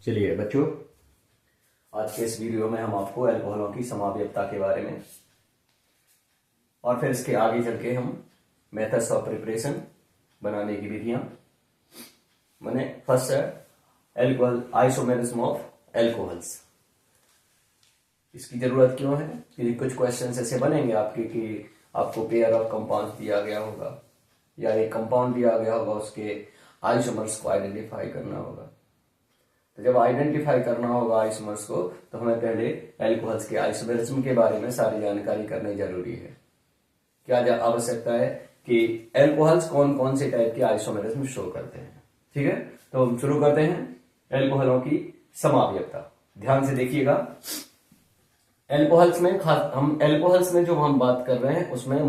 चलिए बच्चों, आज के इस वीडियो में हम आपको अल्कोहलों की समावयवता के बारे में और फिर इसके आगे चल के हम मेथड्स ऑफ प्रिपरेशन बनाने की विधियां मैंने फर्स्ट है अल्कोहल आइसोमेरिज्म ऑफ अल्कोहल्स। इसकी जरूरत क्यों है कि कुछ क्वेश्चंस ऐसे बनेंगे आपके कि आपको पेयर ऑफ कंपाउंड्स दिया गया होगा या एक कंपाउंड दिया गया होगा, उसके आइसोमर्स को आइडेंटिफाई करना होगा। तो जब आइडेंटिफाई करना होगा आइसोमर्स को, तो हमें पहले अल्कोहल्स के आइसोमेरिज्म के बारे में सारी जानकारी करनी जरूरी है। क्या आवश्यकता है कि अल्कोहल्स कौन कौन से टाइप के आइसोमेरिज्म शो करते हैं। ठीक है, तो हम शुरू करते हैं अल्कोहलों की समावयवता। ध्यान से देखिएगा, अल्कोहल्स में जो हम बात कर रहे हैं उसमें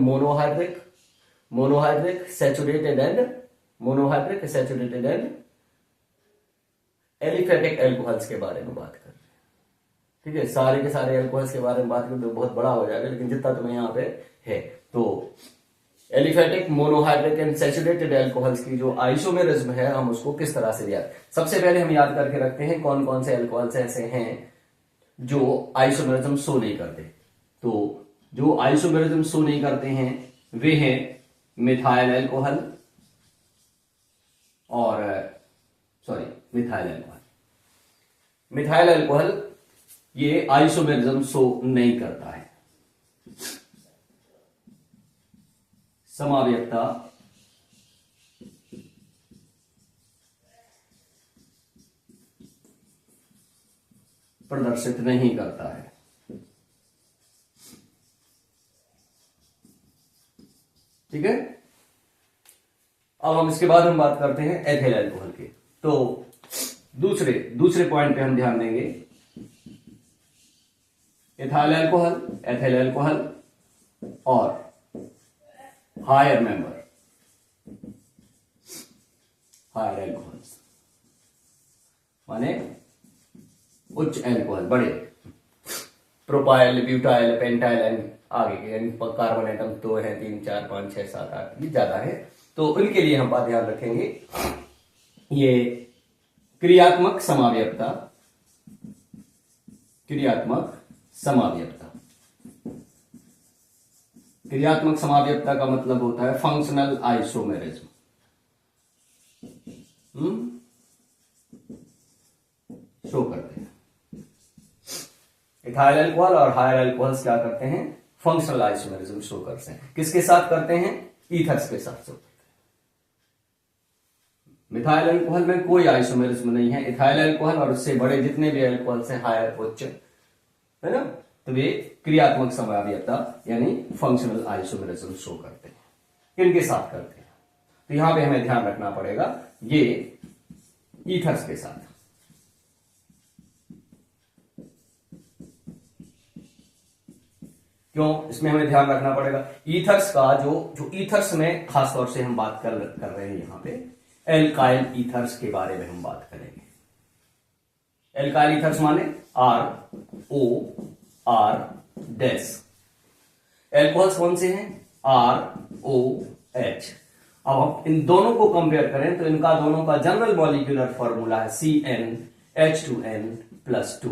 monohydric saturated and aliphatic alcohols के बारे में बात कर रहे हैं। ठीक है, सारे के सारे अल्कोहल्स के बारे में बात करें तो बहुत बड़ा हो जाएगा, लेकिन जितना तुम्हें यहाँ पे है तो aliphatic, monohydric and saturated alcohols की जो आइसोमेरिज्म है हम उसको किस तरह से याद, सबसे पहले हम याद करके रखते हैं कौन कौन से अल्कोहल्स ऐसे हैं जो आइसोमेरिज्म शो नहीं करते। तो जो आइसोमेरिज्म शो नहीं करते हैं वे हैं मिथाइल अल्कोहल और मिथाइल अल्कोहल ये आइसोमेरिज्म शो नहीं करता है। समावयवता प्रदर्शित नहीं करता है। ठीक है, अब हम इसके बाद हम बात करते हैं एथिल अल्कोहल की। तो दूसरे पॉइंट पे हम ध्यान देंगे एथिल अल्कोहल और हायर अल्कोहल्स माने उच्च अल्कोहल, बड़े प्रोपाइल, ब्यूटाइल, पेंटाइल एंड आगे के कार्बन एटम तो है 3, 4, 5, 6, 7, 8 ये ज्यादा है, तो उनके लिए हम बात ध्यान रखेंगे। ये क्रियात्मक समावयवता का मतलब होता है फंक्शनल आइसोमेरिज्म। शो करते हैं इथाइल अल्कोहल और हायर अल्कोहल्स क्या करते हैं, फंक्शनल आइसोमेरिज्म शो करते हैं। किसके साथ करते हैं, ईथर्स के साथ शो करते हैं। मिथाइल अल्कोहल में कोई आइसोमेरिज्म नहीं है। इथाइल अल्कोहल और उससे बड़े जितने भी अल्कोहल्स हैं, हायर, उच्च, है ना, तो वे क्रियात्मक समावयवता यानी फंक्शनल आइसोमेरिज्म शो करते हैं। किनके साथ करते हैं, तो यहां पे हमें ध्यान रखना पड़ेगा ये ईथर्स के साथ। क्यों इसमें हमें ध्यान रखना पड़ेगा, ईथर्स का जो ईथर्स में खासतौर से हम बात कर रहे हैं यहां पे एल्काइल ईथर्स के बारे में हम बात करेंगे। एल्काइल ईथर्स माने ROR डैश। एल्कोहल्स कौन से हैं, ROH। अब हम इन दोनों को कंपेयर करें तो इनका दोनों का जनरल मॉलिक्यूलर फॉर्मूला है CnH2n+2।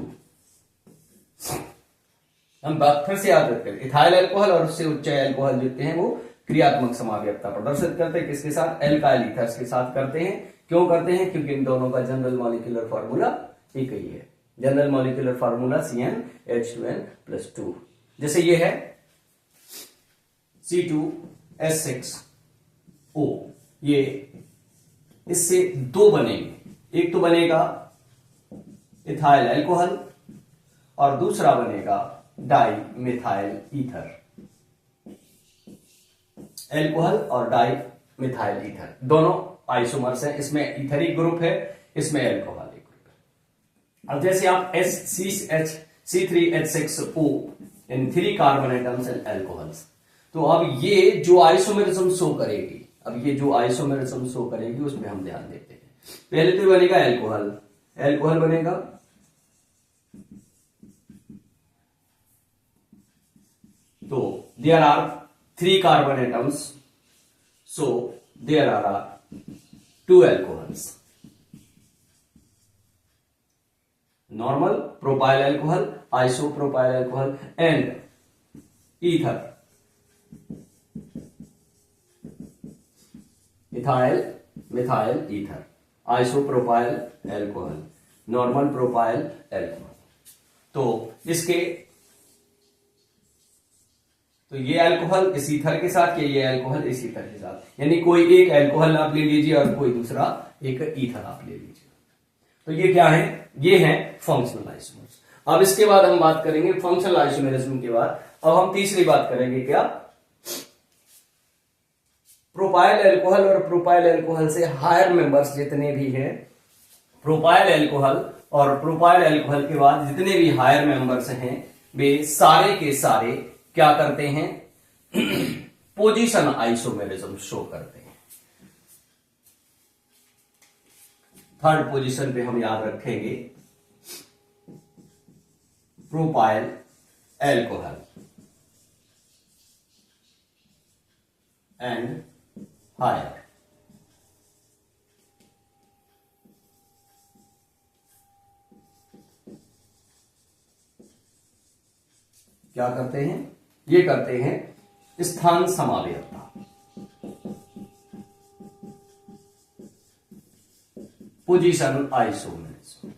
हम बात फिर से याद रखते हैं, इथाइल अल्कोहल और उससे उच्च अल्कोहल जितने हैं वो क्रियात्मक समावयवता प्रदर्शित करते हैं। किसके साथ, एल्काइल ईथर्स के साथ करते हैं। क्यों करते हैं, क्योंकि इन दोनों का जनरल मॉलिक्यूलर फॉर्मूला एक ही है। General molecular formula CnH2n+2। जैसे ये है C2H6O, ये इससे दो बनेंगे, एक तो बनेगा इथाइल अल्कोहल और दूसरा बनेगा डाई मिथाइल ईथर। अल्कोहल और डाई मिथाइल ईथर दोनों आइसोमर्स हैं। इसमें ईथरिक ग्रुप है, इसमें अल्कोहलिक ग्रुप है। अब जैसे आप C3H6O in 3 carbon atoms and alcohols, तो अब ये जो आइसोमेरिज्म शो करेगी, उसमें हम ध्यान देते हैं। पहले तो बनेगा अल्कोहल बनेगा, तो there are 3 carbon atoms, so there are 2 alcohols. Normal propyl alcohol, isopropyl alcohol and ether, ethyl methyl ether, isopropyl alcohol, normal propyl alcohol. तो ये अल्कोहल इस ईथर के साथ या ये अल्कोहल इस ईथर के साथ, यानी कोई एक अल्कोहल आप ले लीजिए और कोई दूसरा एक ईथर आप ले लीजिए। तो ये क्या है, ये है फंक्शनल आइसोमर्स। अब इसके बाद हम बात करेंगे फंक्शनल आइसोमेरिज्म के बाद अब हम तीसरी बात करेंगे क्या, प्रोपाइल अल्कोहल और प्रोपाइल अल्कोहल से हायर मेंबर्स जितने भी हैं, प्रोपाइल अल्कोहल और प्रोपाइल अल्कोहल के बाद जितने भी हायर मेंबर्स हैं वे सारे के सारे क्या करते हैं, पोजीशन आइसोमेरिज्म शो करते हैं। थर्ड पोजीशन पे हम याद रखेंगे प्रोपाइल अल्कोहल एंड हायर। क्या करते हैं, ये करते हैं स्थान समावेयता, पोजीशन आइसोमेरिज्म।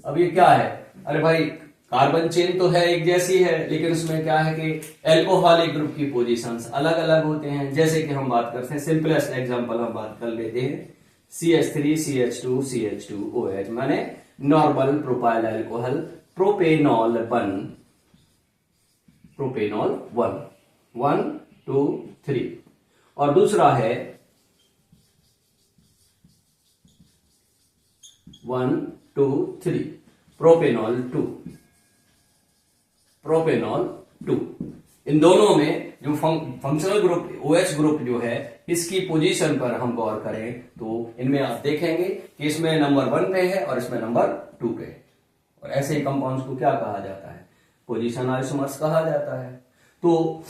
अब ये क्या है, अरे भाई कार्बन चेन तो है एक जैसी है, लेकिन उसमें क्या है कि एल्कोहलिक ग्रुप की पोजीशंस अलग अलग होते हैं। जैसे कि हम बात करते हैं, सिंपलेस्ट एग्जांपल हम बात कर लेते हैं, CH3 CH2 CH2OH माने नॉर्मल प्रोपाइल अल्कोहल, प्रोपेनॉल 1 2 3, और दूसरा है 1 2 3 प्रोपेनॉल 2। इन दोनों में जो फंक्शनल ग्रुप OH ग्रुप जो है, इसकी पोजीशन पर हम गौर करें तो इनमें आप देखेंगे कि इसमें नंबर 1 पे है और इसमें नंबर 2 पे है। और ऐसे कंपाउंड्स को क्या कहा जाता है, पोजीशन आइसोमर्स कहा जाता है। तो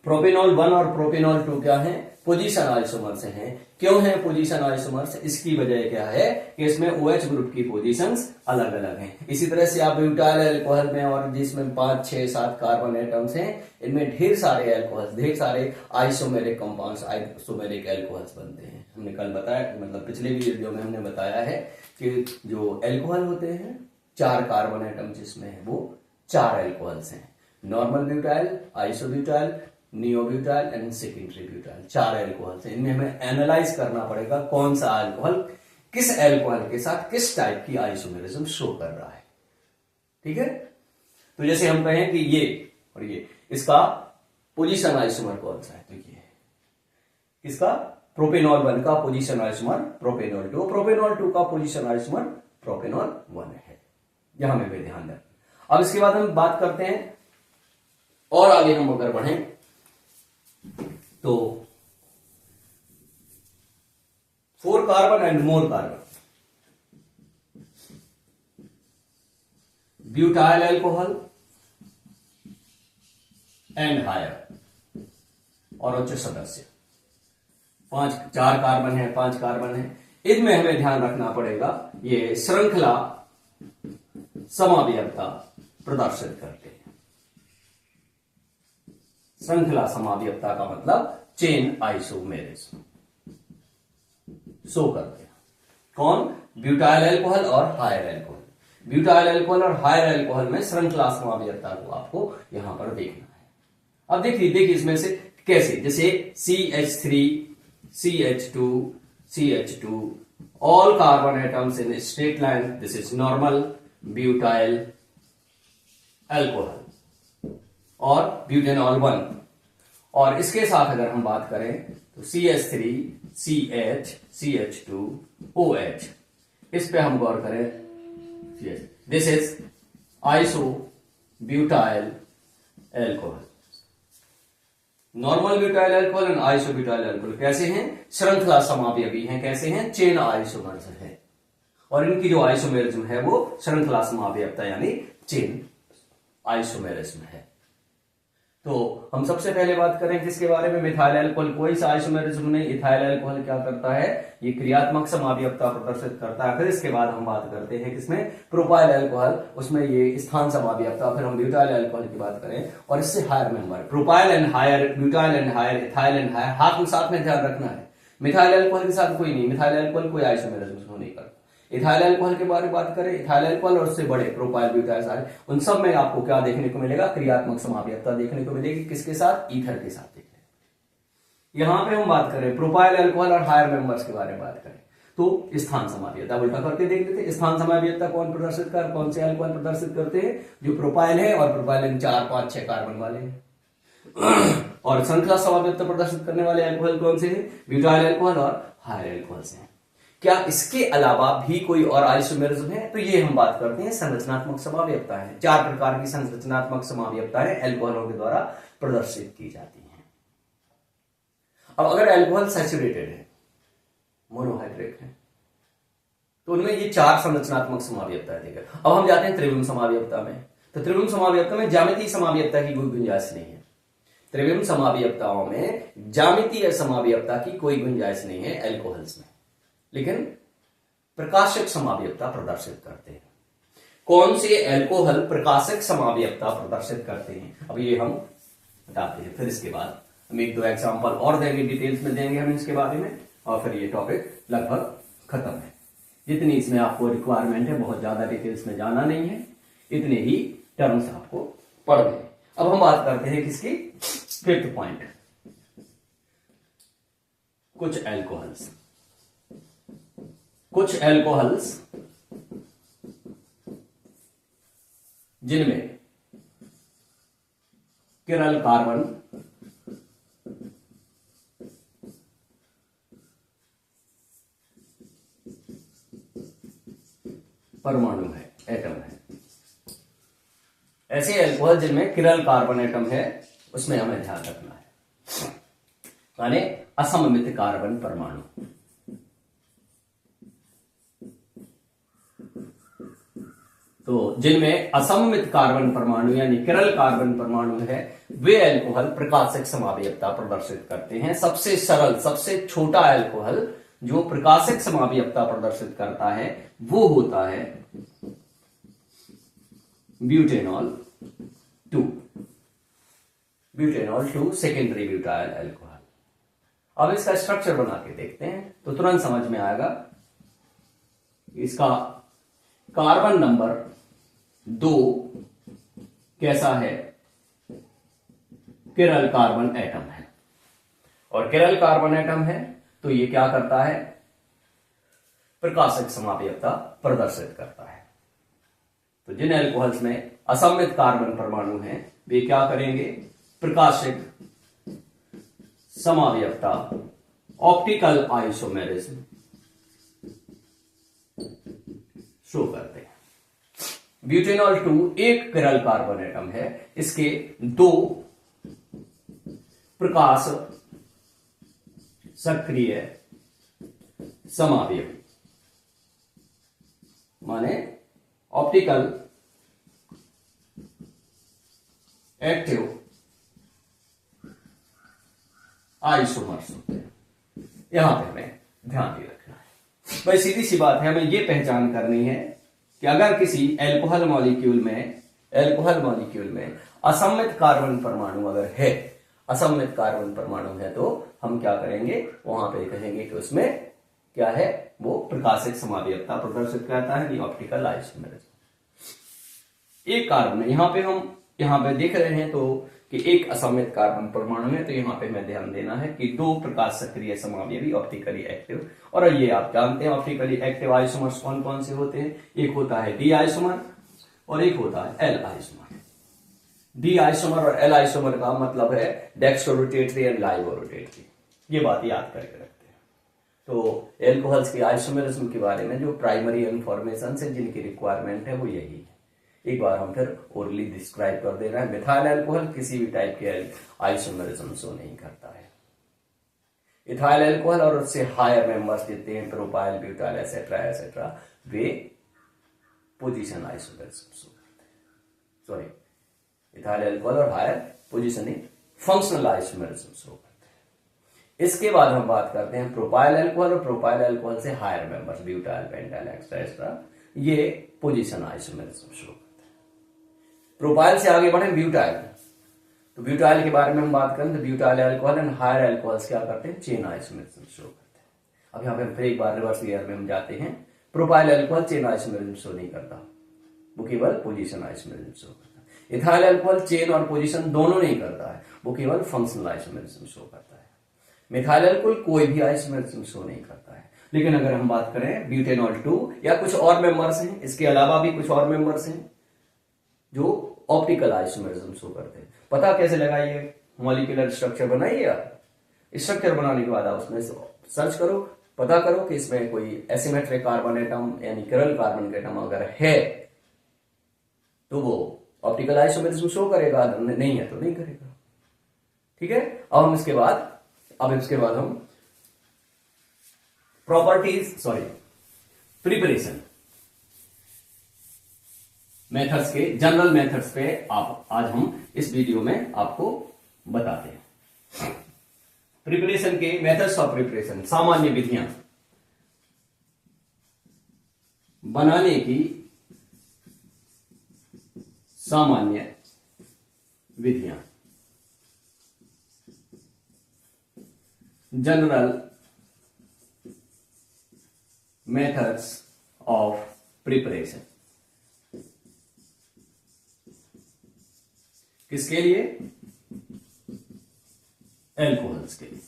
प्रोपेनॉल 1 और प्रोपेनॉल 2 क्या है, पोजीशन आइसोमर्स हैं। क्यों है पोजीशन आइसोमर्स, इसकी वजह क्या है कि इसमें OH ग्रुप की पोजीशंस अलग अलग हैं। इसी तरह से आप ब्यूटाइल अल्कोहल में और जिसमें 5 6 7 कार्बन एटम्स हैं, इनमें ढेर सारे अल्कोहल्स, ढेर सारे आइसोमेरिक कंपाउंड्स, आइसोमेरिक अल्कोहल्स बनते हैं। हमने कल बताया, मतलब पिछले वीडियो में हमने बताया है कि जो अल्कोहल होते हैं 4 कार्बन एटम जिसमें है वो 4 अल्कोहल्स हैं, normal butyl, isobutyl, neobutyl and secondary butyl, 4 alcohol से। इनमें हमें एनालाइज करना पड़ेगा कौन सा अल्कोहल किस अल्कोहल के साथ किस टाइप की आइसोमेरिज्म शो कर रहा है। ठीक है, तो जैसे हम कहें कि ये और ये, इसका पोजीशन आइसोमर कौन सा है, तो ये है इसका प्रोपेनॉल 1 का पोजीशन आइसोमर प्रोपेनॉल 2, प्रोपेनॉल 2 का पोजीशन आइसोमर प्रोपेनॉल 1 है। यहां में भी ध्यान दें। अब इसके बाद हम बात करते हैं, और आगे हम अगर बढ़ें तो 4 carbon and more carbon, butyl alcohol and higher, और उच्च सदस्य 4 कार्बन है, 5 कार्बन है। इनमें हमें ध्यान रखना पड़ेगा, ये श्रृंखला समावयवता प्रदर्शित करते हैं। श्रृंखला समावयवता का मतलब चेन आइसोमेरिज्म शो करते हैं। कौन, ब्यूटाइल अल्कोहल और हायर अल्कोहल। ब्यूटाइल अल्कोहल और हायर अल्कोहल में श्रृंखला समावयवता को आपको यहां पर देखना है। अब देखिए इसमें से कैसे, जैसे CH3 CH2 CH2, all carbon atoms in straight line, this is normal butyl alcohol और ब्यूटेनॉल 1। और इसके साथ अगर हम बात करें तो CH3 CH CH2 OH, इस पे हम गौर करें, this is iso butyl alcohol. Normal butyl alcohol और आइसो ब्यूटाइल अल्कोहल कैसे हैं, श्रृंखला समावयवी हैं। कैसे हैं, चेन आइसोमर्स है, और इनकी जो आइसोमेरिज्म है वो श्रृंखला समावयवता यानी चेन आइसोमेरिज्म है। तो हम सबसे पहले बात करें किसके बारे में, मिथाइल अल्कोहल। कोई सा आइसोमेरिज्म नहीं, इथाइल अल्कोहल क्या करता है, ये क्रियात्मक समावयवता प्रदर्शित करता है। फिर इसके बाद हम बात करते हैं किसमें, प्रोपाइल अल्कोहल, उसमें ये स्थान समावयवता। फिर हम ब्यूटाइल अल्कोहल की बात करें और इससे higher member, propyl and higher, butyl and higher, ethyl and higher. हाथ में साथ में ध्यान रखना है, मिथाइल अल्कोहल के साथ कोई नहीं, मिथाइल अल्कोहल कोई आइसोमेरिज्म नहीं करता। इथाइल अल्कोहल के बारे में बात करें, इथाइल अल्कोहल और उससे बड़े प्रोपाइल, ब्यूटाइल, सारे, उन सब में आपको क्या देखने को मिलेगा, क्रियात्मक समावयवता देखने को मिलेगी। किसके साथ, ईथर के साथ देखने को। यहां पे हम बात करें प्रोपाइल अल्कोहल और हायर मेंबर्स के बारे में बात करें तो स्थान समावयवता उल्टा करके देख लेते हैं। स्थान समावयवता कौन प्रदर्शित कर, कौन से अल्कोहल प्रदर्शित करते हैं, जो प्रोपाइल है और प्रोपाइल 4, 5, 6 कार्बन वाले हैं। और श्रृंखला समावयवता प्रदर्शित करने वाले अल्कोहल कौन से हैं, ब्यूटाइल अल्कोहल और हायर अल्कोहल से हैं। क्या इसके अलावा भी कोई और आइसोमेरिज्म है, तो ये हम बात करते हैं संरचनात्मक समावयवता है। 4 प्रकार की संरचनात्मक समावयवताएं अल्कोहलों के द्वारा प्रदर्शित की जाती हैं। अब अगर अल्कोहल सैचुरेटेड है, मोनोहाइड्रेट है, तो उनमें ये 4 संरचनात्मक समावयवता देगा। अब हम जाते हैं त्रिविम समावयवता में। तो त्रिविम समावयवता में ज्यामितीय समावयवता की कोई गुंजाइश नहीं है। त्रिविम समावयवताओं में ज्यामितीय समावयवता की कोई गुंजाइश नहीं है अल्कोहल्स में, लेकिन प्रकाशक समावयवता प्रदर्शित करते हैं। कौन से अल्कोहल प्रकाशक समावयवता प्रदर्शित करते हैं, अब ये हम बताते हैं। फिर इसके बाद हम 1-2 एग्जांपल और देंगे, डिटेल्स में देंगे हम इसके बारे में, और फिर ये टॉपिक लगभग खत्म है। जितनी इसमें आपको रिक्वायरमेंट है, बहुत ज्यादा डिटेल्स में जाना नहीं है, इतने ही टर्म्स आपको पढ़ने हैं। अब हम बात करते हैं किसकी, 5th पॉइंट, कुछ अल्कोहल्स जिनमें किरल कार्बन परमाणु है, एटम है। ऐसे अल्कोहल जिनमें किरल कार्बन एटम है, उसमें हमें ध्यान रखना है, माने असममित कार्बन परमाणु। तो जिनमें असममित कार्बन परमाणु यानी किरल कार्बन परमाणु है, वे अल्कोहल प्रकाशक समावयवता प्रदर्शित करते हैं। सबसे सरल, सबसे छोटा अल्कोहल जो प्रकाशक समावयवता प्रदर्शित करता है वो होता है butanol 2, butanol 2 secondary butyl alcohol. अब इसका स्ट्रक्चर बना के देखते हैं तो तुरंत समझ में आएगा। इसका कार्बन नंबर 2 कैसा है, किरल कार्बन एटम है, और किरल कार्बन एटम है तो ये क्या करता है, प्रकाशक समावयवता प्रदर्शित करता है। तो जिन अल्कोहल्स में असममित कार्बन परमाणु हैं वे क्या करेंगे, प्रकाशक समावयवता, ऑप्टिकल आइसोमेरिज्म शो करते हैं। ब्यूटेनॉल 2 एक किरल कार्बन एटम है, इसके 2 प्रकाश सक्रिय समावयवी माने ऑप्टिकल एक्टिव आइसोमर्स होते हैं। यहां पे हमें ध्यान भी रखना है। भाई सीधी सी बात है, हमें यह पहचान करनी है कि अगर किसी अल्कोहल मॉलिक्यूल में असममित कार्बन परमाणु अगर है, असममित कार्बन परमाणु है, तो हम क्या करेंगे, वहां पे कहेंगे कि उसमें क्या है, वो प्रकाशिक समावयवता प्रदर्शित करता है, ऑप्टिकल आइसोमेरिज्म। एक कार्बन है, हम यहां पे देख रहे हैं तो कि एक असममित कार्बन परमाणु है, तो यहां पे हमें ध्यान देना है कि 2 प्रकाश सक्रिय समावयवी ऑप्टिकली एक्टिव, और ये आप जानते हैं ऑप्टिकली एक्टिव आइसोमर्स कौन कौन से होते हैं, एक होता है डी आइसोमर और एक होता है एल आइसोमर। डी आइसोमर और एल आइसोमर का मतलब है डेक्स्ट्रोरोटेटरी एंड लाइवोरोटेटरी, ये बात याद करके रखते हैं। तो एल्कोहल्स के आइसोमेरिज्म के बारे में जो प्राइमरी इंफॉर्मेशन है, जिनकी रिक्वायरमेंट है, वो यही है। एक बार हम फिर ओरली डिस्क्राइब कर दे रहे हैं। मिथाइल अल्कोहल किसी भी टाइप के आइसोमेरिज्म शो नहीं करता है। इथाइल अल्कोहल और उससे हायर मेंबर्स जितने हैं, प्रोपाइल, ब्यूटाइल एसेट्रा, वे पोजीशन आइसोमेरिज्म शो करते हैं। सॉरी, इथाइल अल्कोहल और higher position in functional isomerism show करते हैं। इसके बाद हम बात करते हैं प्रोपाइल अल्कोहल, और प्रोपाइल अल्कोहल से higher members butyl, pentyl, extra, ये पोजीशन आइसोमेरिज्म शो करते हैं। प्रोपाइल से आगे बढ़े ब्यूटाइल, तो ब्यूटाइल के बारे में हम बात करें तो butyl alcohol and higher alcohols क्या करते हैं, चेन आइसोमेरिज्म शो करते हैं। अब यहाँ पे फिर एक बार रिवर्स गियर में हम जाते हैं। Propyl alcohol chain isomerism show नहीं करता, वो केवल पोजीशन आइसोमेरिज्म शो करता है। इथाइल अल्कोहल चेन और पोजीशन दोनों नहीं करता है, वो केवल फंक्शनल आइसोमेरिज्म शो करता है। मिथाइल अल्कोहल कोई भी आइसोमेरिज्म शो नहीं करता है। लेकिन अगर हम बात करें ब्यूटेनॉल 2 या कुछ और मेंबर्स हैं, इसके अलावा भी कुछ और मेंबर्स हैं जो ऑप्टिकल आइसोमेरिज्म शो करते हैं। पता कैसे लगाइए, मॉलिक्यूलर स्ट्रक्चर बनाइए आप, स्ट्रक्चर बनाने के बाद आप उसमें सर्च करो, पता करो कि इसमें कोई एसिमेट्रिक कार्बन एटम यानी किरल कार्बन के एटम अगर है तो वो ऑप्टिकल आइसोमेरिज्म शो करेगा, नहीं है तो नहीं करेगा। ठीक है। अब इसके बाद हम प्रिपरेशन मेथड्स के जनरल मेथड्स पे आज हम इस वीडियो में आपको बताते हैं। प्रिपरेशन के मेथड्स ऑफ प्रिपरेशन, सामान्य विधियां बनाने की, सामान्य विधियां, जनरल मेथड्स ऑफ प्रिपरेशन। किसके लिए? एल्कोहल्स के लिए।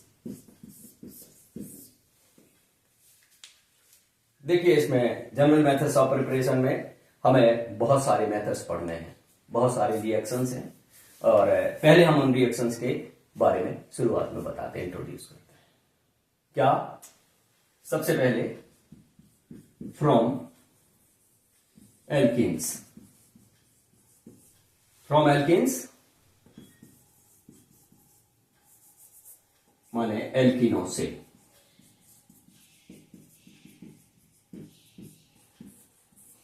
देखिए इसमें जनरल मेथड्स ऑफ प्रिपरेशन में हमें बहुत सारे मेथड्स पढ़ने हैं, बहुत सारे रिएक्शंस हैं, और पहले हम उन रिएक्शंस के बारे में शुरुआत में बताते हैं, इंट्रोड्यूस करते हैं। क्या? सबसे पहले फ्रॉम एल्कीन्स, माने एल्कीनों से।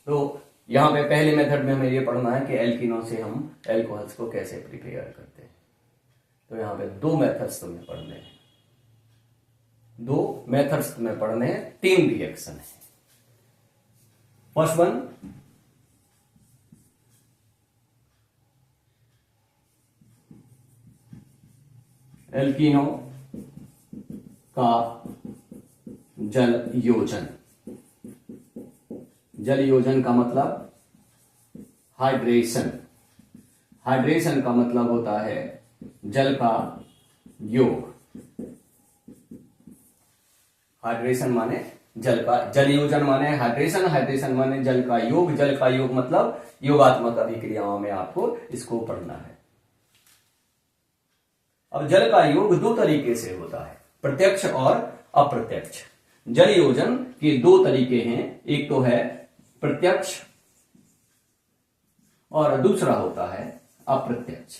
तो यहां पे पहले मेथड में हमें ये पढ़ना है कि एल्कीनों से हम एल्कोहल्स को कैसे प्रिपेयर करते हैं। तो यहां पे दो मेथड्स तुम्हें पढ़ने हैं, तीन रिएक्शन है। फर्स्ट वन, एल्कीनों का जल योजन। जल योजन का मतलब हाइड्रेशन। हाइड्रेशन का मतलब होता है जल का योग। हाइड्रेशन माने जल का, जल योजन माने हाइड्रेशन, हाइड्रेशन माने जल का योग, जल का योग मतलब योगात्मक अभिक्रियाओं में आपको इसको पढ़ना है। अब जल का योग दो तरीके से होता है, प्रत्यक्ष और अप्रत्यक्ष। जल योजन के दो तरीके हैं, एक तो है प्रत्यक्ष और दूसरा होता है अप्रत्यक्ष।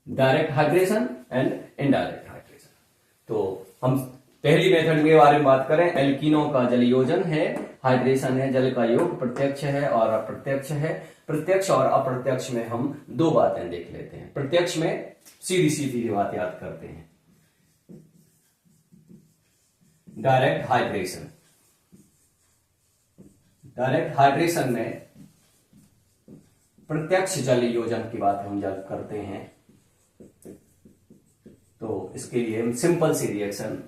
Direct hydration and indirect hydration. तो हम पहली मेथड के बारे में बात करें, एल्कीनों का जल योजन है, हाइड्रेशन है, जल का योग प्रत्यक्ष है और अप्रत्यक्ष है। प्रत्यक्ष और अप्रत्यक्ष में हम दो बातें देख लेते हैं। प्रत्यक्ष में सीधी सीधी बात याद करते हैं, डायरेक्ट हाइड्रेशन। डायरेक्ट हाइड्रेशन में प्रत्यक्ष जल योजन की बात हम जब करते हैं तो इसके लिए हम सिंपल सी reaction,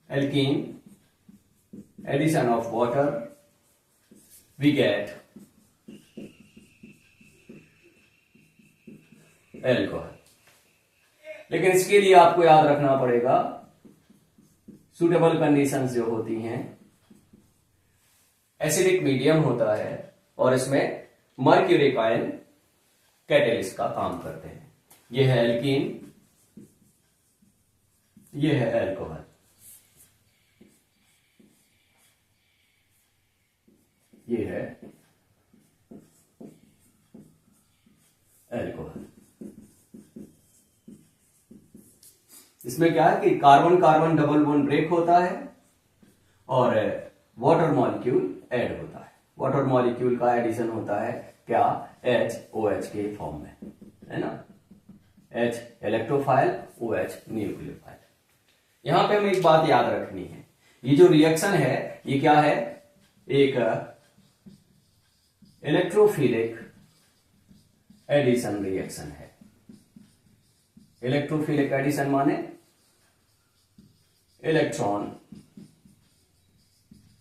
alkene addition of water, we get alcohol. लेकिन इसके लिए आपको याद रखना पड़ेगा सूटेबल कंडीशंस जो होती हैं। एसिडिक मीडियम होता है और इसमें मर्क्यूरिक आयन कैटेलिस्ट का काम करते हैं। यह है एल्कीन, यह है एल्कोहल। ये है एल्कोहल। इसमें क्या है कि carbon carbon double bond break होता है और वाटर मॉलिक्यूल ऐड होता है। वाटर मॉलिक्यूल का एडिशन होता है क्या, HOH के फॉर्म में, है ना। H electrophile, OH nucleophile. यहां पे हमें एक बात याद रखनी है, ये जो रिएक्शन है ये क्या है, एक इलेक्ट्रोफिलिक एडिशन रिएक्शन है। इलेक्ट्रोफिलिक एडिशन माने इलेक्ट्रॉन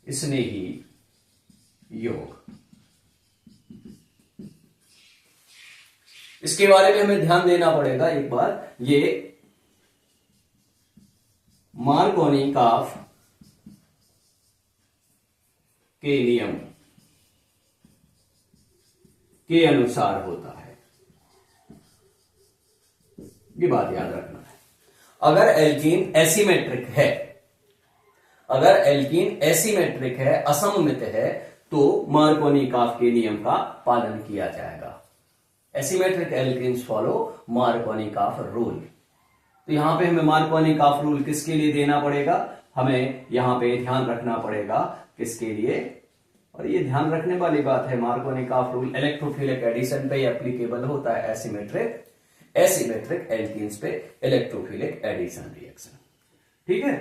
स्नेही योग। इसके बारे में हमें ध्यान देना पड़ेगा एक बार, ये मार्कोनिकॉफ के नियम के अनुसार होता है, ये बात याद रखना है। अगर एल्कीन एसिमेट्रिक है, अगर एल्कीन एसिमेट्रिक है, असममित है, तो मार्कोनिकॉफ के नियम का पालन किया जाएगा। Asymmetric alkenes follow Markovnikov rule. तो यहां पे हमें मार्कोनिकॉफ रूल किसके लिए देना पड़ेगा, हमें यहां पे ध्यान रखना पड़ेगा किसके लिए, और ये ध्यान रखने वाली बात है, मार्कोनिकॉफ रूल इलेक्ट्रोफिलिक एडिशन पे एप्लीकेबल होता है, एसिमेट्रिक एल्कीन्स पे इलेक्ट्रोफिलिक एडिशन रिएक्शन। ठीक है,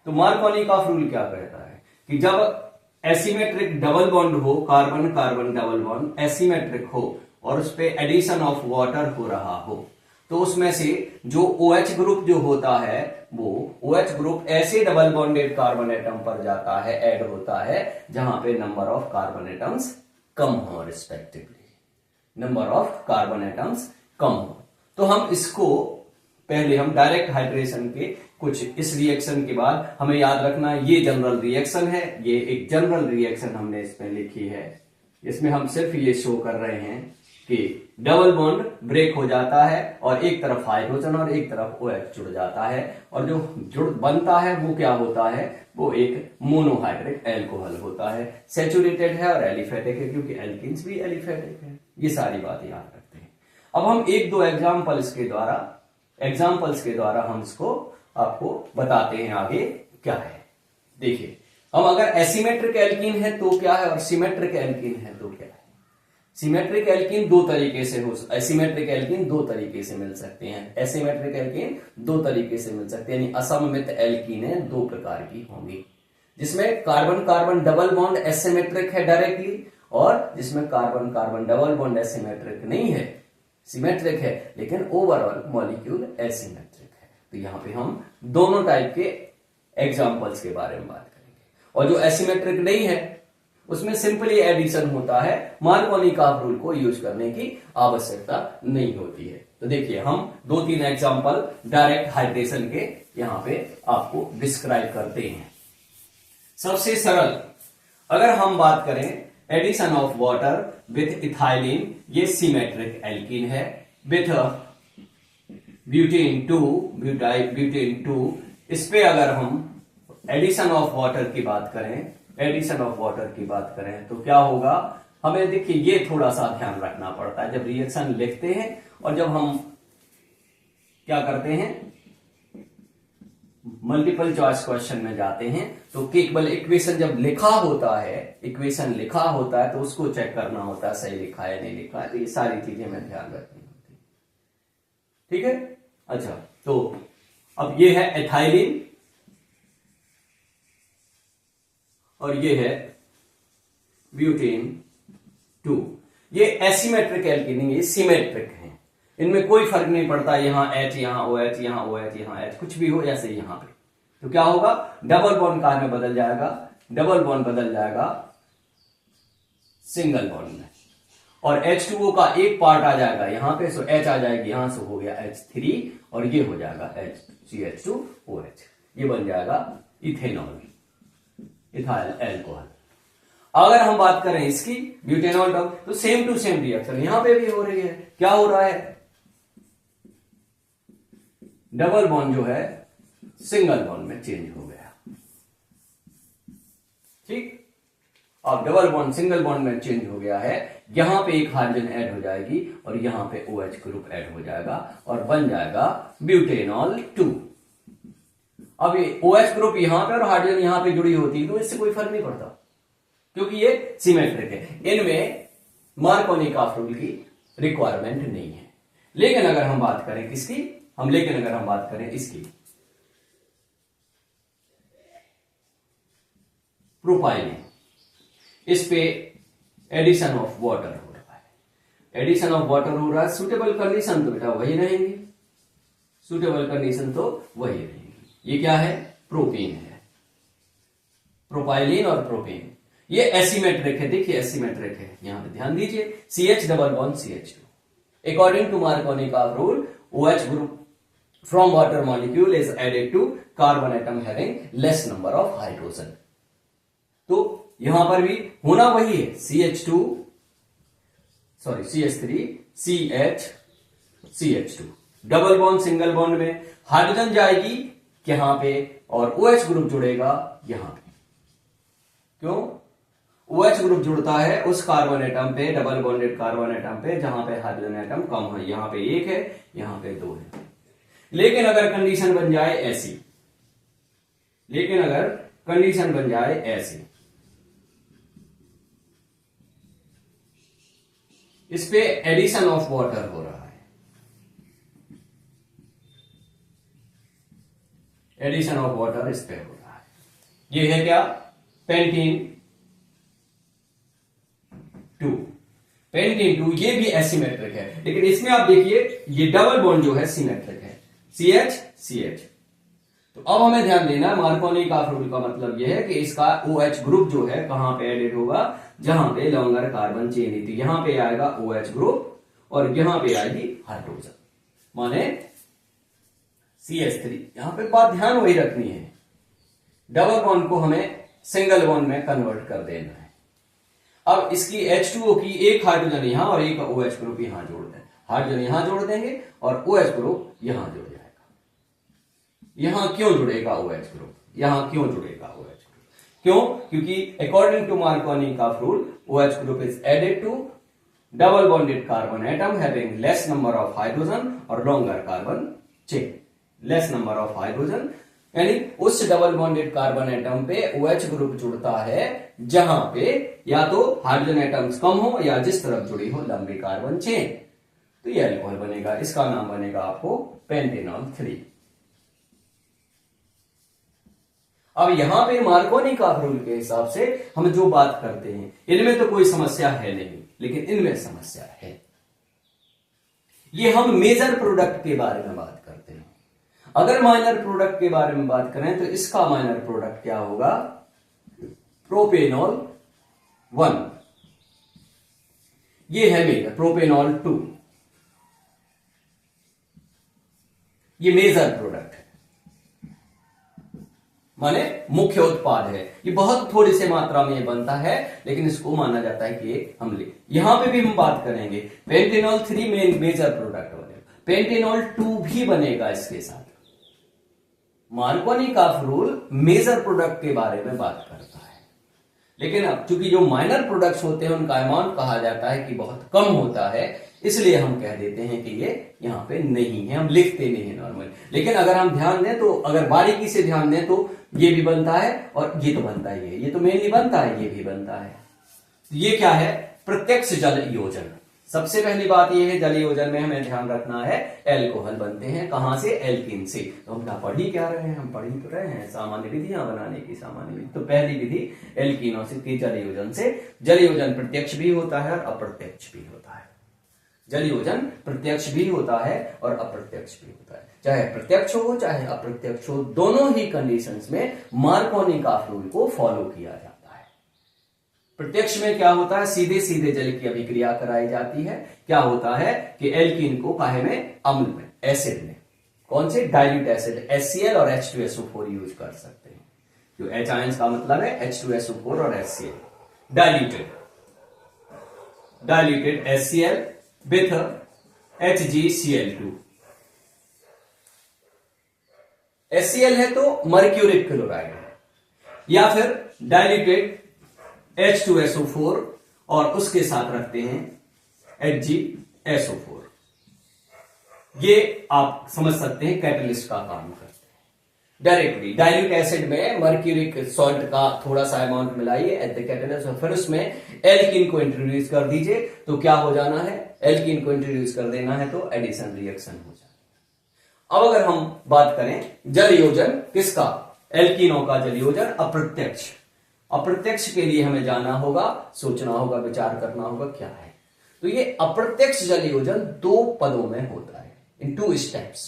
तो मार्कोनिकॉफ रूल क्या कहता है कि जब एसिमेट्रिक डबल बॉन्ड हो, carbon carbon double bond asymmetric हो और उस पे एडिशन ऑफ वाटर हो रहा हो, तो उसमें से जो OH ग्रुप जो होता है, वो OH ग्रुप ऐसे डबल बॉन्डेड कार्बन एटम पर जाता है, ऐड होता है, जहां पे नंबर ऑफ कार्बन एटम्स कम हो, respectively number of carbon atoms कम हो। तो हम इसको पहले हम डायरेक्ट हाइड्रेशन के कुछ इस रिएक्शन के बाद हमें याद रखना, ये जनरल रिएक्शन है, ये एक जनरल रिएक्शन हमने इसमें लिखी है। इसमें हम सिर्फ ये शो कर रहे हैं कि डबल बॉन्ड ब्रेक हो जाता है और एक तरफ हाइड्रोजन और एक तरफ OH जुड़ जाता है, और जो जुड़ बनता है वो क्या होता है, वो एक मोनोहाइड्रिक एल्कोहल होता है। सैचुरेटेड है और एलिफेटिक है, क्योंकि एल्कीन्स भी एलिफेटिक है। ये सारी बातें याद रखते हैं। अब हम एक दो एग्जाम्पल्स के द्वारा हम इसको आपको बताते हैं आगे क्या है। देखिए, हम अगर एसिमेट्रिक एल्कीन है तो क्या है और सिमेट्रिक एल्कीन है तो क्या है। सिमेट्रिक एल्कीन दो तरीके से हो, एसिमेट्रिक एल्कीन दो तरीके से मिल सकते हैं, एसिमेट्रिक एल्कीन दो तरीके से मिल सकते हैं, यानी असममित एल्कीनें दो प्रकार की होंगी, जिसमें carbon carbon double bond asymmetric है डायरेक्टली, और जिसमें carbon carbon double bond asymmetric नहीं है, सिमेट्रिक है लेकिन ओवरऑल मॉलिक्यूल एसिमेट्रिक है। तो यहां पे हम दोनों टाइप के एग्जांपल्स के बारे में बात करेंगे। और जो एसिमेट्रिक नहीं है उसमें सिंपली एडिशन होता है, मार्कोनिकॉफ रूल को यूज करने की आवश्यकता नहीं होती है। तो देखिए, हम दो तीन एग्जांपल डायरेक्ट हाइड्रेशन के यहां पे आपको डिस्क्राइब करते हैं। सबसे सरल अगर हम बात करें, addition of water with ethylene, ये सिमेट्रिक एल्कीन है, विथ ब्यूटेन 2, इस पे अगर हम एडिशन ऑफ वाटर की बात करें, तो क्या होगा, हमें देखिए ये थोड़ा सा ध्यान रखना पड़ता है जब रिएक्शन लिखते हैं और जब हम क्या करते हैं, मल्टीपल चॉइस क्वेश्चन में जाते हैं, तो केवल इक्वेशन जब लिखा होता है तो उसको चेक करना होता है सही लिखा है नहीं लिखा है। तो ये सारी चीजें हमें ध्यान रखनी होती है। ठीक है, अच्छा, तो अब ये है एथाइलिन और ये है ब्यूटेन 2। ये एसिमेट्रिक एल्कीन नहीं, ये सिमेट्रिक है, इनमें कोई फर्क नहीं पड़ता, यहां H, यहां OH, यहां OH, यहां H, कुछ भी हो ऐसे यहां पे। तो क्या होगा, डबल बॉन्ड कार में बदल जाएगा, सिंगल बॉन्ड में, और H2O का एक पार्ट आ जाएगा यहां पे, सो H आ जाएगी, यहां से हो गया H3 और ये हो जाएगा CH2OH, ये बन जाएगा इथेनॉल, इथाइल एल्कोहल। अगर हम बात करें इसकी ब्यूटेनॉल तो सेम टू सेम रिएक्शन यहां पे भी हो रही है। क्या हो रहा है, डबल बॉन्ड जो है सिंगल बॉन्ड में चेंज हो गया। ठीक, अब डबल बॉन्ड सिंगल बॉन्ड में चेंज हो गया है, यहां पे एक हाइड्रोजन ऐड हो जाएगी और यहां पे OH ग्रुप ऐड हो जाएगा और बन जाएगा ब्यूटेनॉल 2। अब ये OH ग्रुप यहां पे और हाइड्रोजन यहां पे जुड़ी होती है तो इससे कोई फर्क नहीं पड़ता, क्योंकि ये सिमेट्रिक है। इनमें मार्कोनी-काफ रूल की रिक्वायरमेंट नहीं है। लेकिन अगर हम बात करें किसकी, लेकिन अगर हम बात करें इसकी, प्रोपाइलिन, इस पे एडिशन ऑफ वाटर हो रहा है, एडिशन ऑफ वाटर हो रहा है। सुटेबल कंडीशन तो बेटा वही रहेंगी, सुटेबल कंडीशन तो वही रहेंगी। ये क्या है, प्रोपेन है, प्रोपाइलिन और प्रोपेन। ये एसिमेट्रिक है, देखिए एसिमेट्रिक है, यहां पे ध्यान दीजिए, CH double bond CH2। According to Markovnikov rule, OH group from water molecule is added to carbon atom having less number of hydrogen। तो यहां पर भी होना वही है, CH2 sorry CH3 CH CH2, double bond single bond में hydrogen जाएगी यहां पे और OH ग्रुप जुड़ेगा यहां पे। क्यों, OH ग्रुप जुड़ता है उस कार्बन एटम पे, डबल बॉन्डेड कार्बन एटम पे जहां पे हाइड्रोजन एटम कम है, यहां पे 1 है, यहां पे 2 है। लेकिन अगर कंडीशन बन जाए ऐसी, लेकिन अगर कंडीशन बन जाए ऐसी, इस पे एडिशन ऑफ वाटर हो रहा है, एडिशन ऑफ वाटर इस पे हो रहा है, ये है क्या, पेंटीन 2, पेंटीन 2, ये भी एसिमेट्रिक है। लेकिन इसमें आप देखिए ये डबल बॉन्ड जो है सिमेट्रिक है, CH CH। तो अब हमें ध्यान देना, मार्कोनी-काफ रूल का मतलब यह है कि इसका OH ग्रुप जो है कहां पे एडेड होगा, जहां पे लॉन्गर कार्बन चेन थी, यहां पे आएगा OH ग्रुप और यहां पे आएगी हाइड्रोजन, माने CH3। यहां पे बात ध्यान वही रखनी है, डबल बॉन्ड को हमें सिंगल बॉन्ड में कन्वर्ट कर देना है। अब इसकी H2O की एक हाइड्रोजन यहां और एक OH ग्रुप यहां जोड़ दें, हाइड्रोजन यहां जोड़ देंगे और OH ग्रुप यहां जुड़ जाएगा। यहां क्यों जुड़ेगा OH ग्रुप, यहां क्यों जुड़ेगा OH ग्रुप, क्यों, क्योंकि according to Markovnikov rule OH group is added to double bonded carbon atom having less number of hydrogen और longer carbon chain, less number of hydrogen, यानी उस डबल बॉन्डेड कार्बन एटम पे OH group जुड़ता है जहां पे या तो हाइड्रोजन एटम्स कम हो या जिस तरफ जुड़ी हो लंबी कार्बन चेन, तो ये अल्कोहल बनेगा। इसका नाम बनेगा आपको पेंटेनॉल 3। अब यहां पे मार्कोनी-काफ रूल के हिसाब से हम जो बात करते हैं, इनमें तो कोई समस्या है नहीं, लेकिन इनमें समस्या है। ये हम मेजर प्रोडक्ट के बारे में बात करते हैं। अगर माइनर प्रोडक्ट के बारे में बात करें तो इसका माइनर प्रोडक्ट क्या होगा, प्रोपेनॉल 1, ये है मेजर, प्रोपेनॉल 2 ये मेजर प्रोडक्ट है, माने मुख्य उत्पाद है। ये बहुत थोड़ी सी मात्रा में बनता है, लेकिन इसको माना जाता है कि ये अम्लीय। यहां पे भी हम बात करेंगे, पेंटेनॉल 3 में मेजर प्रोडक्ट बनेगा, पेंटेनॉल 2 भी बनेगा इसके साथ। मार्कोनी-काफ रूल मेजर प्रोडक्ट के बारे में बात करता है, लेकिन अब चूंकि जो माइनर प्रोडक्ट्स होते हैं उनका अमाउंट कहा जाता है कि बहुत कम होता है, इसलिए हम कह देते हैं कि ये यहां पे नहीं है, हम लिखते नहीं है नॉर्मल। लेकिन अगर हम ध्यान दें तो, अगर बारीकी से ध्यान दें तो ये भी बनता है और ये तो बनता ही है, ये तो मेनली बनता है, ये भी बनता है। तो ये क्या है, प्रत्यक्ष जल योजन। सबसे पहली बात ये है, जल योजन में हमें ध्यान रखना है, एल्कोहल बनते हैं कहां से, एल्कीन से। तो हम क्या पढ़ ही क्या रहे हैं, हम पढ़ ही तो रहे हैं सामान्य विधियां बनाने की, सामान्य विधि। तो पहली विधि एल्कीनोसिस की जल योजन से। जल योजन प्रत्यक्ष भी होता है और अप्रत्यक्ष भी होता है, जल योजन प्रत्यक्ष भी होता है और अप्रत्यक्ष भी होता है। चाहे प्रत्यक्ष हो चाहे अप्रत्यक्ष हो, दोनों ही कंडीशंस में मार्कोनी-काफ रूल को फॉलो किया जाता है। प्रत्यक्ष में क्या होता है, सीधे सीधे जल की अभिक्रिया कराई जाती है। क्या होता है कि एल्कीन को काहे में, अम्ल में, एसिड में, कौन से, डाइल्यूट एसिड HCl और H2SO4 यूज कर सकते हैं। जो H आयंस का मतलब है H2SO4 और HCl, diluted HCl with HgCl2। HCl है तो मर्क्यूरिक क्लोराइड है, या फिर डाइल्यूटेड H2SO4 और उसके साथ रखते हैं HgSO4। ये आप समझ सकते हैं कैटलिस्ट का काम करते हैं। डायरेक्टली डाइल्यूट एसिड में मर्क्यूरिक सॉल्ट का थोड़ा सा अमाउंट मिलाइए एट द कैटालिस्ट और फिर उसमें एल्कीन को इंट्रोड्यूस कर दीजिए। तो क्या हो जाना है, एल्कीन को इंट्रोड्यूस कर देना है तो एडिशन रिएक्शन हो जाए। अब अगर हम बात करें जल योजन किसका, एल्कीनों का जल योजन अप्रत्यक्ष। अप्रत्यक्ष के लिए हमें जाना होगा, सोचना होगा, विचार करना होगा क्या है। तो ये अप्रत्यक्ष जल योजन दो पदों में होता है, इन टू स्टेप्स।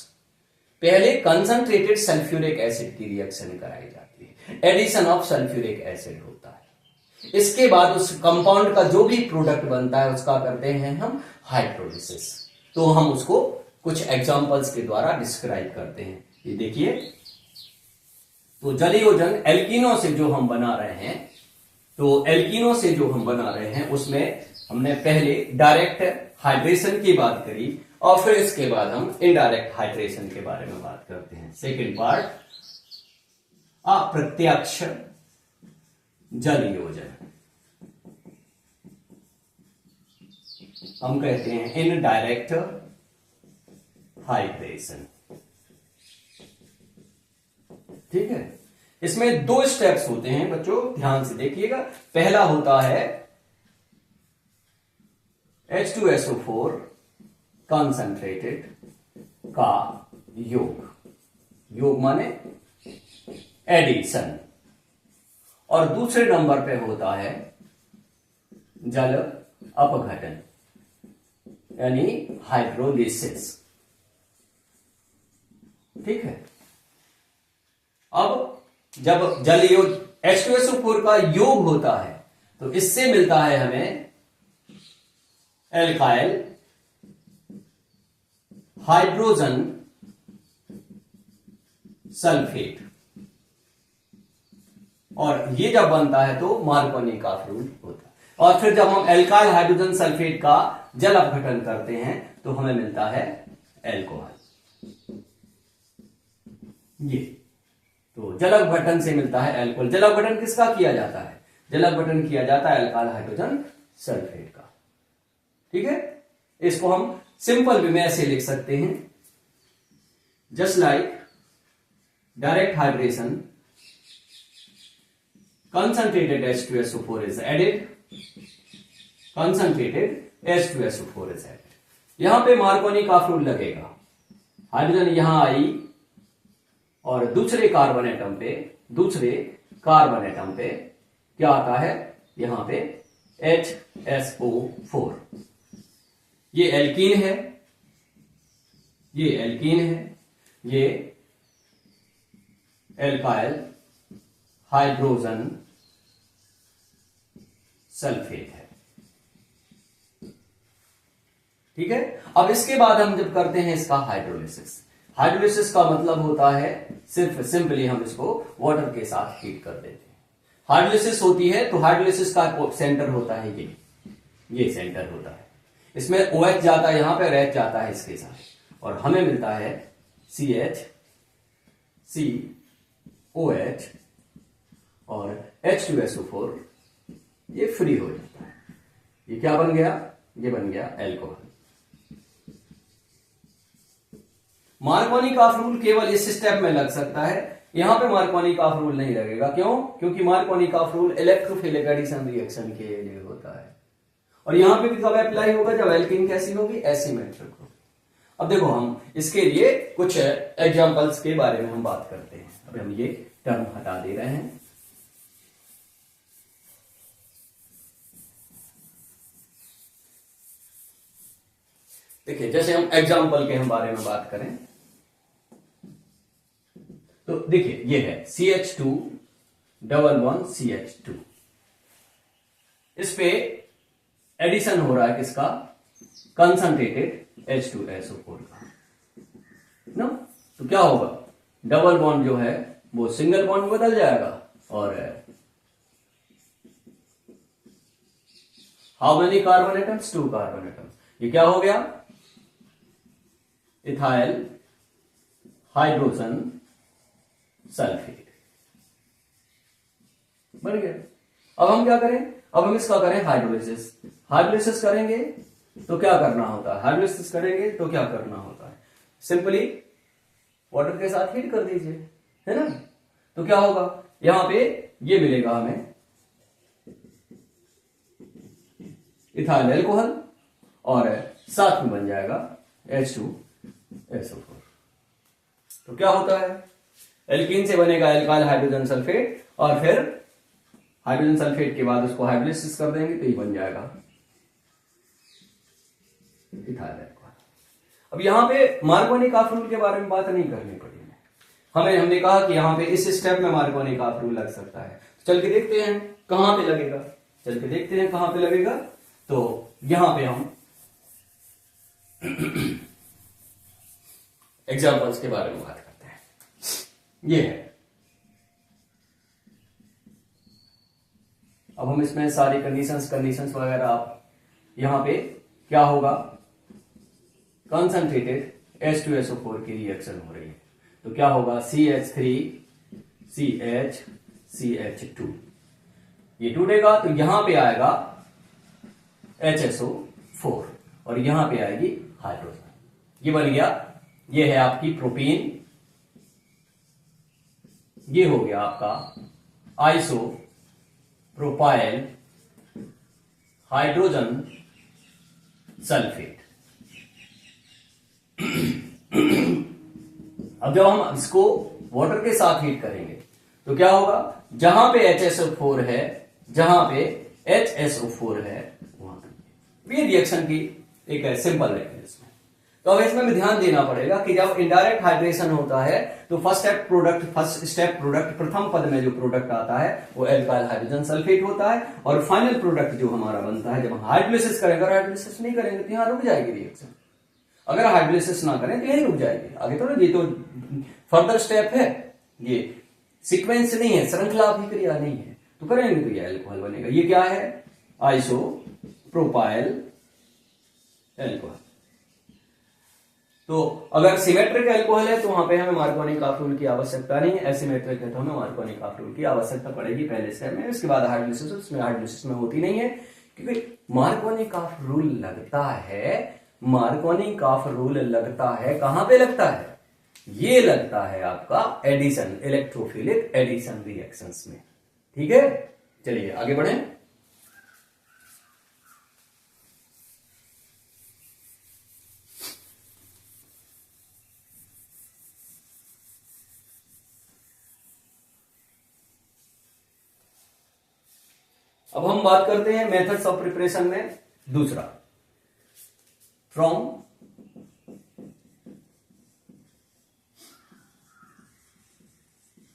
पहले कंसंट्रेटेड सल्फ्यूरिक एसिड की रिएक्शन कराई जाती है, एडिशन ऑफ सल्फ्यूरिक एसिड होता है। इसके बाद उस कंपाउंड का जो भी प्रोडक्ट बनता है उसका करते हैं हम हाइड्रोलिसिस। तो हम उसको कुछ एग्जांपल्स के द्वारा डिस्क्राइब करते हैं। ये देखिए, तो जल योजन एल्कीनों से जो हम बना रहे हैं, तो एल्कीनों से जो हम बना रहे हैं उसमें हमने पहले डायरेक्ट हाइड्रेशन की बात करी और फिर इसके बाद हम इनडायरेक्ट हाइड्रेशन के बारे में बात करते हैं। सेकेंड पार्ट, अप्रत्यक्ष जल योजन, हम कहते हैं इनडायरेक्ट हाइड्रेशन। ठीक है, इसमें दो स्टेप्स होते हैं बच्चों, ध्यान से देखिएगा। पहला होता है H2SO4 कंसंट्रेटेड का योग, योग माने एडिशन, और दूसरे नंबर पे होता है जल अपघटन यानी हाइड्रोलिसिस। ठीक है, अब जब जल योग H2SO4 का योग होता है तो इससे मिलता है हमें एल्काइल हाइड्रोजन सल्फेट, और ये जब बनता है तो मार्कोनी का फ्लूइड होता है। और फिर जब हम एल्काइल हाइड्रोजन सल्फेट का जल अपघटन करते हैं तो हमें मिलता है एल्कोहल। ये तो जल अपघटन से मिलता है एल्कोहल। जल अपघटन किसका किया जाता है, जल अपघटन किया जाता है एल्काइल हाइड्रोजन सल्फेट का। ठीक है, इसको हम सिंपल वे में ऐसे लिख सकते हैं, just like direct hydration concentrated H2SO4 is added, concentrated H2SO4 is added। यहां पे मार्कोनी का फ्लूइड लगेगा, हाइड्रोजन यहां आई और दूसरे कार्बन एटम पे क्या आता है, यहां पे HSO4। ये एल्कीन है, ये एल्काइल हाइड्रोजन सल्फेट है। ठीक है, अब इसके बाद हम जब करते हैं इसका हाइड्रोलिसिस, हाइड्रोलिसिस का मतलब होता है सिर्फ सिंपली हम इसको वाटर के साथ हीट कर देते हैं। हाइड्रोलिसिस होती है तो हाइड्रोलिसिस का सेंटर होता है ये सेंटर होता है, इसमें OH जाता है यहां पे, RH जाता है इसके साथ और हमें मिलता है CH, और H2SO4 ये फ्री हो जाता है। ये क्या बन गया, ये बन गया एल्कोहल। मार्कोनी का रूल केवल इस स्टेप में लग सकता है, यहां पे मार्कोनी का रूल नहीं लगेगा। क्यों? क्योंकि मार्कोनी का रूल इलेक्ट्रोफिलिक एडिशन रिएक्शन के लिए होता है और यहां पे भी कब अप्लाई होगा, जब एल्कीन कैसी होगी, एसिमेट्रिक होगी। अब देखो हम इसके लिए कुछ एग्जांपल्स के बारे में हम बात करते हैं। अब हम ये टर्म हटा दे रहे हैं। देखिए, जैसे हम एग्जाम्पल के हम बारे में बात करें तो देखिए ये है CH2 इस पे एडिशन हो रहा है किसका, कंसंट्रेटेड H2SO4 का ना। तो क्या होगा, डबल बॉन्ड जो है वो सिंगल बॉन्ड में बदल जाएगा और how many carbon atoms, 2 carbon atoms. ये क्या हो गया, इथाइल हाइड्रोजन सल्फेट बन गया। अब हम क्या करें, अब हम इसका करें हाइड्रोलिसिस करेंगे तो क्या करना होता है, हाइड्रोलिसिस करेंगे तो क्या करना होता है, सिंपली वाटर के साथ हीट कर दीजिए। है ना। तो क्या होगा, यहां पे ये मिलेगा हमें इथाइल एल्कोहल और साथ में बन जाएगा H2SO4। तो क्या होता है, एल्कीन से बनेगा एल्काइल हाइड्रोजन सल्फेट और फिर हाइड्रोजन सल्फेट के बाद उसको हाइड्रोलिसिस कर देंगे तो ये बन जाएगा इथाइल एल्कोहल। अब यहां पे मार्कोनी काफ रूल के बारे में बात नहीं करनी पड़ी हमने कहा कि यहां पे इस स्टेप में मार्कोनी काफ रूल लग सकता है। तो चल के देखते हैं कहां पे लगेगा, चल के देखते हैं कहां पे लगेगा। तो यहां पे हम एग्जाम्पल्स के बारे में बात करते हैं। ये है, अब हम इसमें सारी कंडीशंस वगैरह, आप यहां पे क्या होगा, कंसंट्रेटेड H2SO4 की रिएक्शन हो रही है तो क्या होगा CH3CH2, ये टूटेगा तो यहां पे आएगा HSO4 और यहां पे आएगी हाइड्रोजन, ये बन गया, ये है आपकी प्रोपीन, ये हो गया आपका आइसो प्रोपाइल हाइड्रोजन सल्फेट। अब जब हम इसको वाटर के साथ हीट करेंगे तो क्या होगा, जहां पे HSO4 है, जहां पे HSO4 है वहां ये रिएक्शन की एक सिंपल मैकेनिज्म है। तो अब इसमें भी ध्यान देना पड़ेगा कि जब इनडायरेक्ट हाइड्रेशन होता है तो फर्स्ट स्टेप प्रोडक्ट प्रथम पद में जो प्रोडक्ट आता है वो एल्काइल हाइड्रोजन सल्फेट होता है और फाइनल प्रोडक्ट जो हमारा बनता है जब हम हाइड्रोलिसिस करेंगे, अगर हाइड्रोलिसिस नहीं करेंगे तो यहां रुक जाएगी रिएक्शन, अगर हाइड्रोलिसिस ना करें तो यही रुक जाएगी, आगे तो ये तो फर्दर स्टेप है, ये सीक्वेंस नहीं है, श्रृंखला अभिक्रिया नहीं है, तो करेंगे तो ये अल्कोहल बनेगा। ये क्या है, आइसो प्रोपाइल एल्कोहल। तो अगर सिमेट्रिक एल्कोहल है तो वहां पे हमें मार्कोनी काफ रूल की आवश्यकता नहीं है, एसिमेट्रिक है तो हमें मार्कोनी काफ रूल की आवश्यकता पड़ेगी पहले स्टेप में, उसके बाद हाइड्रोलिसिस, उसमें हाइड्रोलिसिस में होती नहीं है क्योंकि मार्कोनी काफ रूल लगता है, मार्कोनी काफ रूल लगता है कहां पे लगता है, ये लगता है आपका एडिशन, इलेक्ट्रोफिलिक एडिशन रिएक्शंस में। ठीक है, चलिए आगे बढ़े। अब हम बात करते हैं मेथड्स ऑफ प्रिपरेशन में दूसरा, from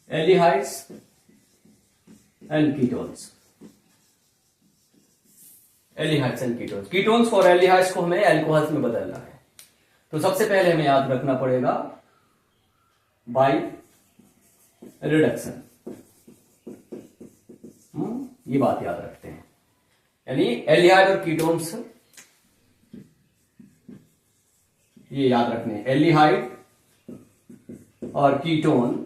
aldehydes and ketones. Aldehydes and ketones, ketones और एल्डिहाइड्स को हमें अल्कोहल्स में बदलना है। तो सबसे पहले हमें याद रखना पड़ेगा बाय रिडक्शन, ये बात याद रखते हैं, यानी एल्डिहाइड और कीटोन्स ये याद रखने, एल्डिहाइड और कीटोन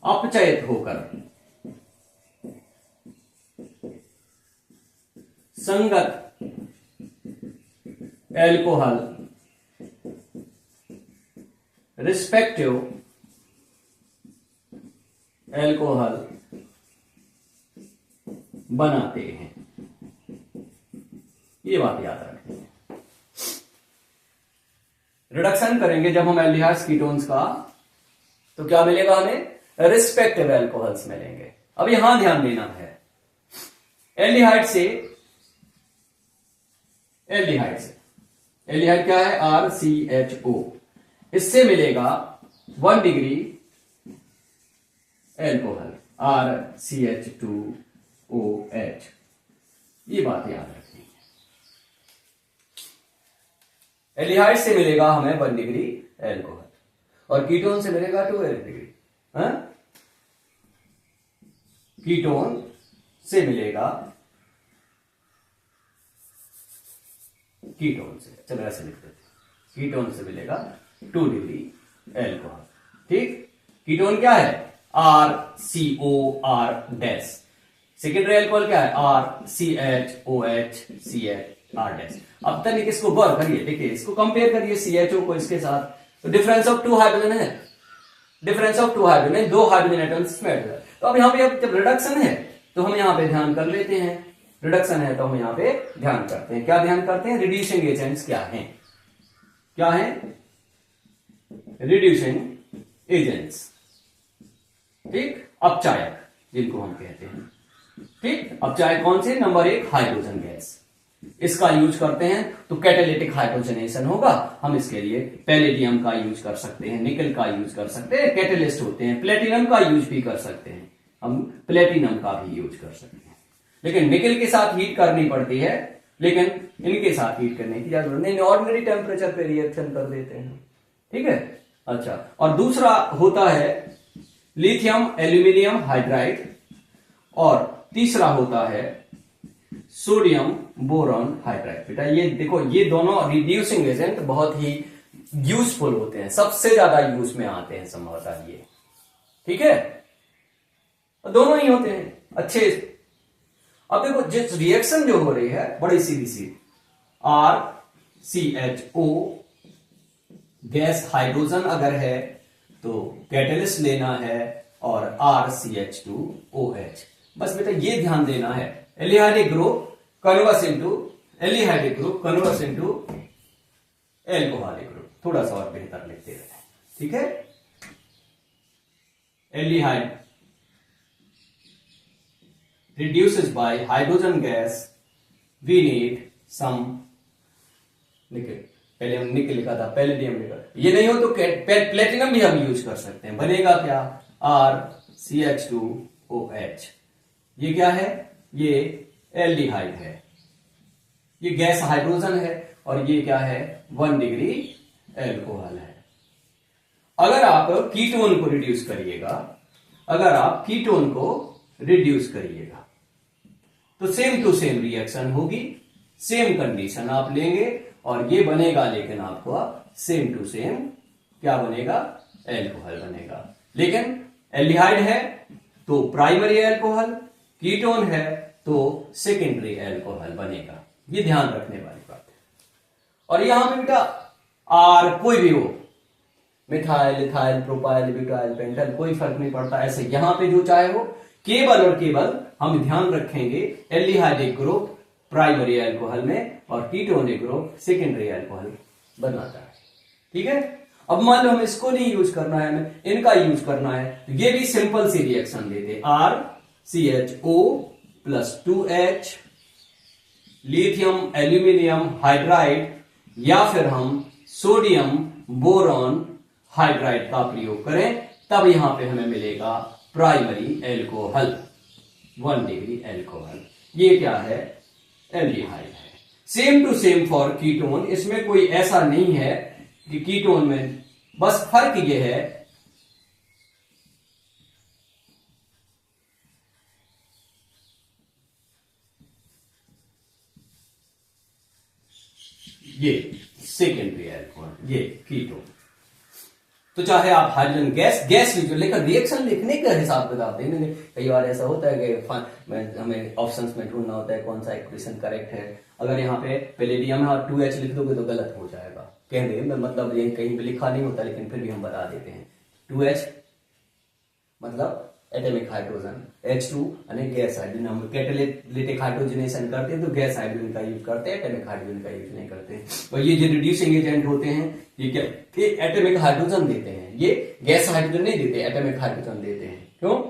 अपचयित होकर संगत एल्कोहल रिस्पेक्टिव एल्कोहल बनाते हैं, ये बात याद रखनी है। रिडक्शन करेंगे जब हम एल्डिहाइड्स कीटोन्स का तो क्या मिलेगा हमें, रिस्पेक्टिव एल्कोहल्स मिलेंगे। अब यहां ध्यान देना है, एल्डिहाइड से एल्डिहाइड क्या है, RCHO, इससे मिलेगा 1 डिग्री एल्कोहल RCH2OH, ये बात याद रखनी है। एल्डिहाइड से मिलेगा हमें 1 डिग्री एल्कोहल और कीटोन से मिलेगा 2 डिग्री, कीटोन से मिलेगा, कीटोन से, चलो ऐसे लिख देते, कीटोन से मिलेगा 2 डिग्री एल्कोहल। ठीक, कीटोन क्या है, RCOR डैश, सेकेंडरी एल्कोहल क्या है, RCHOHCHR डैश। अब तक इसको गौर करिए, देखिए इसको कंपेयर करिए CHO को इसके साथ, तो डिफरेंस ऑफ 2 हाइड्रोजन है, डिफरेंस ऑफ टू हाइड्रोजन, नहीं दो हाइड्रोजन एटम्स इसमें ऐड हो जाते हैं। तो अब यहाँ पे अब जब रिडक्शन है तो हम यहाँ पे ध्यान कर लेते हैं, रिडक्शन है तो हम यहाँ पे ध्यान करते हैं, क्या ध्यान करते हैं, रिड्यूसिंग एजेंट्स क्या हैं, क्या है, रिड्यूसिंग एजेंट्स, ठीक, अपचायक जिनको हम कहते हैं, ठीक। अपचायक कौन से, नंबर एक हाइड्रोजन गैस, इसका यूज करते हैं तो कैटालिटिक हाइड्रोजनेशन होगा, हम इसके लिए पैलेडियम का यूज कर सकते हैं, निकल का यूज कर सकते हैं, कैटलिस्ट होते हैं, प्लेटिनम का यूज भी कर सकते हैं, हम प्लेटिनम का भी यूज कर सकते हैं, लेकिन निकल के साथ हीट करनी पड़ती है, लेकिन इनके साथ हीट करने की जरूरत नहीं, ऑर्डिनरी टेम्परेचर पे रिएक्शन कर देते हैं, ठीक है। अच्छा, और दूसरा होता है लिथियम एल्यूमिनियम हाइड्राइड, और तीसरा होता है सोडियम बोरॉन हाइड्राइड। बेटा ये देखो, ये दोनों रिड्यूसिंग एजेंट बहुत ही यूजफुल होते हैं, सबसे ज्यादा यूज में आते हैं संभवतः ये, ठीक है, दोनों ही होते हैं अच्छे। अब देखो जिस रिएक्शन जो हो रही है बड़ी सीधी सी, RCHO गैस हाइड्रोजन अगर है तो कैटलिस्ट लेना है, और RCH2OH, बस बेटा ये ध्यान देना है, aldehyde group converse into aldehyde group converse into alcoholic group, थोड़ा सा और बेहतर लिखते रहते हैं, ठीक है। Aldehyde reduces by hydrogen gas, we need some निकल, पहले हम निकल लिखा था, पैलेडियम लिखा, ये नहीं हो तो प्लेटिनम भी हम यूज कर सकते हैं, बनेगा क्या, RCH2OH, ये क्या है, ये एल्डिहाइड है, ये गैस हाइड्रोजन है, और ये क्या है, 1 डिग्री एल्कोहल है। अगर आप कीटोन को रिड्यूस करिएगा, अगर आप कीटोन को रिड्यूस करिएगा तो सेम टू सेम रिएक्शन होगी, सेम कंडीशन आप लेंगे, और ये बनेगा, लेकिन आपको सेम टू सेम क्या बनेगा, एल्कोहल बनेगा। लेकिन एल्डिहाइड है तो प्राइमरी एल्कोहल, कीटोन है तो सेकेंडरी एल्कोहल बनेगा, ये ध्यान रखने वाली बात है। और यहां पे बेटा आर कोई भी हो, methyl, ethyl, propyl, butyl, pentyl, कोई फर्क नहीं पड़ता, ऐसे यहां पे जो चाहे हो, केवल और केवल हम ध्यान रखेंगे एल्डिहाइड ग्रुप प्राइमरी एल्कोहल में और कीटोन ग्रुप सेकेंडरी एल्कोहल बनाता है, ठीक है। अब मान लो हमें इसको नहीं यूज करना है, हमें इनका यूज करना है, तो ये भी सिंपल सी रिएक्शन देते, RCHO + 2H lithium aluminium hydride, या फिर हम सोडियम बोरॉन हाइड्राइड का प्रयोग करें, तब यहां पे हमें मिलेगा प्राइमरी एल्कोहल, 1 डिग्री एल्कोहल, ये क्या है, एल्डिहाइड है। Same to same for ketone, इसमें कोई ऐसा नहीं है कि कीटोन में, बस फर्क ये है ये सेकेंडरी एल्कोहल, ये कीटोन। तो चाहे आप हाइड्रोजन गैस लीजिए, लेकिन रिएक्शन लिखने का हिसाब किताब देंगे, कई बार ऐसा होता है कि हमें ऑप्शंस में ढूंढना होता है कौन सा इक्वेशन करेक्ट है। अगर यहाँ पे पैलेडियम है और 2H लिख दोगे तो गलत हो जाएगा, कह दे मतलब ये कहीं भी लिखा नहीं होता, लेकिन फिर भी हम बता देते हैं, 2H मतलब एटॉमिक हाइड्रोजन, H2 यानी गैस हाइड्रोजन, हम कैटालिटिक हाइड्रोजनेशन करते हैं तो गैस हाइड्रोजन का यूज करते हैं, एटॉमिक हाइड्रोजन का यूज नहीं करते। और ये जो रिड्यूसिंग एजेंट होते हैं, ये क्या, ये एटॉमिक हाइड्रोजन देते हैं, ये गैस हाइड्रोजन नहीं देते, एटॉमिक हाइड्रोजन देते हैं। क्यों,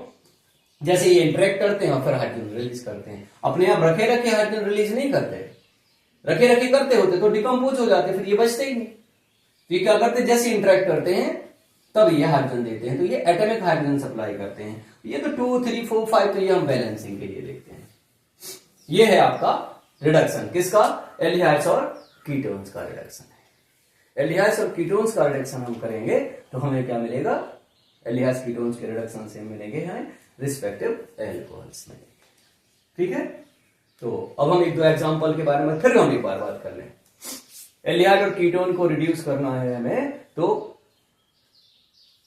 जैसे ये इंटरेक्ट करते हैं और फिर हाइड्रोजन रिलीज करते हैं, अपने आप रखे रखे हाइड्रोजन रिलीज नहीं करते, रखे रखे करते होते तो डिकम्पोज हो जाते, फिर ये बचते ही नहीं। तो ये क्या करते, जैसे इंटरेक्ट करते हैं तब ये हाइड्रोजन देते हैं, तो ये एटॉमिक हाइड्रोजन सप्लाई करते हैं। ये तो 2, 3, 4, 5 तो ये हम बैलेंसिंग के लिए देखते हैं। ये है आपका रिडक्शन, किसका, एल्डिहाइड्स और कीटोन्स का रिडक्शन है। एल्डिहाइड्स और कीटोन्स का रिडक्शन हम करेंगे तो हमें क्या मिलेगा, एल्डिहाइड्स कीटोन्स के रिडक्शन से मिलेंगे हमें रिस्पेक्टिव एल्कोहल्स मिलेंगे, ठीक है। तो अब हम 1-2 एग्जांपल के बारे में फिर हम एक बार बात कर लें। एल्डिहाइड और कीटोन को रिड्यूस करना है हमें, तो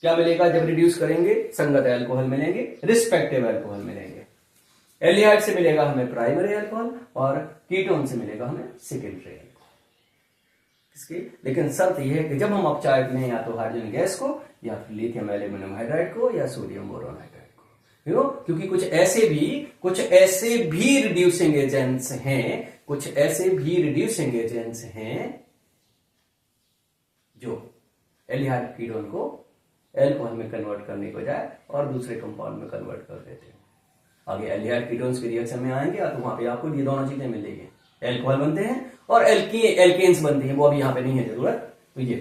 क्या मिलेगा, जब रिड्यूस करेंगे संगत एल्कोहल मिलेंगे, रिस्पेक्टिव एल्कोहल मिलेंगे। एल्डिहाइड से मिलेगा हमें प्राइमरी एल्कोहल और कीटोन से मिलेगा हमें सेकेंडरी एल्कोहल। इसकी। लेकिन शर्त यह है कि जब हम अपचायक लें या तो हाइड्रोजन गैस को या फिर लिथियम एल्यूमिनियम हाइड्राइड को या सोडियम बोरोन हाइड्राइड को, क्यों? क्योंकि कुछ ऐसे भी रिड्यूसिंग एजेंट्स हैं जो एल्डिहाइड कीटोन को एल्कोहल में कन्वर्ट करने के बजाय और दूसरे कंपाउंड में कन्वर्ट कर देते हैं। आगे एल्डिहाइड कीटोन्स के रिएक्शन में आएंगे तो वहां पे आपको ये दोनों चीजें मिलेगी, एल्कोहल बनते हैं और एल्केन्स बनते हैं, वो अभी यहाँ पे नहीं है जरूरत। तो ये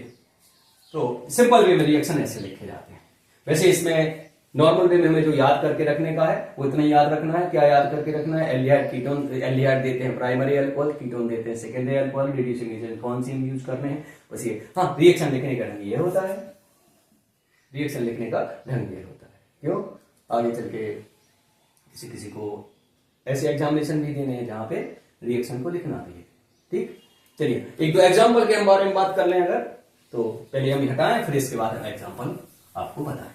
तो सिंपल वे में रिएक्शन ऐसे लिखे जाते हैं। वैसे इसमें नॉर्मल वे में हमें जो याद करके रखने का है वो इतना याद रखना है। क्या याद करके रखना है? एल्डिहाइड कीटोन, एल्डिहाइड देते हैं प्राइमरी अल्कोहल, कीटोन देते हैं सेकेंडरी अल्कोहल, रिड्यूसिंग एजेंट कौन सी यूज करने हैं बस ये। हाँ, रिएक्शन लिखने का ढंग ये होता है, रिएक्शन लिखने का ढंग ये होता है। क्यों? आगे चल के किसी को ऐसे एग्जामिनेशन भी देने हैं जहां पे रिएक्शन को लिखना भी है। ठीक, चलिए एक दो एग्जाम्पल के बारे में बात कर लें अगर, तो पहले हम हटाएं फिर इसके बाद हम एग्जाम्पल आपको बताएं।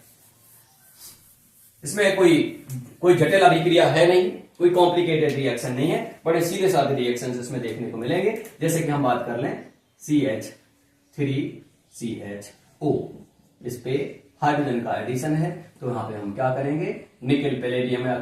इसमें कोई जटिल अभिक्रिया है नहीं, कोई कॉम्प्लिकेटेड रिएक्शन नहीं है, बड़े सीधे साधे रिएक्शन इसमें देखने को मिलेंगे। जैसे कि हम बात कर लें CH3CHO, इस पे हाइड्रोजन का एडिशन है, तो यहां पे हम क्या करेंगे? निकेल पैलेडियम या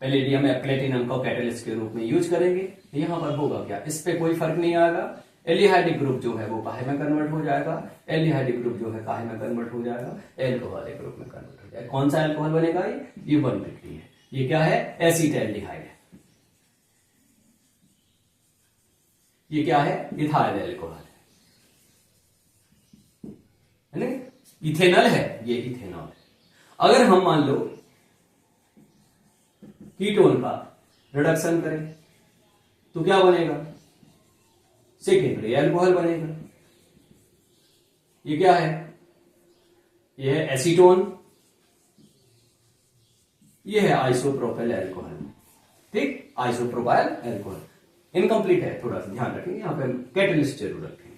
पैलेडियम या प्लेटिनम को कैटेलिस्ट के रूप में यूज करेंगे। यहां पर होगा क्या? इस पे कोई फर्क नहीं आएगा। एल्डिहाइडिक ग्रुप जो है वो काहे में कन्वर्ट हो जाएगा, एल्डिहाइडिक ग्रुप जो है काहे में कन्वर्ट हो जाएगा? एल्कोहलिक ग्रुप में कन्वर्ट हो जाएगा। कौन सा एल्कोहल बनेगा? ये 150 है। ये क्या है? एसीटैल्डिहाइड है। ये क्या है? इथाइल अल्कोहल है ना? इथेनॉल है, ये इथेनॉल है। अगर हम मान लो कीटोन का रिडक्शन करें तो क्या बनेगा? सेकेंडरी अल्कोहल बनेगा। ये क्या है? ये है एसीटोन, ये है आइसोप्रोपाइल अल्कोहल। ठीक, आइसोप्रोपाइल अल्कोहल इनकम्प्लीट है, थोड़ा सा ध्यान रखेंगे, यहां पे हम कैटलिस्ट जरूर रखेंगे।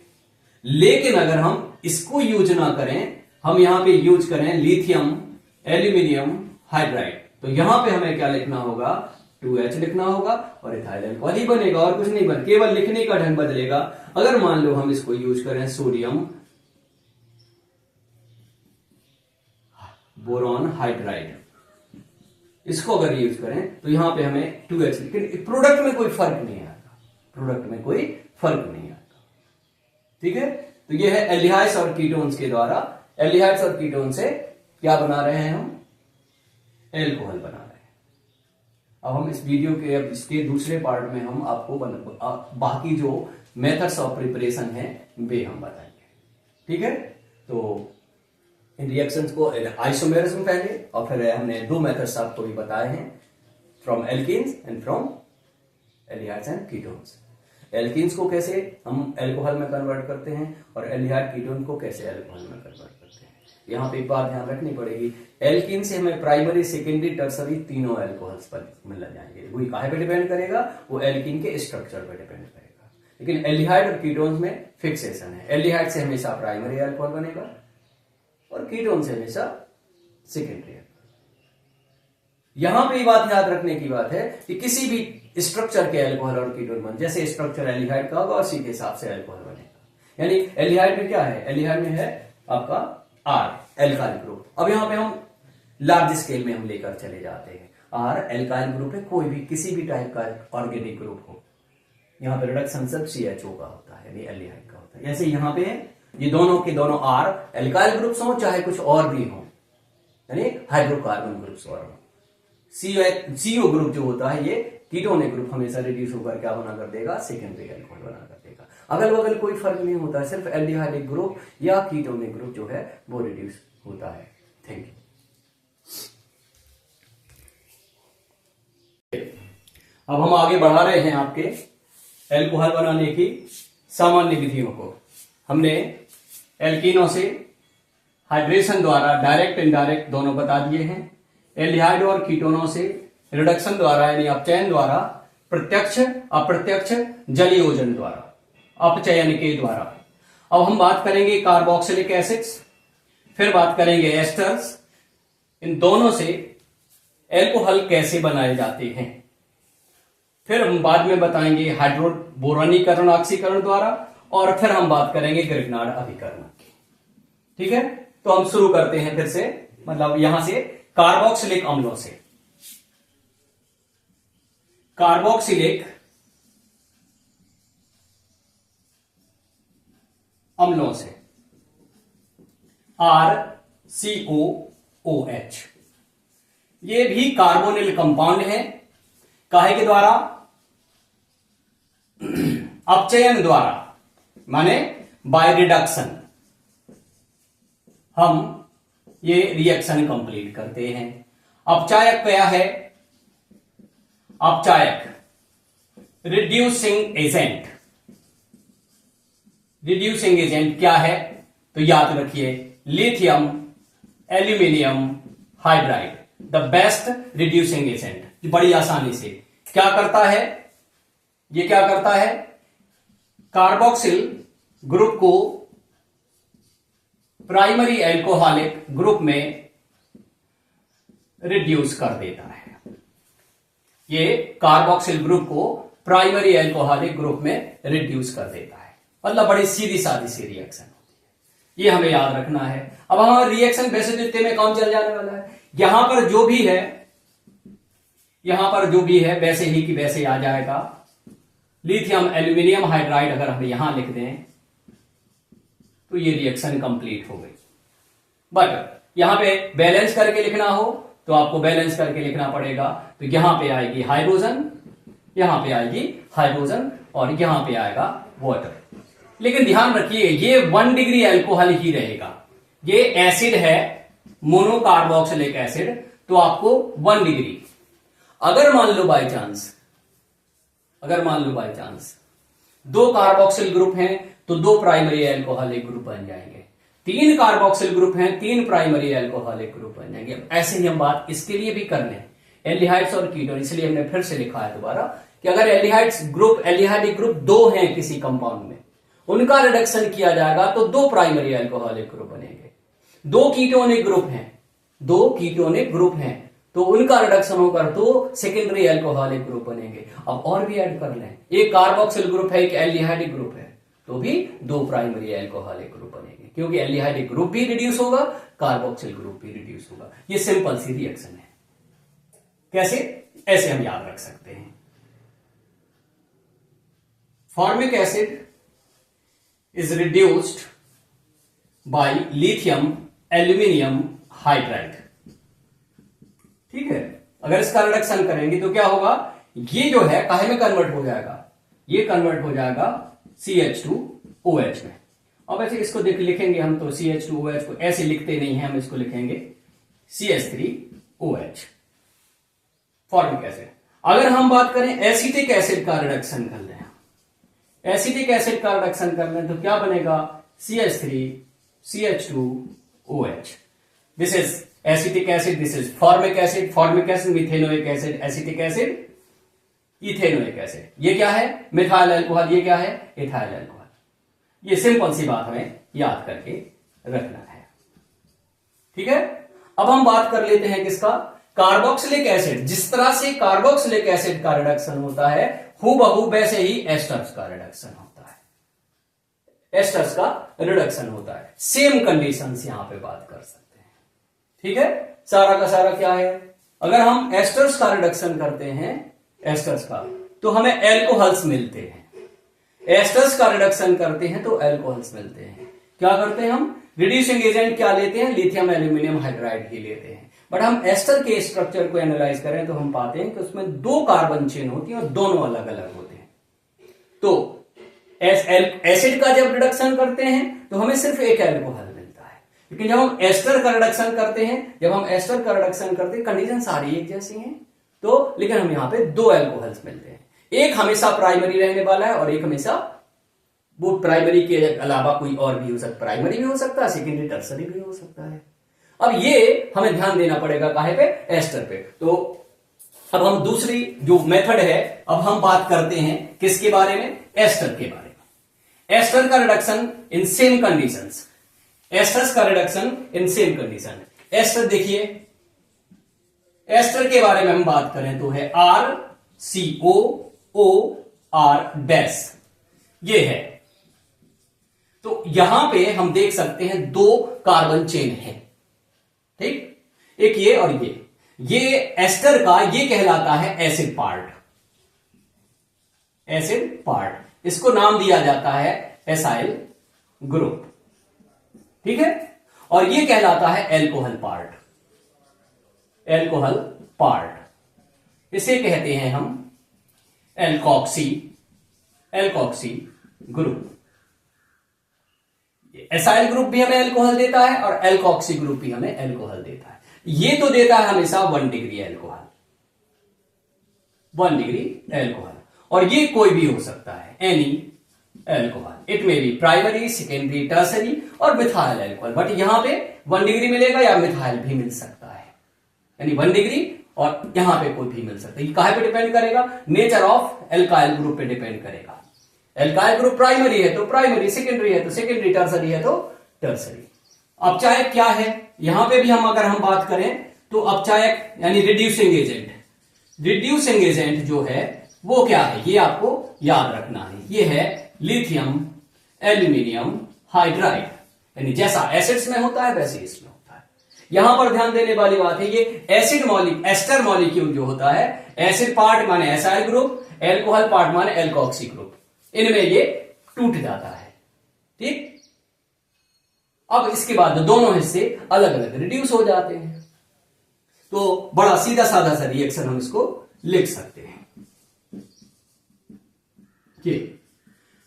लेकिन अगर हम इसको यूज ना करें, हम यहां पे यूज करें लिथियम एल्यूमिनियम हाइड्राइड, तो यहां पे हमें क्या लिखना होगा? 2H लिखना होगा और इथाइल अल्कोहल ही बनेगा और कुछ नहीं बन, केवल लिखने का ढंग बदलेगा। अगर मान लो हम इसको यूज करें सोडियम बोरॉन हाइड्राइड, इसको अगर यूज करें तो यहां पे हमें 2H, लेकिन प्रोडक्ट में कोई फर्क नहीं आएगा, प्रोडक्ट में कोई फर्क नहीं आएगा। ठीक है, तो ये है एल्डिहाइड्स और कीटोन्स के द्वारा, एल्डिहाइड्स और कीटोन से क्या बना रहे हैं हम? एल्कोहल बना रहे हैं। अब हम इस वीडियो के अब इसके दूसरे पार्ट में हम आपको बाकी जो मेथड्स ऑफ प्रिपरेशन है वे हम बताएंगे। ठीक है, तो इन रिएक्शंस को आइसोमेरस में पहले और फिर हमने दो मेथड्स आपको भी बताए हैं, from alkenes and from aldehydes and ketones. Alkenes को कैसे हम एल्कोहल में कन्वर्ट करते हैं और एल्डिहाइड कीटोन को कैसे एल्कोहल में कन्वर्ट करते हैं। यहां पे एक बात ध्यान रखनी पड़ेगी, एल्कीन से हमें प्राइमरी सेकेंडरी टर्सरी तीनों एल्कोहल्स पर मिल जाएंगे। वही काहे पे डिपेंड करेगा? वो एल्कीन के स्ट्रक्चर पर डिपेंड करेगा। लेकिन एल्डिहाइड और कीटोन्स में फिक्सेशन है, एल्डिहाइड से हमेशा प्राइमरी एल्कोहल बनेगा और कीटोन से हमेशा सेकेंडरी एल्कोहल। यहां पे बात याद रखने की बात है कि किसी भी स्ट्रक्चर के एल्कोहल और कीटोन बन, जैसे स्ट्रक्चर एल्डिहाइड का होगा उसी के हिसाब से एल्कोहल बनेगा। यानी एल्डिहाइड में क्या है? एल्डिहाइड में है आपका R एल्काइल ग्रुप। अब यहां पे हम लार्ज स्केल में हम लेकर चले जाते हैं। R एल्काइल ग्रुप है, कोई भी किसी भी टाइप का ऑर्गेनिक ग्रुप हो, यहां पे रिडक्शन सब CHO का होता है, यानी एल्डिहाइड का होता है। जैसे यहां पे ये दोनों के दोनों R एल्काइल ग्रुप्स हो, चाहे कुछ और भी हो, यानी हाइड्रोकार्बन ग्रुप्स और हो। CO ग्रुप जो होता है ये कीटोनिक ग्रुप हमेशा रिड्यूस होकर क्या बना कर देगा? सेकेंडरी अल्कोहल बना कर देगा। अगल बगल कोई फर्क नहीं होता है, सिर्फ एल्डिहाइडिक ग्रुप या कीटोनिक ग्रुप जो है वो रिड्यूस होता है। Thank you. अब हम आगे बढ़ा रहे हैं आपके एल्कोहल बनाने की सामान्य विधियों को। हमने एल्कीनों से हाइड्रेशन द्वारा डायरेक्ट इनडायरेक्ट दोनों बता दिए हैं, एल्डिहाइड और कीटोनों से रिडक्शन द्वारा यानी अपचयन द्वारा, प्रत्यक्ष अप्रत्यक्ष जलीयोजन द्वारा, अपचयन के द्वारा। अब हम बात करेंगे कार्बोक्सिलिक एसिड्स, फिर बात करेंगे एस्टर्स। इन दोनों से एल्कोहल कैसे बनाए जाते हैं, फिर हम बाद में बताएंगे हाइड्रोबोरानीकरण ऑक्सीकरण द्वारा, और फिर हम बात करेंगे ग्रिग्नार्ड अभिकरण की। ठीक है, तो हम शुरू करते हैं फिर से, मतलब यहां से कार्बोक्सिलिक अम्लों से। कार्बोक्सिलिक अम्लों से, RCOOH, ये भी कार्बोनिल कंपाउंड है। काहे के द्वारा? अपचयन द्वारा, माने बाय रिडक्शन हम ये रिएक्शन कंप्लीट करते हैं। अपचायक क्या है? अपचायक रिड्यूसिंग एजेंट। रिड्यूसिंग एजेंट क्या है? तो याद रखिए, lithium aluminium hydride, the best reducing agent. बड़ी आसानी से क्या करता है? ये क्या करता है? कार्बोक्सिल ग्रुप को प्राइमरी एल्कोहलिक ग्रुप में रिड्यूस कर देता है। ये कार्बोक्सिल ग्रुप को प्राइमरी एल्कोहलिक ग्रुप में रिड्यूस कर देता है। मतलब बड़ी सीधी सादी सी रिएक्शन होती है, ये हमें याद रखना है। अब हमारा रिएक्शन वैसे तो इतने में काम चल जाने वाला है। यहां पर जो भी है, यहां पर जो भी है वैसे ही कि वैसे आ जाएगा। लिथियम एल्यूमिनियम हाइड्राइड अगर हम यहां लिख दें तो ये रिएक्शन कंप्लीट हो गई। बट यहां पे बैलेंस करके लिखना हो तो आपको बैलेंस करके लिखना पड़ेगा। तो यहां पे आएगी हाइड्रोजन, यहां पे आएगी हाइड्रोजन, और यहां पे आएगा वाटर। लेकिन ध्यान रखिए, ये 1 डिग्री अल्कोहल ही रहेगा। ये एसिड है, मोनोकार्बोक्सिलिक एसिड, तो आपको 1 डिग्री। अगर मान लो बाय चांस, दो कार्बोक्सिल ग्रुप हैं तो 2 प्राइमरी एल्कोहलिक ग्रुप बन जाएंगे। 3 कार्बोक्सिल ग्रुप हैं, 3 प्राइमरी एल्कोहलिक ग्रुप बन जाएंगे। ऐसे ही हम बात इसके लिए भी कर लें, एल्डिहाइड्स और कीटोन। इसलिए हमने फिर से लिखा है दोबारा कि अगर एल्डिहाइडिक ग्रुप 2 हैं किसी कंपाउंड में, उनका रिडक्शन किया जाएगा तो 2 प्राइमरी एल्कोहलिक ग्रुप बनेंगे। 2 कीटोनिक ग्रुप हैं तो उनका रिडक्शन होकर 2 सेकेंडरी एल्कोहलिक ग्रुप बनेंगे। अब और भी ऐड कर लें, एक कार्बोक्सिल ग्रुप है, एक एल्डिहाइडिक ग्रुप है, तो भी 2 प्राइमरी एल्कोहलिक ग्रुप बनेंगे, क्योंकि एल्डिहाइडिक ग्रुप भी रिड्यूस होगा, कार्बोक्सिल ग्रुप भी रिड्यूस होगा। ये सिंपल सी रिएक्शन है। कैसे? ऐसे हम याद रख सकते हैं। Formic acid is reduced by lithium aluminium hydride. ठीक है, अगर इसका रिडक्शन करेंगे तो क्या होगा? ये जो है काहे में कन्वर्ट हो जाएगा? ये कन्वर्ट हो जाएगा CH2OH में। अब ऐसे इसको लिखेंगे हम तो CH2OH को ऐसे लिखते नहीं है, हम इसको लिखेंगे CH3OH, फॉर्मिक एसिड। अगर हम बात करें एसिटिक एसिड का रिडक्शन कर लें, एसिटिक एसिड का रिडक्शन कर लें तो क्या बनेगा? CH3CH2OH। This is acetic acid, this is formic acid. Formic acid methanoic acid, acetic acid ethanoic acid. ये क्या है? Methyl alcohol. ये क्या है? Ethyl alcohol. ये सिंपल सी बात हमें याद करके रखना है। ठीक है, अब हम बात कर लेते हैं किसका? Carboxylic acid. जिस तरह से कार्बोक्सिलिक एसिड का रिडक्शन होता है, हूबहू वैसे ही एस्टर्स का रिडक्शन होता है। एस्टर्स का रिडक्शन होता है। सेम कंडीशंस यहां पे बात कर सकते हैं। ठीक है, सारा का सारा क्या है? अगर हम एस्टर्स का रिडक्शन करते हैं, एस्टर्स का, तो हमें एल्कोहल्स मिलते हैं। एस्टर्स का रिडक्शन करते हैं तो एल्कोहल्स मिलते हैं। क्या करते हैं हम? रिड्यूसिंग एजेंट क्या लेते हैं? लिथियम एल्यूमिनियम हाइड्राइड ही लेते हैं। बट हम एस्टर के स्ट्रक्चर को एनालाइज करें तो हम पाते हैं कि उसमें 2 कार्बन चेन होती है और दोनों अलग अलग होते हैं। तो एसिड का जब रिडक्शन करते हैं तो हमें सिर्फ एक एल्कोहल मिलता है। लेकिन जब हम एस्टर का रिडक्शन करते हैं, कंडीशन सारी एक जैसी हैं, तो लेकिन हम यहां पे 2 एल्कोहल्स मिलते हैं। एक हमेशा प्राइमरी रहने वाला है और एक हमेशा, वो प्राइमरी के अलावा कोई और भी हो सकता, प्राइमरी भी हो सकता है, सेकेंडरी टर्सरी भी हो सकता है। अब ये हमें ध्यान देना पड़ेगा काहे पे? एस्टर पे। तो अब हम दूसरी जो मेथड है, अब हम बात करते हैं किसके बारे में? एस्टर के बारे में। एस्टर का reduction in same conditions, esters का reduction in same condition. Ester देखिए, एस्टर के बारे में हम बात करें तो है RCOOR डैश। ये है तो यहां पे हम देख सकते हैं 2 कार्बन चेन है, ठीक, एक ये और ये एस्टर का ये कहलाता है एसिड पार्ट, एसिड पार्ट, इसको नाम दिया जाता है एसाइल ग्रुप, ठीक है। और ये कहलाता है एल्कोहल पार्ट, एल्कोहल पार्ट, इसे कहते हैं हम alkoxy, alkoxy group. Acyl group भी हमें एल्कोहल देता है और एल्कोक्सी ग्रुप भी हमें एल्कोहल देता है। ये तो देता है हमेशा 1 डिग्री एल्कोहल, 1 डिग्री एल्कोहल, और ये कोई भी हो सकता है, any alcohol, it may be primary, secondary, tertiary और मिथाइल एल्कोहल, बट यहां पे 1 डिग्री मिलेगा या मिथाइल भी मिल सकता है, यानी 1 डिग्री और यहां पे कोई भी मिल सकता है। ये कहां पे डिपेंड करेगा? नेचर ऑफ एल्काइल ग्रुप पे डिपेंड करेगा। एल्काइल ग्रुप प्राइमरी है तो प्राइमरी, सेकेंडरी है तो सेकेंडरी, टर्सरी है तो टर्सरी। अब चाहे क्या है, यहां पे भी हम अगर हम बात करें तो अब चाहे यानी रिड्यूसिंग एजेंट, रिड्यूसिंग एजेंट जो है वो क्या है, ये आपको याद रखना है, ये है लिथियम एल्यूमिनियम हाइड्राइड, यानी जैसा एसिड्स में होता है वैसे इसमें होता है। यहां पर ध्यान देने वाली बात है, ये एसिड मॉलिक्यूल, एस्टर मॉलिक्यूल जो होता है, एसिड पार्ट माने एसाइल ग्रुप, एल्कोहल पार्ट माने एल्कोक्सी ग्रुप, इनमें ये टूट जाता है, ठीक। अब इसके बाद दोनों हिस्से अलग अलग रिड्यूस हो जाते हैं, तो बड़ा सीधा साधा सा रिएक्शन हम इसको लिख सकते हैं कि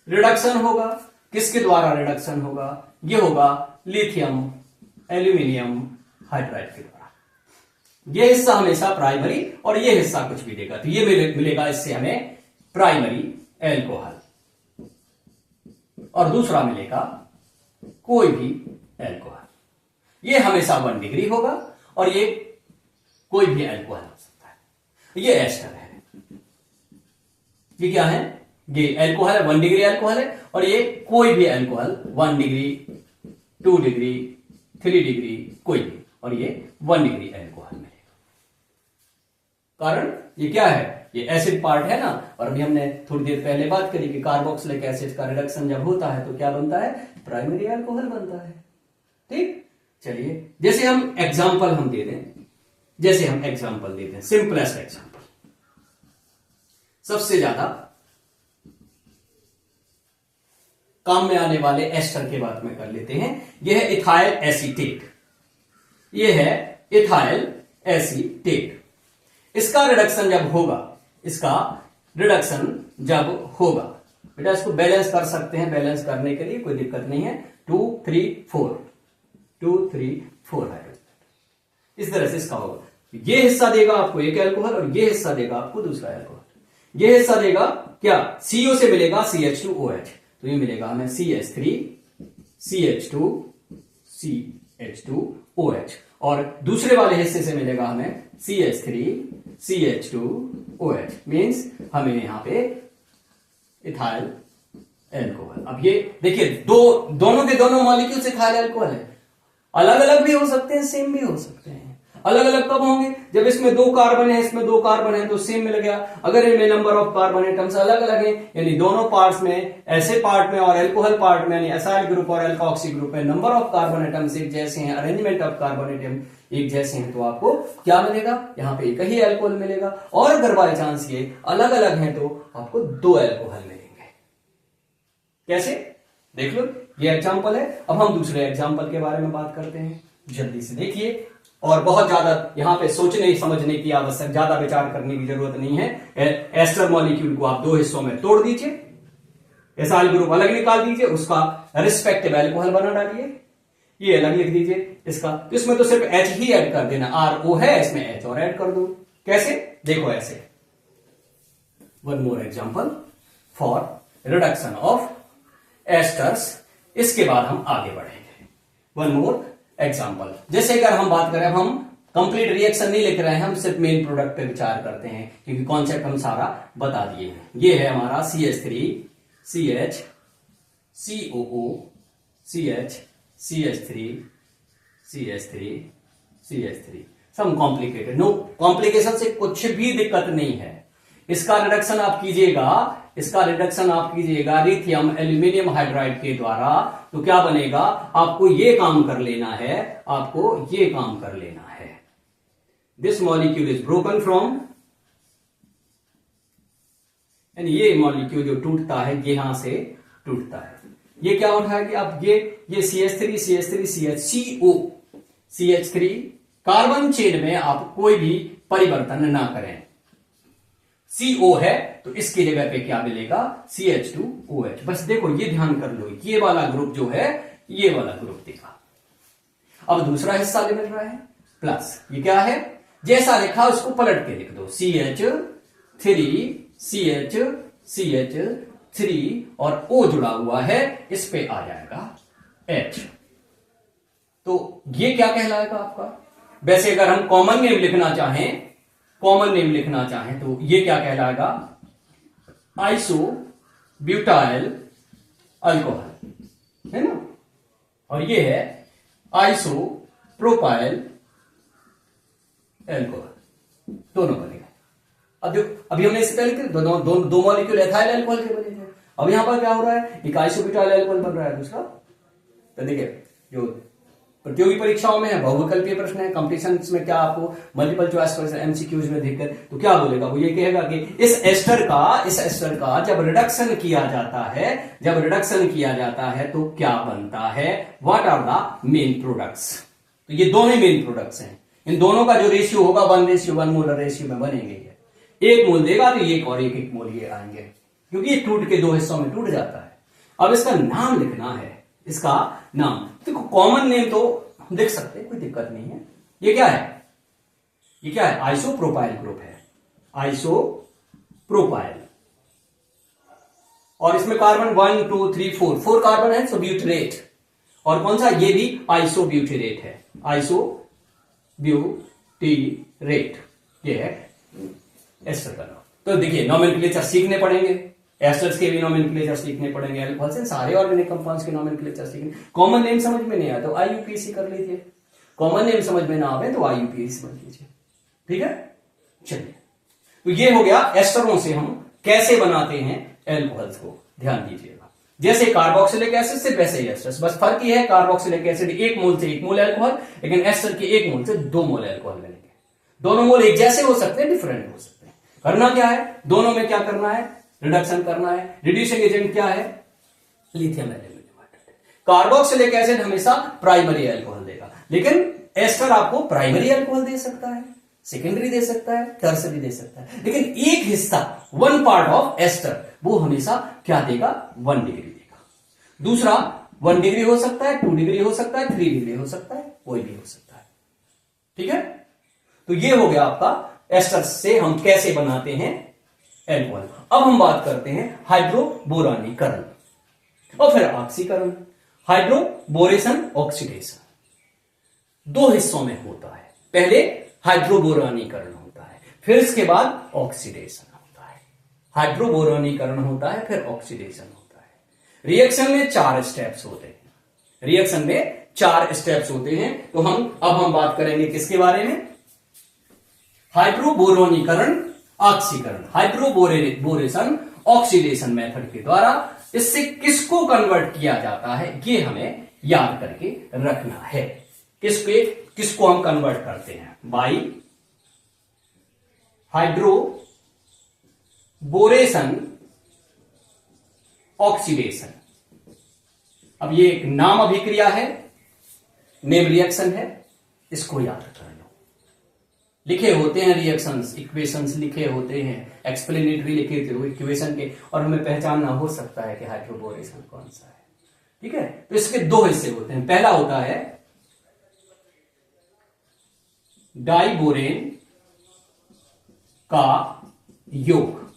रिडक्शन होगा, किसके द्वारा रिडक्शन होगा, ये होगा लिथियम एल्यूमिनियम हाइड्राइड के द्वारा। ये हिस्सा हमेशा प्राइमरी और ये हिस्सा कुछ भी देगा, तो ये मिलेगा इससे हमें प्राइमरी एल्कोहल, और दूसरा मिलेगा कोई भी एल्कोहल। ये हमेशा 1 डिग्री होगा और ये कोई भी एल्कोहल हो सकता है। ये एस्टर है, ये क्या है, ये एल्कोहल है, 1 डिग्री एल्कोहल है, और ये कोई भी एल्कोहल 1 डिग्री, 2 डिग्री, 3 डिग्री, कोई भी, और ये 1 डिग्री एल्कोहल मिलेगा। कारण ये क्या है, ये एसिड पार्ट है ना, और अभी हमने थोड़ी देर पहले बात करी कि कार्बोक्सिलिक एसिड का रिडक्शन जब होता है तो क्या बनता है, प्राइमरी अल्कोहल बनता है, ठीक। चलिए जैसे हम एग्जांपल हम दे दें, जैसे हम एग्जांपल देते हैं, सिंपलेस्ट एग्जांपल, सबसे ज्यादा काम में आने वाले एस्टर के बात में कर लेते हैं। यह है इथाइल एसीटेट, यह है इथाइल एसीटेट। इसका रिडक्शन जब होगा, इसका रिडक्शन जब होगा, बेटा इसको बैलेंस कर सकते हैं, बैलेंस करने के लिए कोई दिक्कत नहीं है, 2 3 4 2 3 4 हाइड्रोजन, इस तरह से इसका होगा। ये हिस्सा देगा आपको एक एल्कोहल और ये हिस्सा देगा आपको दूसरा एल्कोहल। ये हिस्सा देगा क्या, CO से मिलेगा CH2OH, तो ये मिलेगा हमें CH3 CH2 CH2OH, और दूसरे वाले हिस्से से मिलेगा हमें CH3 CH2OH, मीन्स हमें यहां पे इथाइल एल्कोहल। अब ये देखिए दोनों के दोनों मॉलिक्यूल्स इथाइल एल्कोहल है, अलग अलग भी हो सकते हैं, सेम भी हो सकते हैं। अलग अलग कब होंगे, जब इसमें 2 कार्बन है, इसमें 2 कार्बन है तो सेम मिल गया। अगर इनमें नंबर ऑफ कार्बन एटम्स अलग अलग है, यानी दोनों पार्ट्स में, एसिड पार्ट में और एल्कोहल पार्ट में, यानी एसाइल ग्रुप और एल्कोक्सी ग्रुप में नंबर ऑफ कार्बन एटम्स एक जैसे हैं, अरेंजमेंट ऑफ कार्बन एटम एक जैसे हैं, तो आपको क्या मिलेगा, यहाँ पे एक ही एल्कोहल मिलेगा। और अगर बाय चांस ये अलग अलग हैं तो आपको 2 एल्कोहल मिलेंगे। कैसे, देख लो, ये एग्जाम्पल है। अब हम दूसरे एग्जाम्पल के बारे में बात करते हैं, जल्दी से देखिए, और बहुत ज्यादा यहां पे सोचने समझने की आवश्यक, ज्यादा विचार करने की जरूरत नहीं है। एस्टर मॉलिक्यूल को आप 2 हिस्सों में तोड़ दीजिए, एसाइल ग्रुप अलग निकाल दीजिए, उसका रिस्पेक्टिव एल्कोहल बना डालिए, ये अलग लिख दीजिए इसका, तो इसमें तो सिर्फ H ही ऐड कर देना, RO है इसमें H और ऐड कर दो। कैसे, देखो ऐसे, 1 more example for reduction of esters. इसके बाद हम आगे बढ़ेंगे। 1 more एग्जाम्पल, जैसे अगर हम बात करें, हम कंप्लीट रिएक्शन नहीं लिख रहे हैं, हम सिर्फ मेन प्रोडक्ट पे विचार करते हैं, क्योंकि कॉन्सेप्ट हम सारा बता दिए हैं। ये है हमारा CH3 CH COO CH CH3 CH3 CH3, some complicated, no complication से कुछ भी दिक्कत नहीं है। इसका रिडक्शन आप कीजिएगा इसका रिडक्शन आप कीजिएगा लिथियम एल्यूमिनियम हाइड्राइड के द्वारा, तो क्या बनेगा, आपको ये काम कर लेना है, आपको ये काम कर लेना है। This molecule is broken from, यानी ये मॉलिक्यूल जो टूटता है यहां से टूटता है, ये क्या उठाया कि अब ये CH3 CH3 CH CH3 carbon chain में आप कोई भी परिवर्तन ना करें। CO है तो इसकी जगह पे क्या मिलेगा, CH2OH। बस देखो ये ध्यान कर लो, ये वाला ग्रुप जो है ये वाला ग्रुप देखा। अब दूसरा हिस्सा ले मिल रहा है प्लस, ये क्या है, जैसा लिखा उसको पलट के लिख दो, CH3 और O जुड़ा हुआ है, इस पे आ जाएगा H। तो ये क्या कहलाएगा आपका। वैसे अगर हम कॉमन नेम लिखना चाहें तो ये क्या कहलाएगा, आइसो ब्यूटाइल अल्कोहल, है ना, और ये है आइसो प्रोपाइल अल्कोहल, दोनों बनेगा। अब जो अभी हमने इससे पहले दो मॉलिक्यूल एथाइल अल्कोहल के बने थे, अब यहां पर क्या हो रहा है, एक आइसोब्यूटाइल अल्कोहल बन रहा है दूसरा। तो देखिए जो प्रतियोगी परीक्षाओं में है बहुविकल्पीय प्रश्न है, कंपटीशन में क्या आपको मल्टीपल चॉइस क्वेश्चन एमसीक्यूज में देखकर तो क्या बोलेगा, वो ये कहेगा कि इस एस्टर का जब रिडक्शन किया जाता है तो क्या बनता है, what are the main products. तो ये दोनों मेन प्रोडक्ट्स हैं, इन दोनों का जो रेशियो होगा 1:1 मोलर रेशियो में बनेंगे। एक मोल देगा तो एक और एक मोल ये आएंगे, क्योंकि ये टूट के दो हिस्सों में टूट जाता है। अब इसका नाम लिखना है, इसका नाम देखो, कॉमन नेम तो देख सकते हैं, कोई दिक्कत नहीं है। ये क्या है, आइसोप्रोपाइल ग्रुप है, आइसोप्रोपाइल, और इसमें कार्बन 1 2 3 4 कार्बन है, सो ब्यूटरेट। और कौन सा, ये भी आइसोब्यूटेरेट है, आइसोब्यूटेरेट, ये है एस्टर का नाम। तो देखिए नॉमेनक्लेचर सीखने पड़ेंगे, एस्टर्स के भी नॉमेनक्लेचर सीखने पड़ेंगे, अल्कोहल से सारे ऑर्गेनिक कंपाउंड्स के नॉमेनक्लेचर सीखने। कॉमन नेम समझ में नहीं आया तो IUPAC कर लीजिए, कॉमन नेम समझ में ना आवे तो IUPAC समझ लीजिए, ठीक है। चलिए, तो ये हो गया एस्टरों से हम कैसे बनाते हैं एल्कोहल्स को, ध्यान दीजिएगा। जैसे कार्बोक्सिलिक एसिड से वैसे ही एस्टर्स, बस फर्क ये है कार्बोक्सिलिक एसिड 1 मोल से 1 मोल एल्कोहल, लेकिन एस्टर के 1 मोल से 2 मोल एल्कोहल मिलेंगे। दोनों मोल एक जैसे हो सकते हैं, डिफरेंट हो सकते हैं। करना क्या है, दोनों में क्या करना है, रिडक्शन करना है। रिड्यूसिंग एजेंट क्या है, lithium aluminium hydride. Carboxylic acid हमेशा प्राइमरी अल्कोहल देगा, लेकिन एस्टर आपको प्राइमरी अल्कोहल दे सकता है, सेकेंडरी दे सकता है, टर्सरी दे सकता है, लेकिन एक हिस्सा 1 पार्ट ऑफ एस्टर वो हमेशा क्या देगा, 1 डिग्री देगा। दूसरा 1 डिग्री हो सकता है, 2 डिग्री हो सकता है, 3 डिग्री हो सकता है, कोई भी हो सकता है, ठीक है। तो ये हो गया आपका एस्टर से हम कैसे बनाते हैं एल्कोहल। अब हम बात करते हैं हाइड्रोबोरानीकरण और फिर ऑक्सीकरण। हाइड्रोबोरेशन ऑक्सीडेशन 2 हिस्सों में होता है, पहले हाइड्रोबोरानीकरण होता है, फिर इसके बाद ऑक्सीडेशन होता है। हाइड्रोबोरानीकरण होता है, फिर ऑक्सीडेशन होता है। रिएक्शन में 4 स्टेप्स होते हैं, तो अब हम बात करेंगे किसके बारे में, हाइड्रोबोरानीकरण ऑक्सीकरण। हाइड्रोबोरेशन ऑक्सीडेशन मेथड के द्वारा इससे किसको कन्वर्ट किया जाता है, ये हमें याद करके रखना है। किसको हम कन्वर्ट करते हैं, बाई हाइड्रोबोरेशन ऑक्सीडेशन। अब ये एक नाम अभिक्रिया है, नेम रिएक्शन है, इसको याद कर लो। लिखे होते हैं रिएक्शंस, इक्वेशंस लिखे होते हैं, एक्सप्लेनेटरी लिखे थे इक्वेशन के, और हमें पहचानना हो सकता है कि हाइड्रोबोरेशन कौन सा है, ठीक है। तो इसके 2 हिस्से होते हैं, पहला होता है डाइबोरेन का योग,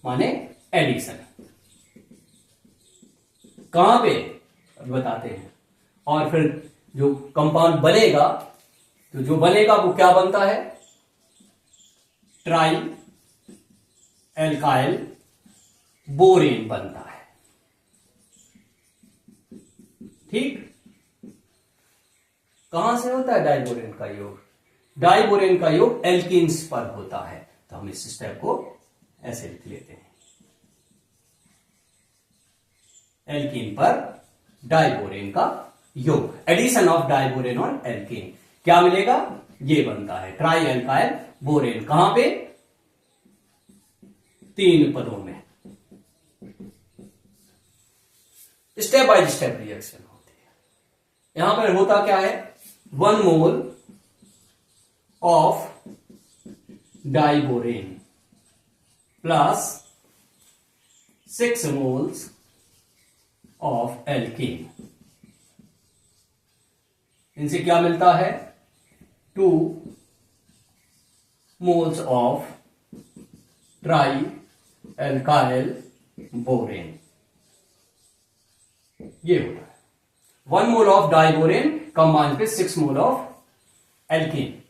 माने एडिशन। कहां पे बताते हैं, और फिर जो कंपाउंड बनेगा, तो जो बनेगा वो क्या बनता है, ट्राई एल्काइल बोरेन बनता है, ठीक। कहां से होता है डाइबोरेन का योग, डाइबोरेन का योग एल्कीन्स पर होता है। तो हम इस स्टेप को ऐसे लिख लेते हैं, एल्कीन पर डाइबोरेन का योग, addition of diborane on alkene, क्या मिलेगा? ये बनता है ट्राई एल्काइल बोरेन। कहां पे? 3 पदों में। स्टेप बाय स्टेप रिएक्शन होती है। यहां पर होता क्या है? 1 mole of diborane plus 6 moles of alkene, इनसे क्या मिलता है? 2 moles of tri alkyl borane, ये होता है। 1 mole of diborane combined with 6 mole of alkene,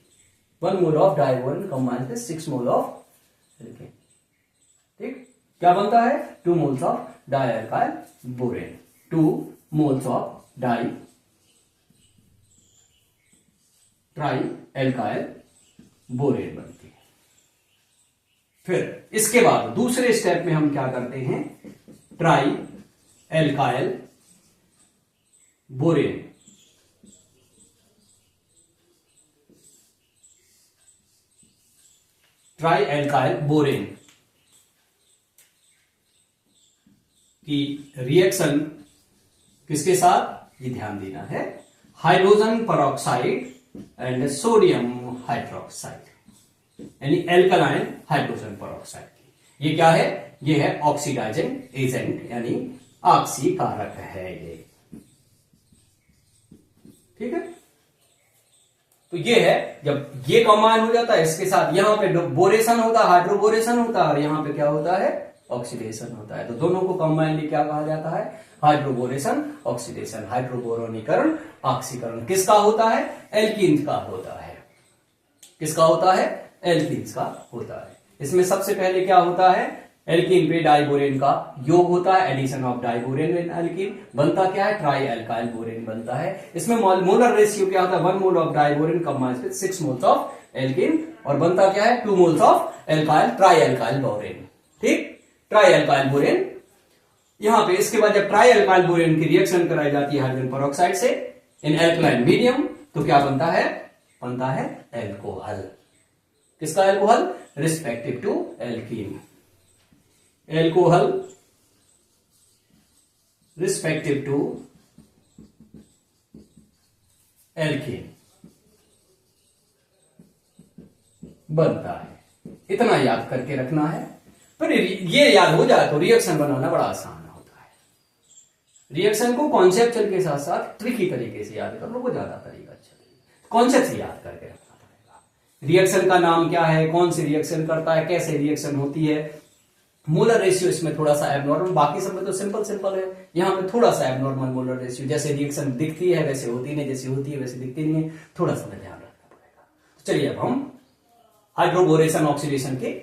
1 mole of diborane combined with 6 mole of alkene. ठीक, क्या बनता है? 2 moles of di alkyl borane, 2 moles of di tri alkyl borane बनती है। फिर इसके बाद दूसरे स्टेप में हम क्या करते हैं? Try alkyl borane, try alkyl borane की रिएक्शन किसके साथ? ये ध्यान देना है, hydrogen peroxide and sodium hydroxide, यानी एल्कलाइन हाइड्रोजन परऑक्साइड की। ये क्या है? ये है ऑक्सीडाइजिंग एजेंट, यानी ऑक्सीकारक है ये। ठीक है, तो ये है, जब ये कंबाइन हो जाता है इसके साथ, यहां पे बोरेशन होता है, हाइड्रोबोरेशन होता है, और यहां पे क्या होता है? ऑक्सीडेशन होता है। तो दोनों को कंबाइनली क्या कहा जाता है? हाइड्रोबोरेशन ऑक्सीडेशन, हाइड्रोबोरोनीकरण ऑक्सीकरण। किसका होता है? एल्कीन्स का होता है। किसका होता है? एल्कीन्स का होता है। इसमें सबसे पहले क्या होता है? एल्कीन पे डाइबोरेन का योग होता है, addition of diborane and alkene, बनता क्या है? ट्राई एल्काइल बोरेन बनता है। इसमें मोलर रेशियो क्या होता है? 1 mole of diborane combines with 6 moles of alkene, और बनता क्या है? 2 moles of alkyl try alkyl borane. ठीक, ट्राई एल्काइल बोरेन। यहां पे इसके बाद जब ट्राई एल्काइल बोरेन की रिएक्शन कराई जाती है हाइड्रोजन पेरोक्साइड से इन एल्कलाइन मीडियम, तो क्या बनता है? बनता है एल्कोहल। किसका alcohol? Respective to alkene, alcohol respective to alkene बनता है। इतना याद करके रखना है। पर ये याद हो जाए तो रिएक्शन बनाना बड़ा आसान होता है। रिएक्शन को कॉन्सेप्चुअल के साथ साथ ट्रिकी तरीके से याद कर लो, वो ज्यादा तरीका अच्छा लगेगा। कॉन्सेप्ट से याद करके रखना पड़ेगा। रिएक्शन का नाम क्या है, कौन सी रिएक्शन करता है, कैसे रिएक्शन होती है, मोलर रेशियो इसमें थोड़ा सा एबनॉर्मल, बाकी सब में तो सिंपल सिंपल है, यहां पे थोड़ा सा एबनॉर्मल मोलर रेशियो, जैसे रिएक्शन दिखती है वैसे होती नहीं, जैसी होती है वैसे दिखती नहीं है, थोड़ा सा ध्यान रखना पड़ेगा। तो चलिए अब हम हाइड्रोबोरेशन ऑक्सीडेशन के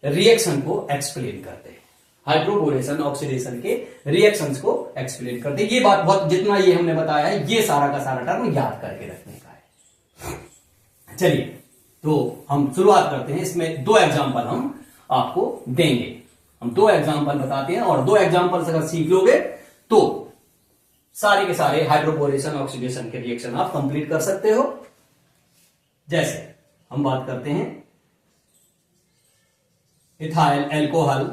रिएक्शन को एक्सप्लेन करते हैं। हाइड्रोबोरेशन ऑक्सीडेशन के रिएक्शंस को एक्सप्लेन करते हैं। ये बात बहुत, जितना ये हमने बताया है, ये सारा का सारा टर्म याद करके रखने का है। चलिए तो हम शुरुआत करते हैं। इसमें 2 एग्जाम्पल हम आपको देंगे। हम 2 एग्जाम्पल बताते हैं, और 2 एग्जाम्पल अगर सीख लोगे तो सारे के सारे हाइड्रोबोरेशन ऑक्सीडेशन के रिएक्शन आप कंप्लीट कर सकते हो। जैसे हम बात करते हैं इथाइल एल्कोहल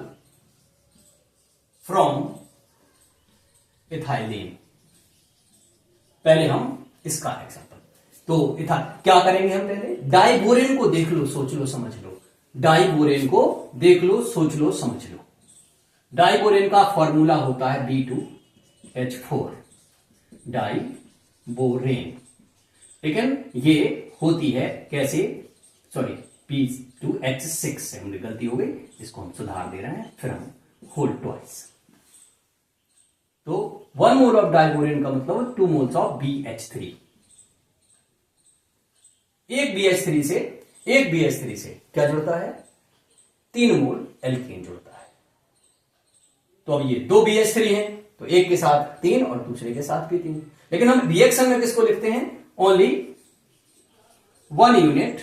फ्रॉम इथाइलिन। पहले हम इसका एग्जांपल, तो क्या करेंगे हम? पहले डाइबोरेन को देख लो, सोच लो, समझ लो। डाइबोरेन को देख लो, सोच लो, समझ लो। डाइबोरेन का फॉर्मूला होता है B2H4, डाइबोरेन। लेकिन ये होती है कैसे? सॉरी, B2H6 से हमने गलती हो गई, इसको हम सुधार दे रहे हैं, फिर हम होल ट्वाइस। तो 1 मोल ऑफ डाइबोरेन का मतलब 2 मोल्स ऑफ BH3। एक BH3 से क्या जुड़ता है? 3 मोल एल्कीन जुड़ता है। तो अब ये 2 BH3 हैं, तो एक के साथ 3 और दूसरे के साथ भी 3। लेकिन हम रिएक्शन में किसको लिखते हैं? ओनली 1 यूनिट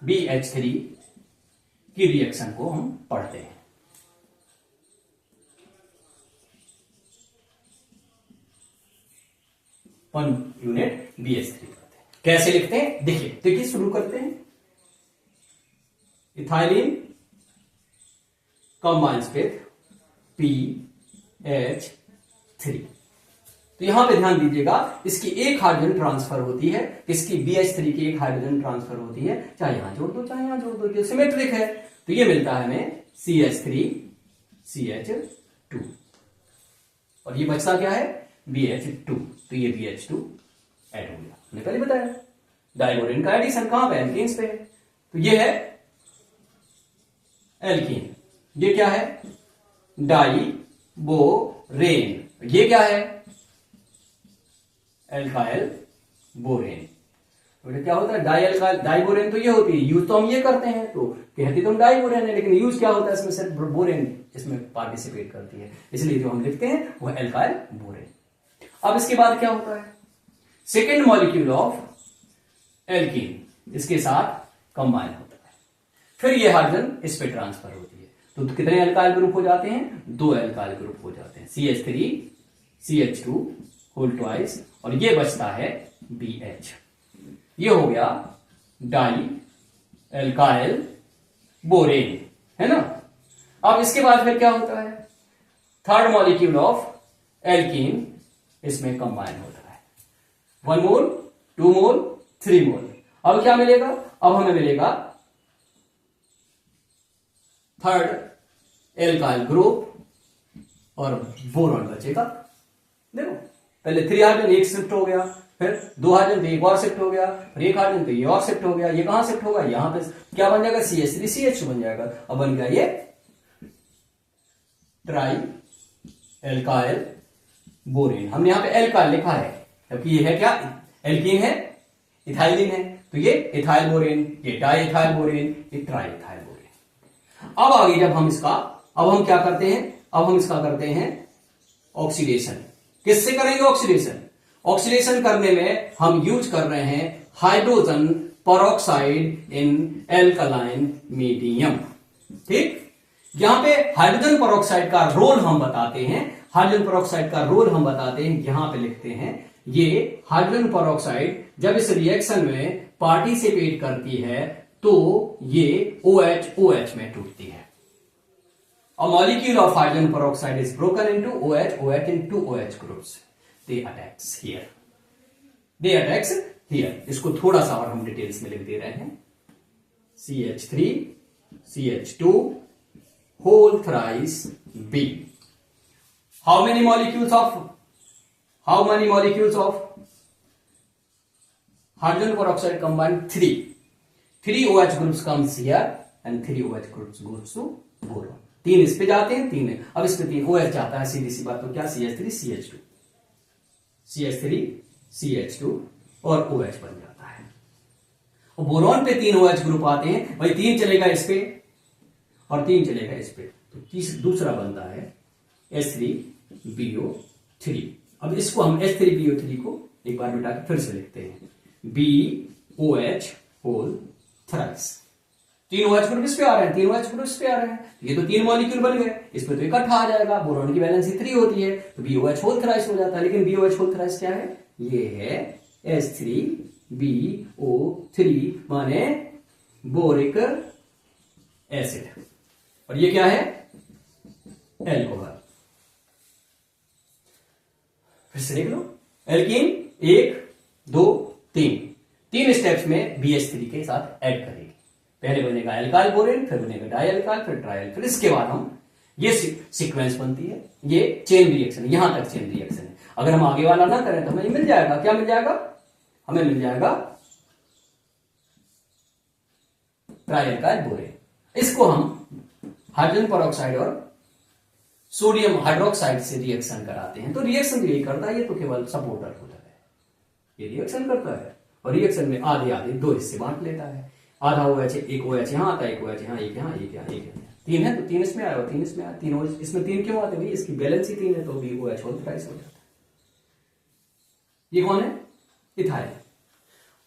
BH3 की रिएक्शन को हम पढ़ते हैं। 1 यूनिट BH3 करते हैं। कैसे लिखते हैं देखिए, देखिए शुरू करते हैं। Ethylene combines with PH3। तो यहां पे ध्यान दीजिएगा, इसकी एक हाइड्रोजन ट्रांसफर होती है, इसकी BH3 की एक हाइड्रोजन ट्रांसफर होती है, चाहे यहां जोड़ दो चाहे यहां जोड़ दो, ये सिमेट्रिक है। तो ये मिलता है हमें CH3 CH2 और ये बचता क्या है BH2। तो ये BH2 ऐड हो गया, मैंने पहले बताया। डाइबोरेन का एडिशन कहां पे, एल्केन्स पे है। तो ये है एल्कीन, ये क्या है डाइबोरेन, ये क्या है एल्काइल बोरेन। तो क्या होता है डाइएल्काइल, डाइबोरेन तो ये होती है, यूज तो हम ये करते हैं तो कहते तो हम डाइबोरेन है, लेकिन यूज क्या होता है इसमें, सिर्फ बोरेन इसमें पार्टिसिपेट करती है, इसलिए जो हम लिखते हैं वो एल्काइल बोरेन। अब इसके बाद क्या होता है, सेकेंड मॉलिक्यूल ऑफ एल्कीन इसके साथ कंबाइन होता है, फिर ये हाइड्रोजन इस पे ट्रांसफर होती है। तो कितने एल्काइल ग्रुप हो जाते हैं, 2 एल्काइल ग्रुप हो जाते हैं, CH3 CH2 होल ट्वाइस, और ये बचता है BH। ये हो गया डाई एल्काइल बोरेन, है ना। अब इसके बाद फिर क्या होता है, थर्ड मॉलिक्यूल ऑफ एल्कीन इसमें कंबाइन होता है, 1 मोल 2 मोल 3 मोल। अब क्या मिलेगा, अब हमें मिलेगा थर्ड एल्काइल ग्रुप और बोरॉन बचेगा। देखो पहले 3 हाइड्रोजन एक शिफ्ट हो गया, फिर 2 हाइड्रोजन एक और शिफ्ट हो गया, फिर 1 हाइड्रोजन तो ये और शिफ्ट हो गया, ये कहां शिफ्ट होगा, यहां पे क्या बन जाएगा CH3 CH2 बन जाएगा। अब बन गया ये ट्राई एल्काइल बोरेन। हमने यहां पे एल्काइल लिखा है क्योंकि ये है क्या, एल्कीन है, इथाइलिन है, तो ये इथाइल बोरेन, ये डाई इथाइल बोरेन, ये ट्राई इथाइल बोरेन। अब आगे जब हम इसका, अब हम क्या करते हैं, अब हम इसका करते हैं ऑक्सीडेशन। किससे करेंगे ऑक्सीडेशन, ऑक्सीडेशन करने में हम यूज कर रहे हैं hydrogen peroxide in alkaline medium. ठीक, यहां पे हाइड्रोजन पेरोक्साइड का रोल हम बताते हैं, हाइड्रोजन पेरोक्साइड का रोल हम बताते हैं, यहां पे लिखते हैं ये हाइड्रोजन पेरोक्साइड जब इस रिएक्शन में पार्टिसिपेट करती है तो ये OH OH में टूटती है। A molecule of hydrogen peroxide is broken into OH, OH in 2 OH groups. They attacks here. They attacks here. इसको थोड़ा सा और हम डिटेल्स में लिख दे रहे हैं, CH3 CH2 whole thrice B. How many molecules of hydrogen peroxide combined? 3. 3 OH groups comes here and 3 OH groups goes to boron. 3 इस पे जाते हैं, 3 अब इस पे 3 OH जाता है, सीधी सी बात, तो क्या CH3 CH2 CH3 CH2 और OH बन जाता है। और बोरॉन पे 3 OH ग्रुप आते हैं, भाई 3 चलेगा इस पे और 3 चलेगा इस पे, तो दूसरा बनता है H3BO3। अब इसको हम H3BO3 को एक बार मिटा के फिर से लिखते हैं, BOH whole thrice. 3 OH group इस पे आ रहे हैं, 3 OH ग्रुप इस पे आ रहे हैं, ये तो 3 मॉलिक्यूल बन गए, इस पे तो इकट्ठा आ जाएगा, बोरॉन की वैलेंसी 3 होती है तो BOH होल थ्राइस हो जाता है। लेकिन BOH होल थ्राइस क्या है, ये है H3BO3 माने बोरिक एसिड, और ये क्या है एल्कोहल। फिर से देख लो, एल्कीन 1 2 3 स्टेप्स में BH3 के साथ ऐड करेगी। पहले बनेगा एल्काइल बोरेन, फिर बनेगा डाई एल्काइल, फिर ट्राई एल्काइल, फिर इसके बाद हम ये सीक्वेंस बनती है, ये चेन रिएक्शन, यहां तक चेन रिएक्शन है। अगर हम आगे वाला ना करें तो हमें मिल जाएगा, क्या मिल जाएगा, हमें मिल जाएगा ट्राई एल्काइल बोरेन। इसको हम हाइड्रोजन पेरोक्साइड और सोडियम हाइड्रोक्साइड से रिएक्शन कराते हैं, तो रिएक्शन तो यही करता है, ये तो केवल सपोर्टर होता है, ये रिएक्शन करता है और रिएक्शन में आधे आधे 2 हिस्से बांट लेता है। आधा OH, एक OH यहां आता है, एक OH यहां, एक यहां, एक यहां, एक यहां, 3 है तो 3 इसमें आया और 3 इसमें आया, 3 OH इसमें 3 क्यों आते हैं, इसकी बैलेंस ही 3 है तो भी OH होल थ्राइस हो जाता है। ये कौन है, इथाइल।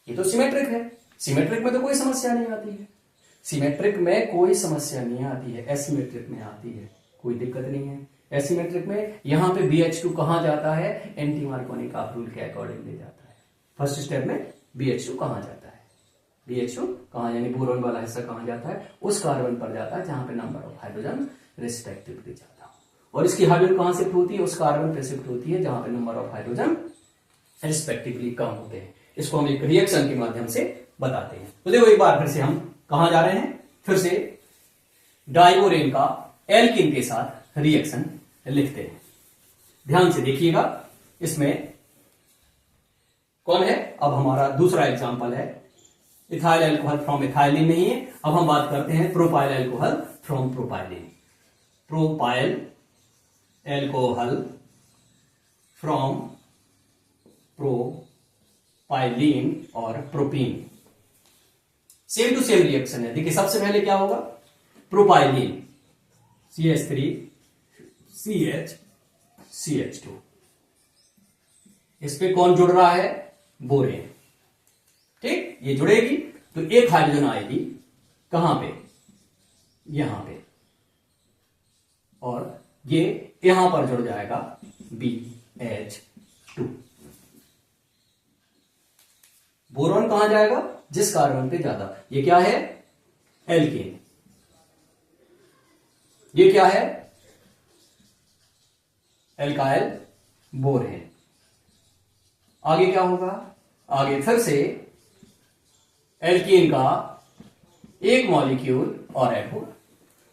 ये तो सिमेट्रिक है, सिमेट्रिक में तो कोई समस्या नहीं आती है, सिमेट्रिक में कोई समस्या नहीं आती है, एसिमेट्रिक में आती है, कोई दिक्कत नहीं है। एसिमेट्रिक में यहां पे BH2 कहां जाता है, एंटी मार्कोनिक रूल के अकॉर्डिंगली जाता है। फर्स्ट स्टेप में BH2 कहां जाता है, BH2 कहां, यानी बोरॉन वाला हिस्सा कहां जाता है, उस कार्बन पर जाता है जहां पे नंबर ऑफ हाइड्रोजन रिस्पेक्टिवली जाता है। और इसकी हाइड्रोजन कहां शिफ्ट होती है, उस कार्बन पे शिफ्ट होती है जहां पे नंबर ऑफ हाइड्रोजन रिस्पेक्टिवली कम होते हैं। इसको हम एक रिएक्शन के माध्यम से बताते हैं। तो देखो एक बार फिर से हम कहां जा रहे हैं, फिर से डाइबोरेन का एल्किन के साथ रिएक्शन लिखते हैं। ध्यान से देखिएगा, इसमें कौन है, अब हमारा दूसरा एग्जांपल है इथाइल अल्कोहल फ्रॉम इथाइलिन नहीं है, अब हम बात करते हैं propyl alcohol from propylene. Propyl alcohol from propylene और propene, same to same reaction है। देखिए सबसे पहले क्या होगा, प्रोपाइलिन CH3 CH2, इस पे कौन जुड़ रहा है, बोरेन। ठीक, ये जुड़ेगी तो एक हाइड्रोजन आएगी कहां पे, यहां पे, और ये यहां पर जुड़ जाएगा BH2। बोरॉन कहां जाएगा, जिस कार्बन पे ज्यादा, ये क्या है, एल्केन, ये क्या है, एल्काइल बोरेन। आगे क्या होगा, आगे फिर से एल्कीन का एक मॉलिक्यूल और ऐड होगा,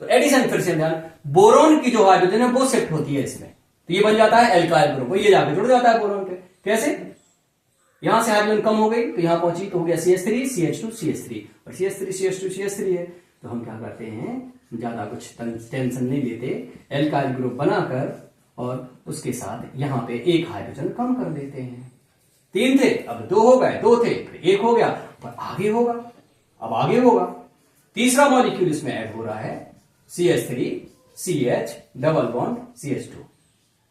तो एडिशन फिर से ध्यान, बोरोन की जो हाइड्रोजन है वो शिफ्ट होती है इसमें, तो ये बन जाता है एल्काइल ग्रुप, ये जाके जुड़ जाता है बोरोन के। कैसे, यहां से हाइड्रोजन कम हो गई तो यहां पहुंची तो हो गया CH3 CH2 CH3, और CH3 CH2 CH3 है, तो हम क्या करते हैं, ज्यादा कुछ टेंशन नहीं लेते, एल्काइल ग्रुप बनाकर और उसके साथ यहां पे एक हाइड्रोजन कम कर देते हैं। 3 थे, अब 2 हो गए, 2 थे फिर 1 हो गया, पर आगे होगा, अब आगे होगा, तीसरा मॉलिक्यूल इसमें ऐड हो रहा है CH3 CH double bond CH2,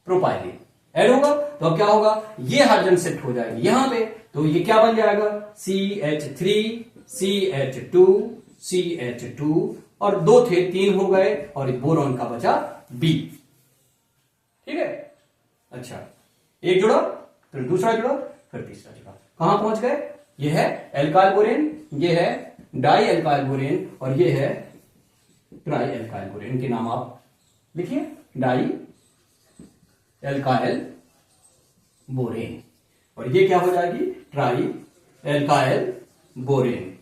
propylene add होगा, तो अब क्या होगा, ये हाइड्रोजन शिफ्ट हो जाएगी यहां पे, तो ये क्या बन जाएगा, CH3 CH2 CH2, और 2 थे 3 हो गए, और बोरॉन का बचा B। ठीक है, अच्छा, एक जुड़ा, फिर दूसरा जुड़ा, फिर तीसरा जुड़ा, कहां पहुंच गए, ये है एल्काइल बोरेन, ये है डाई एल्काइल बोरेन, और ये है ट्राई एल्काइल बोरेन। इनके नाम आप लिखिए, डाई एल्काइल बोरेन, और ये क्या हो जाएगी, ट्राई एल्काइल बोरेन।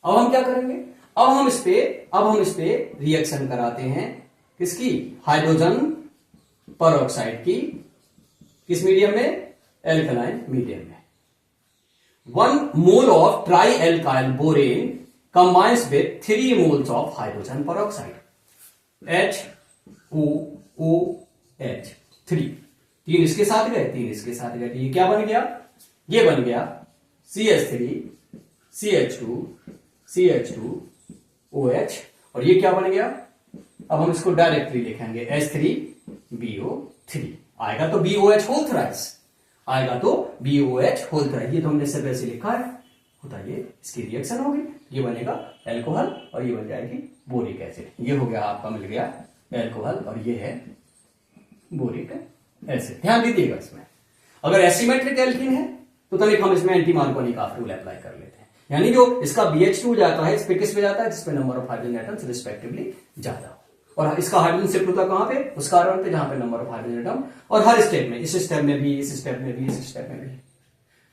अब हम क्या करेंगे, अब हम इस पे रिएक्शन कराते हैं, किसकी, हाइड्रोजन परऑक्साइड की, किस मीडियम में, एल्कलाइन मीडियम में। 1 mole of tri alkyl borane combines with 3 moles of hydrogen peroxide, HOOH 3, 3 इसके साथ गए, 3 इसके साथ गए, तो ये क्या बन गया, ये बन गया CH3 CH2 CH2 OH, और ये क्या बन गया, अब हम इसको डायरेक्टली लिखेंगे H3BO3, आएगा तो BOH होल थ्राइस, आएगा तो BOH होल थ्राइस, ये तो हमने सिर्फ ऐसे लिखा है, होता ये इसकी रिएक्शन होगी, ये बनेगा एल्कोहल और ये बन जाएगी बोरिक एसिड। ये हो गया आपका, मिल गया एल्कोहल और ये है बोरिक एसिड। ध्यान दीजिएगा, इसमें अगर एसिमेट्रिक एल्कीन है तो तनिक हम इसमें एंटी मार्कोनिक रूल अप्लाई कर लेते हैं, यानी जो इसका BH2 जाता है, इस पे किस पे जाता है, जिसपे number of hydrogen atoms respectively ज्यादा हो, और इसका हाइड्रोजन शिफ्ट होता कहां पे, उस कार्बन पे जहां पे नंबर ऑफ हाइड्रोजन एटम, और हर स्टेप में, इस स्टेप में भी, इस स्टेप में भी, इस स्टेप में भी।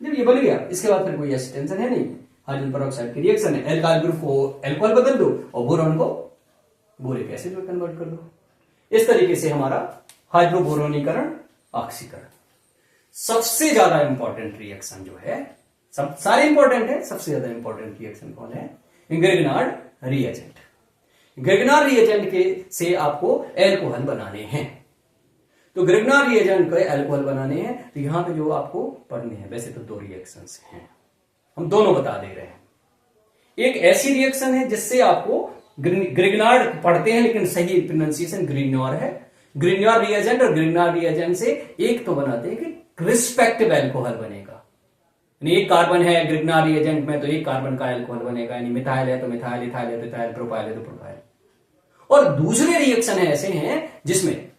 जब ये बन गया, इसके बाद फिर कोई ऐसी टेंशन है नहीं, हाइड्रोजन परऑक्साइड की रिएक्शन है, एल्काइल ग्रुप को एल्कोहल बदल दो और बोरॉन को बोरिक एसिड में कन्वर्ट कर दो। इस तरीके से हमारा हाइड्रोबोरोनीकरण, ऑक्सीकरण। सबसे ज्यादा इंपॉर्टेंट रिएक्शन जो है, सब सारे इंपॉर्टेंट है, सबसे ज्यादा इंपॉर्टेंट रिएक्शन कौन है, ग्रेगनार्ड रिएजेंट। ग्रेगनार्ड रिएजेंट के से आपको एल्कोहल बनाने हैं, तो ग्रेगनार्ड रिएजेंट को एल्कोहल बनाने हैं, तो यहां पे जो आपको पढ़ने हैं, वैसे तो 2 रिएक्शंस हैं, हम दोनों बता दे रहे हैं। एक ऐसी रिएक्शन है जिससे आपको ग्रेगनार्ड पढ़ते हैं लेकिन सही प्रोनाउंसिएशन ग्रिग्नॉर है, ग्रिग्नॉर रिएजेंट, और ग्रिग्नॉर रिएजेंट से एक तो बनाते हैं कि रिस्पेक्टिव एल्कोहल बनेगा, यानी एक कार्बन है ग्रिग्नॉर रिएजेंट में तो एक कार्बन का एल्कोहल बनेगा, यानी मिथाइल है तो मिथाइल, इथाइल है तो इथाइल, प्रोपाइल है तो प्रोपाइल। और दूसरे रिएक्शन ऐसे हैं जिसमें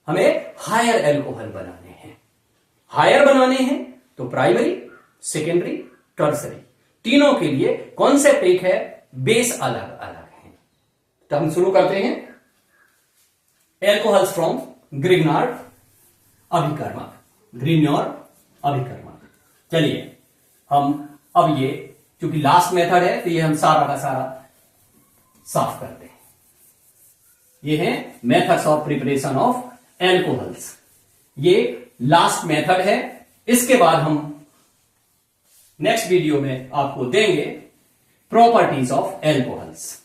हमें हायर एल्कोहल बनाने हैं। हायर बनाने हैं तो प्राइमरी, सेकेंडरी, टर्सरी, तीनों के लिए कॉन्सेप्ट एक है, बेस अलग अलग है। तो हम शुरू करते हैं। एल्कोहल्स फ्रॉम ग्रिग्नार्ड अभिकर्मक, ग्रिग्नॉर अभिकर्मक। चलिए हम अब ये क्योंकि लास्ट मेथड है तो ये हम सारा का सारा साफ करते हैं। ये है methods of preparation of alcohols. ये लास्ट मेथड है। इसके बाद हम नेक्स्ट वीडियो में आपको देंगे प्रॉपर्टीज ऑफ एल्कोहल्स।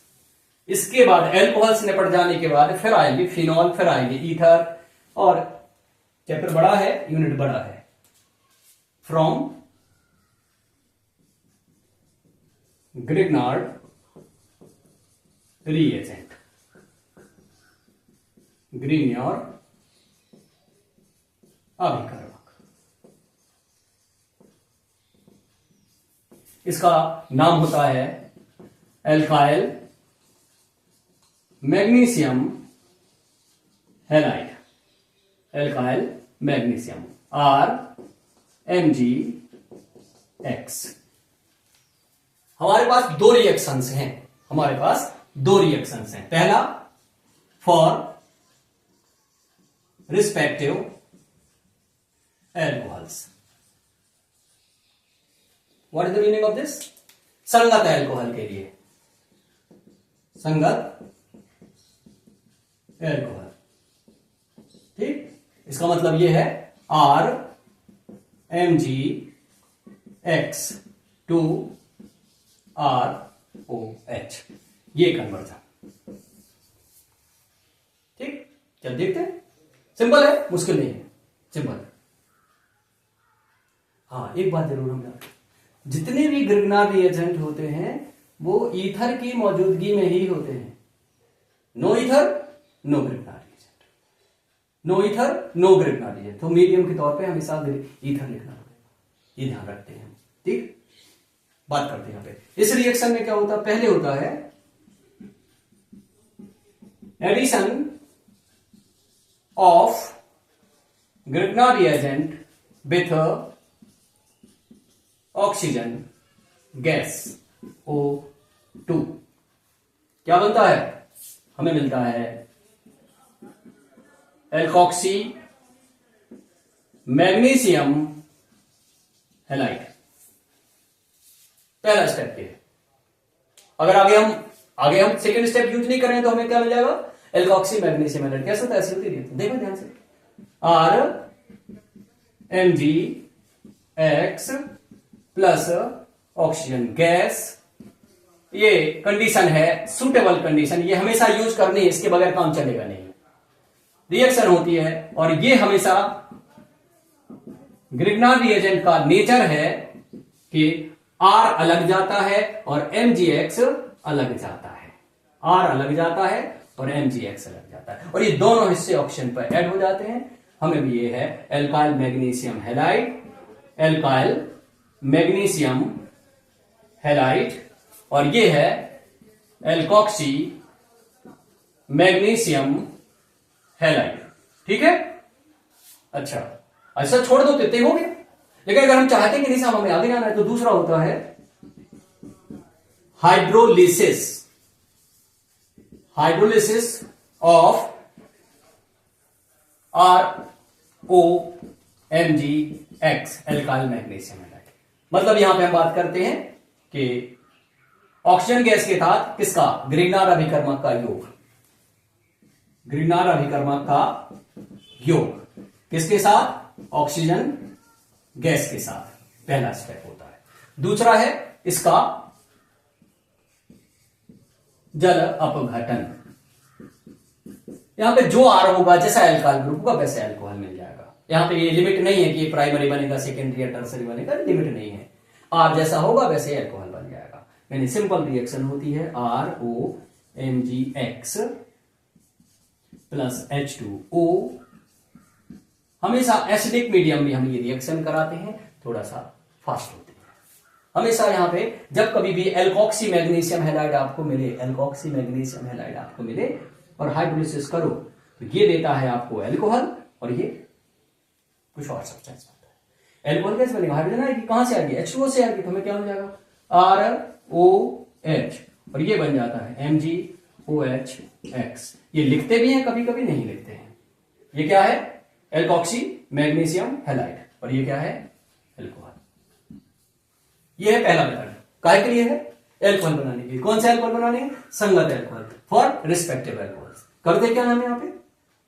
इसके बाद एल्कोहल्स निपट जाने के बाद फिर आएंगे फिनॉल, फिर आएंगे ईथर, और चैप्टर बड़ा है, यूनिट बड़ा है। फ्रॉम ग्रिग्नार्ड रिएजेंट, ग्रिग्नॉर अभिकर्मक। इसका नाम होता है alkyl magnesium halide, alkyl magnesium RMgX। हमारे पास दो रिएक्शंस हैं, हमारे पास दो रिएक्शंस हैं। पहला for respective alcohols. What is the meaning of this? संगत एल्कोहल के लिए, संगत एल्कोहल। ठीक, इसका मतलब यह है RMgX टू ROH, ये कन्वर्जन। ठीक, चल देखते हैं। सिंपल है, मुश्किल नहीं है, सिंपल। हाँ, एक बात जरूर हम जानते हैं, जितने भी ग्रिग्नार्ड रिएजेंट होते हैं वो ईथर की मौजूदगी में ही होते हैं। No ether no Grignard reagent, no ether no Grignard reagent. तो मीडियम के तौर पे हमेशा ईथर लिखना पड़ेगा, ये ध्यान रखते हैं। ठीक, बात करते हैं यहां पे। इस रिएक्शन में क्या होता है? पहले होता है addition of Grignard reagent with oxygen gas O2। क्या बनता है? हमें मिलता है एल्कोक्सी मैग्नीशियम हैलाइड। पहला स्टेप ये है। अगर आगे हम सेकेंड स्टेप यूज नहीं करें तो हमें क्या मिल जाएगा? Alkoxy magnesium halide. कैसे होता है? ऐसी होती है, देखो ध्यान से, RMgX प्लस ऑक्सीजन गैस। ये कंडीशन है सुटेबल कंडीशन, ये हमेशा यूज करनी है, इसके बगैर काम चलेगा नहीं। रिएक्शन होती है और ये हमेशा ग्रिग्नार्ड रिएजेंट का नेचर है कि R अलग जाता है और MgX अलग जाता है। R अलग जाता है और MgX अलग जाता है, और ये दोनों हिस्से ऑक्सीजन पर ऐड हो जाते हैं। हमें भी ये है alkyl magnesium halide, alkyl magnesium halide, और ये है एल्कोक्सी मैग्नीशियम हैलाइड। ठीक है, अच्छा ऐसा छोड़ दो तो इतने हो गए। लेकिन अगर हम चाहते हैं कि नहीं साहब हमें आगे जाना है, तो दूसरा होता है hydrolysis, hydrolysis of ROMgX, alkyl magnesium halide. मतलब यहां पे हम बात करते हैं कि ऑक्सीजन गैस के साथ किसका? ग्रिग्नार्ड अभिकर्मक का योग, ग्रिग्नार्ड अभिकर्मक का योग किसके साथ? ऑक्सीजन गैस के साथ। पहला स्टेप होता है। दूसरा है इसका जल अपघटन। यहां पे जो R होगा, जैसा एल्काइल ग्रुप का वैसे अल्कोहल मिल जाएगा। यहां पे ये लिमिट नहीं है कि ये प्राइमरी बनेगा, सेकेंडरी या टर्सरी बनेगा, लिमिट नहीं है। R जैसा होगा वैसे अल्कोहल बन जाएगा। यानी सिंपल रिएक्शन होती है ROMgX प्लस H2O। हमेशा एसिडिक मीडियम में हम ये रिएक्शन कराते हैं, थोड़ा सा फास्ट होती है। हमेशा यहां पे जब कभी भी एल्कोक्सी मैग्नीशियम हैलाइड आपको मिले, एल्कोक्सी मैग्नीशियम हैलाइड आपको मिले, और हाइड्रोलिसिस करो तो ये देता है आपको एल्कोहल और ये कुछ और सब्सटेंस बनता है। एल्कोहल कैसे बनेगा? हाइड्रोजन आएगी, कहां से आएगी? H2O से आएगी, तो हमें क्या हो जाएगा? ROH, और ये बन जाता है MgOH। ये लिखते भी हैं, कभी कभी नहीं लिखते हैं। ये क्या है? एल्कोक्सी मैग्नीशियम हैलाइड, और ये क्या है? एल्कोहल। ये है पहला मेथड। काय के लिए है? एल्कोहल बनाने के लिए। कौन सा एल्कोहल बनाने हैं? संगत एल्कोहल फॉर रिस्पेक्टिव एल्कोहल। करते क्या हम यहाँ पे?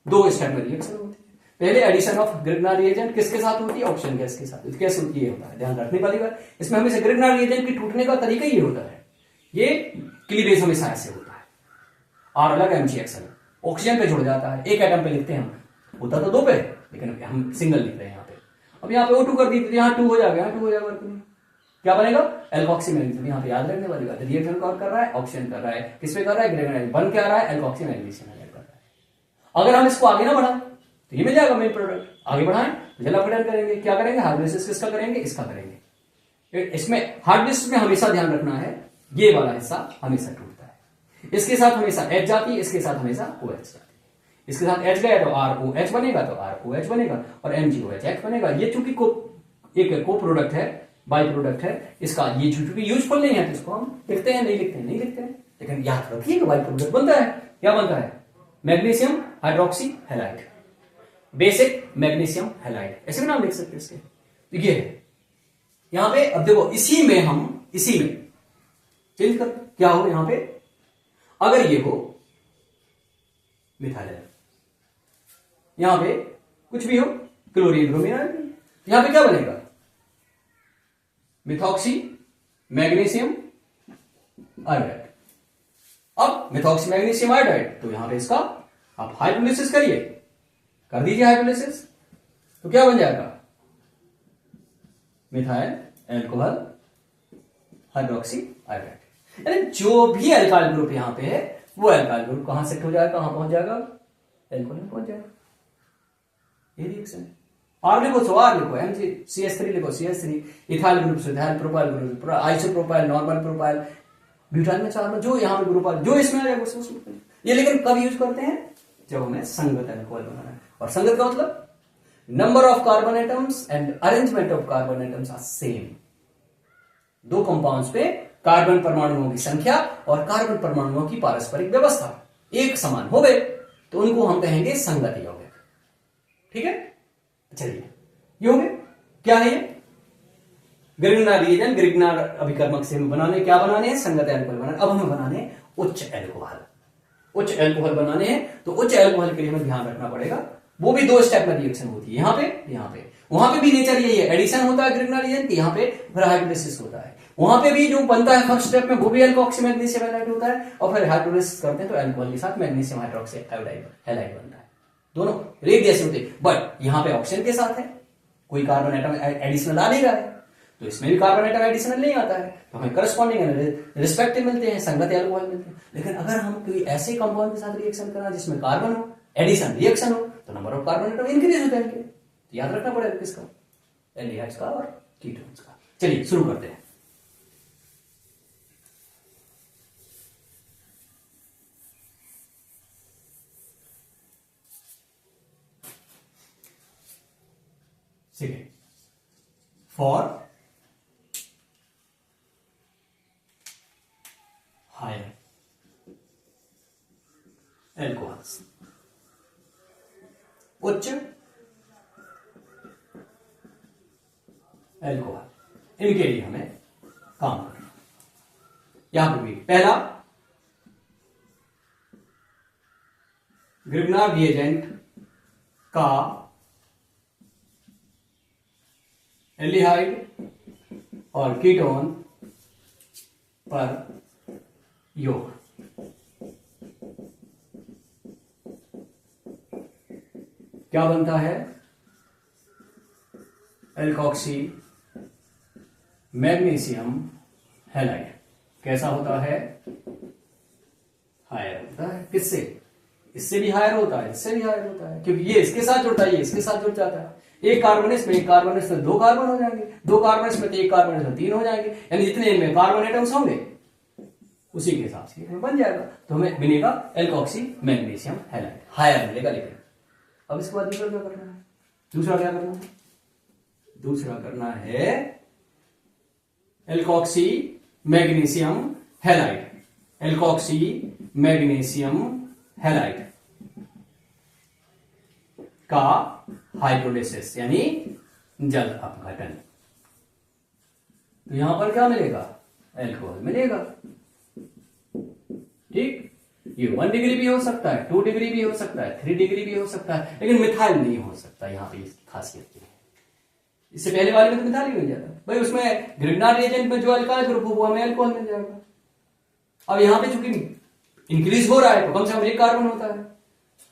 दो स्टेप में रिएक्शन होती है। पहले एडिशन ऑफ ग्रिग्नार रिएजेंट किसके साथ होती है? ऑक्सीजन गैस के साथ। कैसे होती है? होता है, ध्यान रखने वाली बात इसमें हमेशा ग्रिग्नार रिएजेंट की टूटने का तरीका ये होता है, ये क्लीवेज हमेशा ऐसे होता है, आर अलग MgX अलग, ऑक्सीजन पे जुड़ जाता है, एक एटम पे लिखते हैं हम, होता तो दो पे लेकिन हम सिंगल लिख रहे हैं यहाँ पे। अब यहाँ पे O2 कर दी तो यहाँ 2 हो जाएगा, यहाँ 2 हो जाएगा, क्या बनेगा? Alkoxy magnesium. यहाँ पे याद रखने वाली बात है, रिएक्शन कौन कर रहा है? ऑक्सीजन कर रहा है। किस पे कर रहा है? ग्रेगनाइट। बन क्या रहा है? एल्कोक्सी मैग्नीशियम कर रहा है। अगर हम इसको आगे ना बढ़ाएं तो ये मिल जाएगा मेन प्रोडक्ट, आगे बढ़ाएं तो जल अपघटन करेंगे। क्या करेंगे? हाइड्रोलिसिस किसका करेंगे? इसका करेंगे। इसमें हाइड्रोलिसिस में हमेशा ध्यान रखना है, ये वाला हिस्सा हमेशा टूटता है, इसके साथ हमेशा H जाती है, इसके साथ हमेशा OH जाती है। इसके साथ H गया तो ROH बनेगा, तो ROH बनेगा और MgOH बनेगा। ये चूंकि एक को प्रोडक्ट है, बाई प्रोडक्ट है इसका, ये चूंकि यूजफुल नहीं है तो इसको हम लिखते हैं, नहीं लिखते हैं, नहीं लिखते हैं। लेकिन याद रखिए कि बाई प्रोडक्ट बनता है। क्या बनता है? Magnesium hydroxy halide, basic magnesium halide, ऐसे भी नाम लिख सकते हैं इसके। तो ये है यहां पे। अब देखो इसी में चेंज कर, क्या हो यहां पे? अगर ये हो मिथाइल, यहां पे कुछ भी हो, क्लोरीन ब्रोमीन, यहां पे क्या बनेगा? Methoxy magnesium iodide. अब मिथॉक्सी मैग्नीशियम आयोडाइड, तो यहां पे इसका आप हाइड्रोलिसिस करिए, कर दीजिए हाइड्रोलिसिस, तो क्या बन जाएगा? Methyl alcohol hydroxy iodide. यानी जो भी अल्काइल ग्रुप यहां पे है वो अल्काइल ग्रुप कहां सेट हो जाएगा? कहां पहुंच जाएगा? एल्कोहल में पहुंच जाएगा। ये रिएक्शन है। आर लिखो तो आर लिखो, MgCH3 लिखो CH3, इथाइल ग्रुप से ethyl, propyl group, isopropyl, normal propyl, butyl में 4 में जो यहां पे ग्रुप जो इसमें आ जाएगा उसमें। ये लेकिन कब यूज करते हैं? जब हमें संगत एल्कोहल बनाना है। और संगत का मतलब number of carbon atoms and arrangement of carbon atoms are same. दो कंपाउंड्स पे कार्बन परमाणुओं की संख्या और कार्बन परमाणुओं की पारस्परिक व्यवस्था एक समान हो गए तो उनको हम कहेंगे संगत यौगिक। ठीक है, चलिए ये हो गए। क्या है ये? ग्रिग्नार रिएजेंट, ग्रिग्नार अभिकर्मक से हमें बनाने, क्या बनाने हैं? संगत एल्कोहल बनाने। अब हमें बनाने हैं उच्च एल्कोहल। उच्च एल्कोहल बनाने हैं तो उच्च एल्कोहल के लिए हमें ध्यान रखना पड़ेगा, वो भी 2 स्टेप में रिएक्शन होती है, यहां पे वहां पे भी नेचर यही है, एडिशन होता है ग्रिग्नार रिएजेंट, यहां पे फिर हाइड्रोलिसिस होता है। वहां पे भी जो बनता है फर्स्ट स्टेप में वो भी एल्कोक्सी मैग्नीशियम हैलाइड होता है, और फिर हाइड्रोलिसिस करते हैं तो एल्कोहल के साथ मैग्नीशियम हाइड्रोक्सी हैलाइड बनता है। दोनों एक जैसे होते हैं, बट यहां पे ऑक्सीजन के साथ है, कोई कार्बन एटम एडिशनल आ नहीं रहा है, तो इसमें भी कार्बन एटम एडिशनल नहीं आता है, तो हमें करस्पॉन्डिंग रिस्पेक्टिव मिलते हैं, संगत एल्कोहल मिलते हैं। लेकिन अगर हम कोई ऐसे कंपाउंड के साथ रिएक्शन करा जिसमें कार्बन हो, एडिशन रिएक्शन हो, तो number of carbon atom increase हो जाएंगे। तो याद रखना पड़ेगा किसका? एल्डिहाइड्स का और कीटोन्स का। चलिए शुरू करते हैं। सेकेंड, फॉर हायर एल्कोहल्स, उच्च एल्कोहल, इनके लिए हमें काम करना। यहां पर भी पहला ग्रिग्नार रिएजेंट का एल्डिहाइड और कीटोन पर योग। क्या बनता है? Alkoxy magnesium halide. कैसा होता है? हायर होता है। किससे? इससे भी हायर होता है, इससे भी हायर होता है, क्योंकि ये इसके साथ जुड़ता है, ये इसके साथ जुड़ जाता है। एक कार्बन इसमें, एक कार्बन इसमें 2 कार्बन हो जाएंगे, 2 कार्बन इसमें तो 1 कार्बन इसमें 3 हो जाएंगे, यानी जितने इनमें कार्बन एटम्स होंगे उसी के हिसाब से हमें बन जाएगा। तो हमें मिलेगा एल्कोक्सी मैग्नीशियम हैलाइड, हायर मिलेगा। लेकिन अब इसके बाद दूसरा क्या करना है? दूसरा क्या करना है? दूसरा करना है alkoxy magnesium halide, alkoxy magnesium halide का हाइड्रोलिसिस यानी जल अपघटन। तो यहां पर क्या मिलेगा? अल्कोहल मिलेगा। ठीक, ये 1 डिग्री भी हो सकता है, 2 डिग्री भी हो सकता है, 3 डिग्री भी हो सकता है, लेकिन मिथाइल नहीं हो सकता। यहां पे इसकी खासियत है। इससे पहले वाले में तो मिथाइल ही मिल जाता भाई, उसमें ग्रिग्नार्ड रिएजेंट में जो अल्काइल ग्रुप हुआ हमें अल्कोहल मिल जाएगा। अब यहां पे चूंकि इंक्रीज हो रहा है तो कम से कम 1 कार्बन होता है,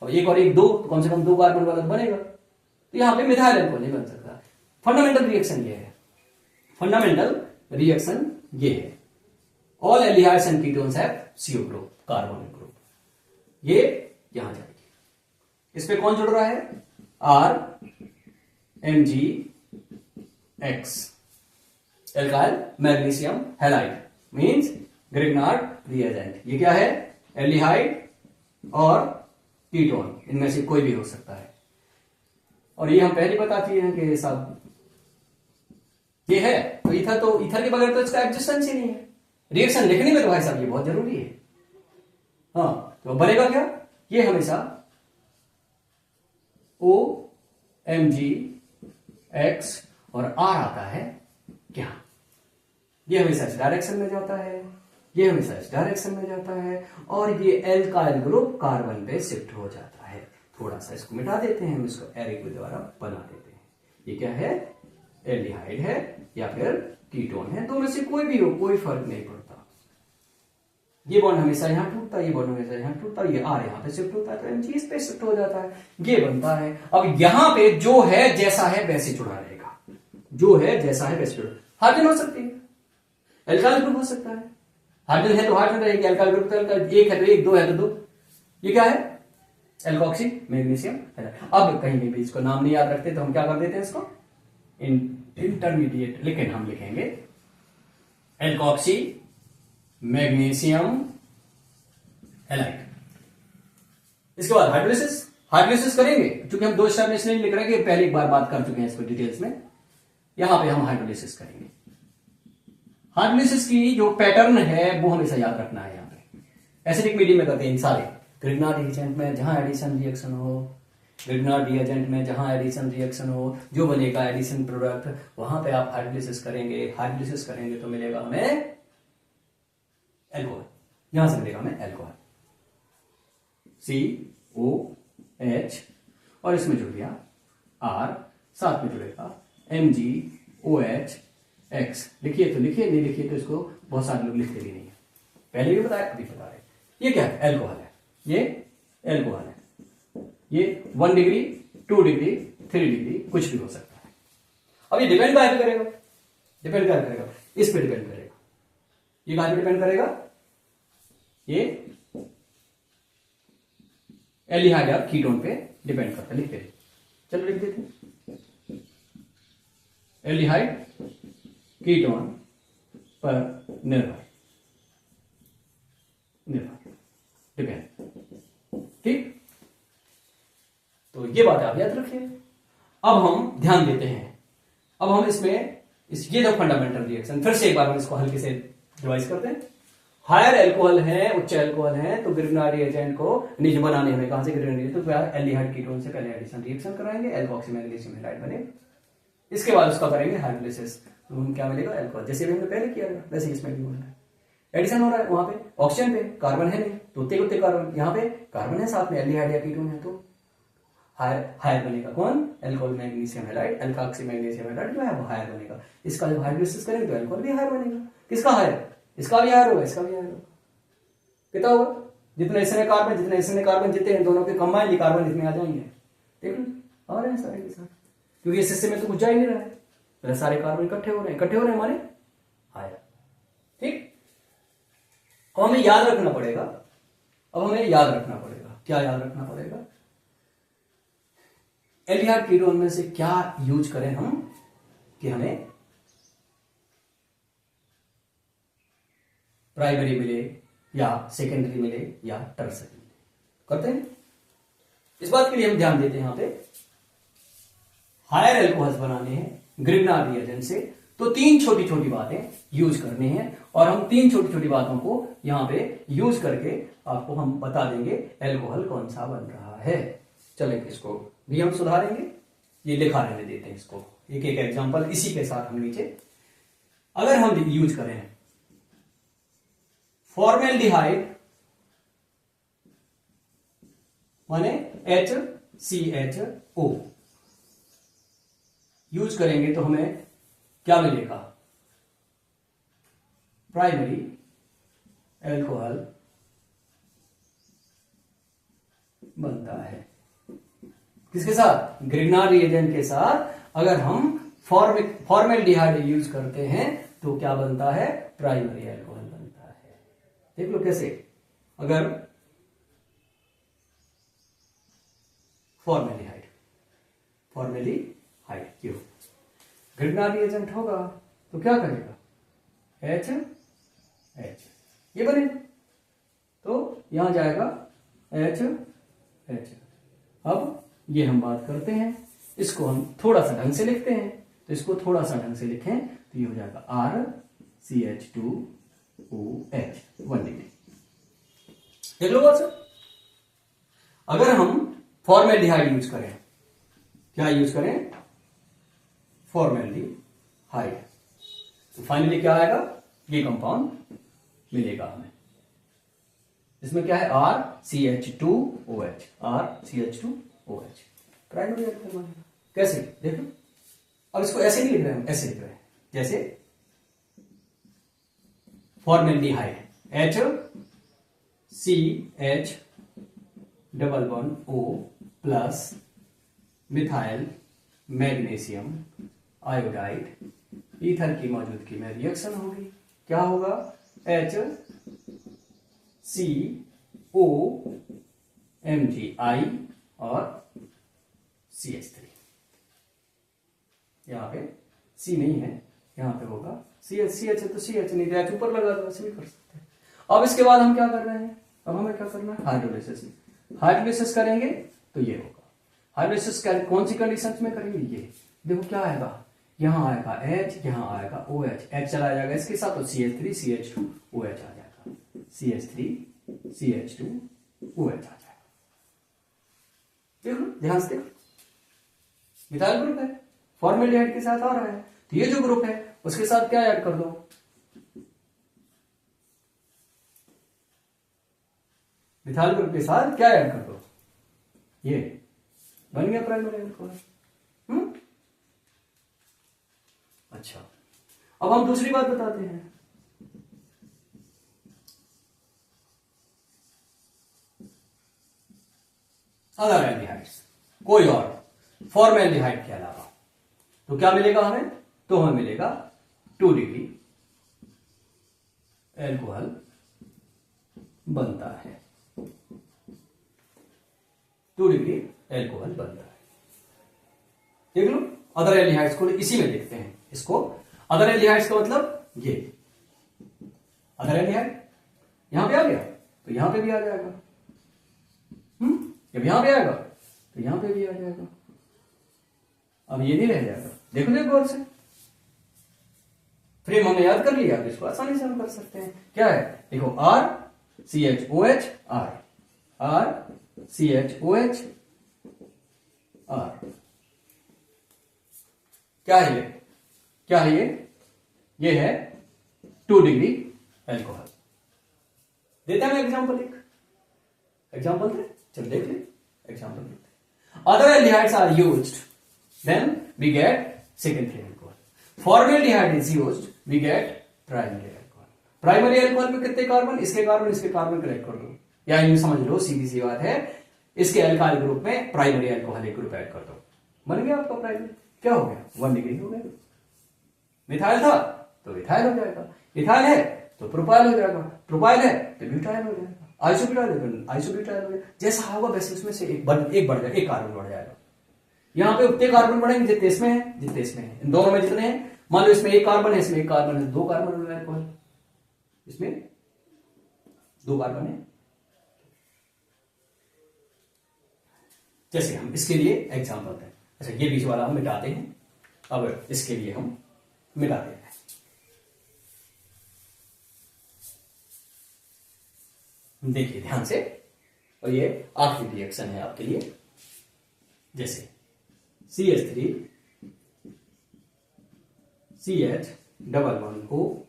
अब 1 और 1 2, तो कम से कम 2 कार्बन वाला बनेगा। तो यहां पे मिथाइल अल्कोहल नहीं बन सकता। फंडामेंटल रिएक्शन ये है, फंडामेंटल रिएक्शन ये है। All aldehydes and ketones have CO group, carbonyl group. ये यहां जाएगी। इस पे कौन जुड़ रहा है? RMgX, alkyl magnesium halide means Grignard reagent. ये क्या है? एल्डिहाइड और कीटोन, इनमें से कोई भी हो सकता है। और ये हम पहले बता चुके हैं कि सब ये है। तो ईथर के बगैर तो इसका एग्जिस्टेंस ही नहीं है। रिएक्शन लिखने में तो भाई साहब ये बहुत जरूरी है। हाँ, तो बनेगा क्या? ये हमेशा OMgX और R आता है क्या? ये हमेशा इस डायरेक्शन में जाता है, ये हमेशा इस डायरेक्शन में जाता है, और ये एल्काइल ग्रुप कार्बन पे शिफ्ट हो जाता है। थोड़ा सा इसको मिटा देते हैं, हम इसको एरो के द्वारा बना देते हैं। ये क्या है? एल्डिहाइड है या फिर कीटोन है, दो में से कोई भी हो, कोई फर्क नहीं पड़ता। ये बॉन्ड हमेशा यहां टूटता है, ये बॉन्ड हमेशा यहां टूटता है, ये आर यहां पे शिफ्ट होता है, तो Mg इस पे शिफ्ट हो जाता है, ये बनता है। अब यहां पे जो है जैसा है वैसे जुड़ा रहेगा, जो है जैसा है वैसे जुड़ा। हाइड्रोजन हो सकती है, एल्काइल ग्रुप हो सकता है। हाइड्रोजन है तो हाइड्रोजन रहेगी, एल्काइल ग्रुप तो एल्काइल, एक है तो एक, दो है तो दो। ये क्या है? Alkoxy magnesium. अब कहीं भी इसको नाम नहीं याद रखते तो हम क्या कर देते हैं इसको इंटरमीडिएट, लेकिन हम लिखेंगे एल्कोक्सी मैग्नीशियम हैलाइड। इसके बाद हाइड्रोलिसिस करेंगे, क्योंकि हम 2 स्टेप में इसलिए लिख रहे हैं कि पहले एक बार बात कर चुके हैं इसको डिटेल्स में। यहां पे हम हाइड्रोलिसिस करेंगे। हाइड्रोलिसिस की जो पैटर्न है वो हमेशा याद रखना है। यहां पे एसिडिक मीडियम में करते हैं सारे, ग्रिग्नार्ड रिएजेंट में जहां एडिशन रिएक्शन हो, ग्रिग्नार्ड रिएजेंट में जहां एडिशन रिएक्शन हो, जो बनेगा एडिशन प्रोडक्ट, वहां पे आप हाइड्रोलिसिस करेंगे। हाइड्रोलिसिस करेंगे तो मिलेगा हमें एल्कोहल, यहां से मिलेगा हमें एल्कोहल COH, और इसमें जुड़ गया R, साथ में जुड़ेगा MgOH। लिखिए तो लिखिए, नहीं लिखिए तो इसको बहुत सारे लोग लिखते भी नहीं है, पहले भी बताया अभी बता रहे। ये क्या है? एल्कोहल है, ये एल्कोहल है। ये 1 डिग्री 2 डिग्री 3 डिग्री कुछ भी हो सकता है। अब ये डिपेंड कहां पे करेगा? डिपेंड क्या करेगा? इस पे डिपेंड करेगा। ये कहां पे डिपेंड करेगा? ये एल्डिहाइड या कीटोन पे डिपेंड करता है। लिख देते, चलो लिख देते। एल्डिहाइड कीटोन पर निर्भर डिपेंड। ठीक, तो ये बात आप याद रखिए। अब हम ध्यान देते हैं, अब हम इसमें ये जो फंडामेंटल रिएक्शन, फिर से एक बार हम इसको हल्के से रिवाइज करते हैं। हायर एल्कोहल है, उच्च एल्कोहल है, तो ग्रिग्नार्ड रिएजेंट को निज बनाने हमें कहां से ग्रिग्नार्ड रिएजेंट, तो एल्डिहाइड कीटोन से पहले एडिशन रिएक्शन कराएंगे, एल्कोक्सी मैग्नीशियम हैलाइड बनेगा। इसके बाद उसका करेंगे हाइड्रोलिसिस, तो हम क्या मिलेगा? एल्कोहल। जैसे भी हमने पहले किया था वैसे इसमें भी होना है। एडिशन हो रहा है, वहां पे ऑक्सीजन पे कार्बन है नहीं, तो उतने उतने कार्बन, यहाँ पे कार्बन है साथ में, एल्डिहाइड या कीटोन है, तो हायर बनेगा कौन? Alcohol magnesium halide, alkoxy magnesium halide जो है वो हायर बनेगा। इसका जब हाइड्रोलिसिस करेंगे तो एल्कोहल भी हायर बनेगा। किसका हायर? इसका भी हायर होगा, इसका भी हायर होगा। कितना होगा? जितने इसमें कार्बन, जितने इसमें कार्बन, जितने हैं दोनों के कंबाइन, ये कार्बन इसमें आ जाएंगे। ठीक है, आ रहे हैं सारे के साथ, क्योंकि इस हिस्से में तो कुछ जा ही नहीं रहा है, तो सारे कार्बन इकट्ठे हो रहे हैं, इकट्ठे हो रहे हैं हमारे हायर। ठीक, अब हमें याद रखना पड़ेगा। अब हमें याद रखना पड़ेगा, क्या याद रखना पड़ेगा? एल्डिहाइड कीटोन में से क्या यूज करें हम कि हमें प्राइमरी मिले, या सेकेंडरी मिले या टर्सरी मिले, करते हैं। इस बात के लिए हम ध्यान देते हैं यहां पे हायर एल्कोहल्स बनाने हैं ग्रिग्नार्ड रिएजेंट से, तो 3 छोटी छोटी बातें यूज करनी है और हम 3 छोटी छोटी बातों को यहां पे यूज करके आपको हम बता देंगे एल्कोहल कौन सा बन रहा है। चलें इसको भी हम सुधारेंगे, ये लिखा रहने देते हैं इसको, एक एक एग्जांपल इसी के साथ हम नीचे अगर हम यूज करें फॉर्मेल्डिहाइड माने HCHO यूज करेंगे तो हमें क्या मिलेगा, प्राइमरी एल्कोहल बनता है। किसके साथ, ग्रिग्नार्ड रिएजेंट के साथ अगर हम फॉर्मेल्डिहाइड यूज करते हैं तो क्या बनता है, प्राइमरी एल्कोहल बनता है। देख लो कैसे, अगर फॉर्मेल्डिहाइड क्यों ग्रिग्नार्ड रिएजेंट होगा तो क्या करेगा, H ये बनेगा, तो यहां जाएगा H। अब ये हम बात करते हैं, इसको हम थोड़ा सा ढंग से लिखते हैं, तो इसको थोड़ा सा ढंग से लिखें तो ये हो जाएगा RCH2OH 1 डिग्री। देख लो बात सर, अगर हम फॉर्मेल्डिहाइड यूज करें, क्या यूज करें, फॉर्मेल्डिहाइड, तो फाइनली क्या आएगा, ये कंपाउंड मिलेगा हमें। इसमें क्या है, RCH2OH प्राइमरी एल्कोहल बनेगा। कैसे, देखो अब इसको ऐसे नहीं लिख रहे हैं, ऐसे लिख रहे हैं, जैसे formaldehyde HCH_O plus methyl magnesium iodide, ether की मौजूदगी में रिएक्शन होगी, क्या होगा, HCOMgI और CH3। यहां पे C नहीं है, यहां पे होगा CH है तो CH, नहीं तो H ऊपर लगा दो, ऐसे भी कर सकते हैं। अब इसके बाद हम क्या कर रहे हैं, अब हमें क्या करना है, हाइड्रोलिसिस करेंगे तो ये होगा। हाइड्रोलिसिस कौन सी कंडीशंस में करेंगे, ये देखो क्या आएगा, यहां आएगा H, यहां आएगा OH, H चला जाएगा इसके साथ तो CH3 CH2 OH आ जाएगा, CH3 CH2 OH आ जाएगा। देखो ध्यान से देखो, मिथाइल ग्रुप है, फॉर्मेल्डिहाइड के साथ आ रहा है, तो ये जो ग्रुप है उसके साथ क्या ऐड कर दो, मिथाइल ग्रुप के साथ क्या ऐड कर दो, ये बन गया प्राइमरी एल्कोहल। अच्छा, अब हम दूसरी बात बताते हैं, अदर एल्डिहाइड्स, कोई और फॉर्मेल्डिहाइड के अलावा, तो क्या मिलेगा हमें, तो हमें मिलेगा 2 डिग्री एल्कोहल बनता है, 2 डिग्री एल्कोहल बनता है। देख लो अदर एल्डिहाइड्स को इसी में देखते हैं, इसको अदर एल्डिहाइड्स का मतलब ये अदर एल्डिहाइड यहां पे आ गया तो यहां पे भी आ जाएगा, जब यहां पे आएगा तो यहां पे भी आ जाएगा। अब ये नहीं रह जाएगा, देखो देखो गौर से, फ्रेम हमने याद कर लिया, अब इसको आसानी से हम कर सकते हैं। क्या है, देखो RCHOH RCHOH क्या है ये, क्या है ये है 2 डिग्री एल्कोहल। देते हैं एग्जांपल, एक एग्जांपल दे, चल देख ले एग्जांपल देते। Other aldehydes are used, then we get secondary alcohol. Formaldehyde is used, we get primary alcohol. Primary alcohol में कितने कार्बन, इसके कार्बन कलेक्ट कर दो, या यूं समझ लो सीधी सी बात है, इसके अल्काइल ग्रुप में प्राइमरी एल्कोहल एक ग्रुप ऐड कर दो, बन गया आपका प्राइमरी। क्या हो गया, 1 डिग्री हो गया। मिथाइल था तो मिथाइल हो जाएगा, इथाइल है तो प्रोपाइल हो जाएगा, प्रोपाइल है तो ब्यूटाइल हो जाएगा, आइसोब्यूटाइल है तो आइसोब्यूटाइल हो जाएगा। जैसा होगा वैसे उसमें से एक बढ़ जाएगा, एक कार्बन बढ़ जाएगा। यहां पे उतने कार्बन बढ़ेंगे जितने इसमें है, जितने इसमें है, इन दोनों में जितने हैं। मान लो इसमें एक कार्बन है, इसमें एक कार्बन है, 2 कार्बन हो जाएगा, इसमें 2 कार्बन है। जैसे हम इसके लिए एग्जाम्पल दें, अच्छा ये बीच वाला हम मिटाते हैं, अब इसके लिए हम मिटा देते हैं। देखिए ध्यान से, और ये आखिरी रिएक्शन है आपके लिए। जैसे CH3 CH double bond O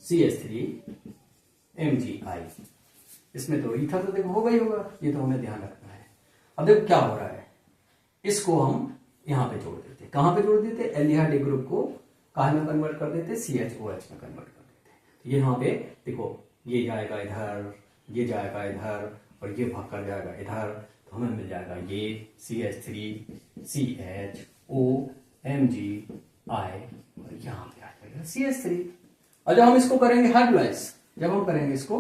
CH3 MgI, इसमें तो ईथर तो देखो होगा ही होगा, ये तो हमें ध्यान रखना है। अब देखो क्या हो रहा है, इसको हम यहां पे जोड़ देते, कहां पे जोड़ देते, एल्डिहाइड ग्रुप को कहां में कन्वर्ट कर देते, CHOH में कन्वर्ट कर देते। तो यहाँ पे देखो ये जाएगा इधर, ये जाएगा इधर, और ये भाग कर जाएगा इधर, तो हमें मिल जाएगा ये CH3 CHO MgI, और यहाँ पे आ जाएगा CH3। और जब हम इसको करेंगे हाइड्रोलाइज, जब हम करेंगे इसको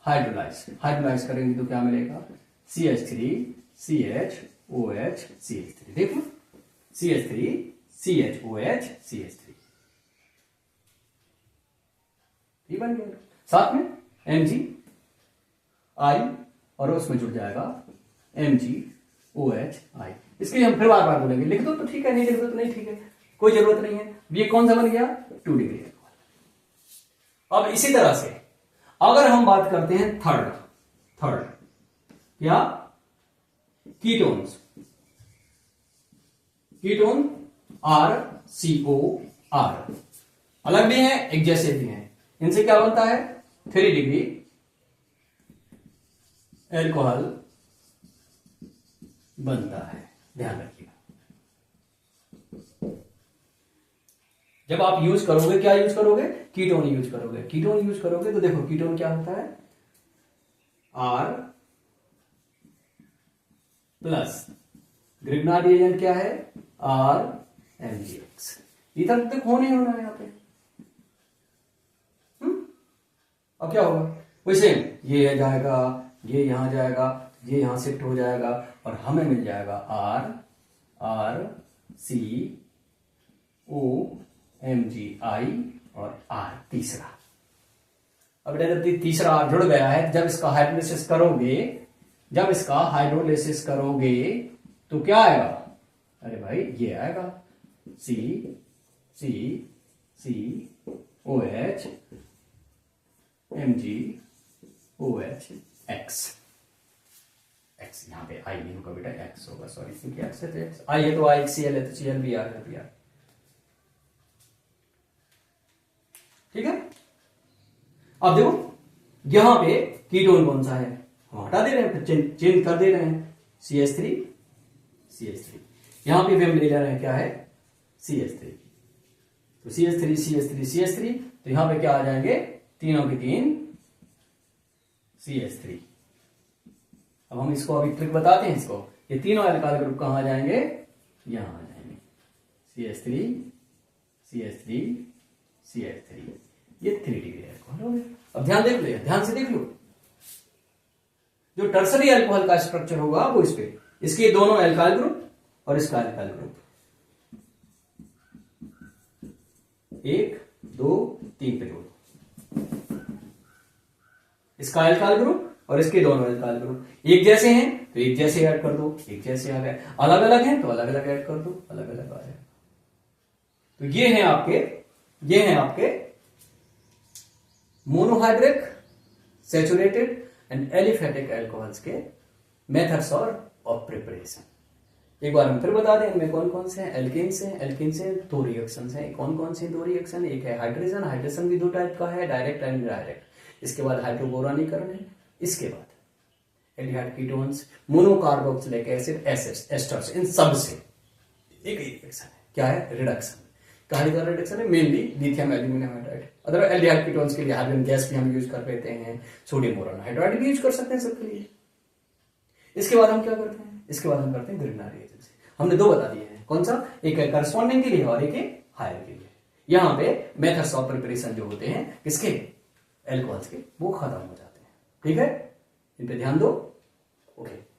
हाइड्रोलाइज करेंगे तो क्या मिलेगा, CH3 CHOH CH3, देखो CH3 CHOH CH3, ये बन गया। साथ में MgI और उसमें जुड़ जाएगा MgOHI। इसके लिए हम फिर बार बार बोलेंगे, लिख दो तो ठीक है, नहीं लिख दो तो नहीं ठीक है, कोई जरूरत नहीं है। ये कौन सा बन गया, 2 डिग्री अल्कोहल। अब इसी तरह से अगर हम बात करते हैं थर्ड क्या, कीटोन्स, कीटोन RCOR, अलग भी हैं एक जैसे भी हैं, इनसे क्या बनता है, 3 डिग्री अल्कोहल बनता है, ध्यान रखिएगा। जब आप यूज करोगे, क्या यूज करोगे, कीटोन यूज करोगे, कीटोन यूज करोगे तो देखो कीटोन क्या होता है, R प्लस ग्रिग्नार्ड रिएजेंट क्या है, RMgX। इधर तक हो नहीं होना है यहाँ पे। अब क्या होगा, वही सेम, ये जाएगा, ये यहां जाएगा, ये यहां शिफ्ट हो जाएगा, और हमें मिल जाएगा RCOMgI और R तीसरा। अब जब तीसरा R जुड़ गया है, जब इसका हाइड्रोलिसिस करोगे, तो क्या आएगा, अरे भाई ये आएगा COH MgOH X, यहां पे I नहीं होगा बेटा, X होगा, सॉरी, क्योंकि X है तो X, I है तो I, Cl है तो Cl, Br है तो Br, ठीक है। अब देखो यहां पे कीटोन कौन सा है, हम हटा दे रहे हैं, चेंज कर दे रहे हैं, CH3 यहां पे भी हम ले जा रहे हैं, क्या है, CH3, तो CH3 तो यहां पे क्या आ जाएंगे, तीनों के तीन CH3। अब हम इसको अभी ट्रिक बताते हैं, इसको ये तीनों अल्काइल ग्रुप कहां आ जाएंगे, यहां आ जाएंगे, CH3 ये 3 डिग्री अल्कोहल हो गया। अब ध्यान से देख लो, जो टर्सरी अल्कोहल का स्ट्रक्चर होगा वो इस पे, इसके दोनों अल्काइल ग्रुप और इसका अल्काइल ग्रुप, 1 2 3 पे जोड़ो, इसका अल्काइल ग्रुप और इसके दोनों अल्काइल ग्रुप एक जैसे हैं तो एक जैसे ऐड कर दो, एक जैसे आ गए, अलग अलग हैं तो अलग अलग ऐड कर दो, अलग अलग आ जाए। तो ये हैं आपके monohydric, saturated and aliphatic alcohols के मेथड्स ऑफ प्रिपरेशन। एक बार हम फिर बता दें, इनमें कौन कौन से हैं, एल्केन से 2 रिएक्शन हैं, कौन कौन से 2 रिएक्शन, एक है हाइड्रेशन भी 2 टाइप का है, डायरेक्ट एंड इनडायरेक्ट, इसके बाद हाइड्रोबोरानीकरण है, इसके बाद aldehyde ketones, monocarboxylic acid, esters, इन सब से एक ही रिएक्शन है, क्या है, रिडक्शन। कहानी का रिडक्शन है, mainly lithium aluminium hydride. Other aldehyde ketones के लिए हाइड्रोजन गैस भी हम यूज कर लेते हैं, सोडियम बोरान हाइड्राइड भी यूज कर सकते हैं सबके लिए। इसके बाद हम क्या करते हैं, इसके बाद हम करते हैं ग्रिग्नार्ड रिएजेंट से। हमने 2 बता दिए हैं, कौन सा, एक है करस्पॉन्डिंग के लिए और एक है हायर के लिए। यहां पे मेथड्स ऑफ प्रिपरेशन जो होते हैं किसके, एल्कोहल्स के, वो खत्म हो जाते हैं, ठीक है, इन पे ध्यान दो, ओके।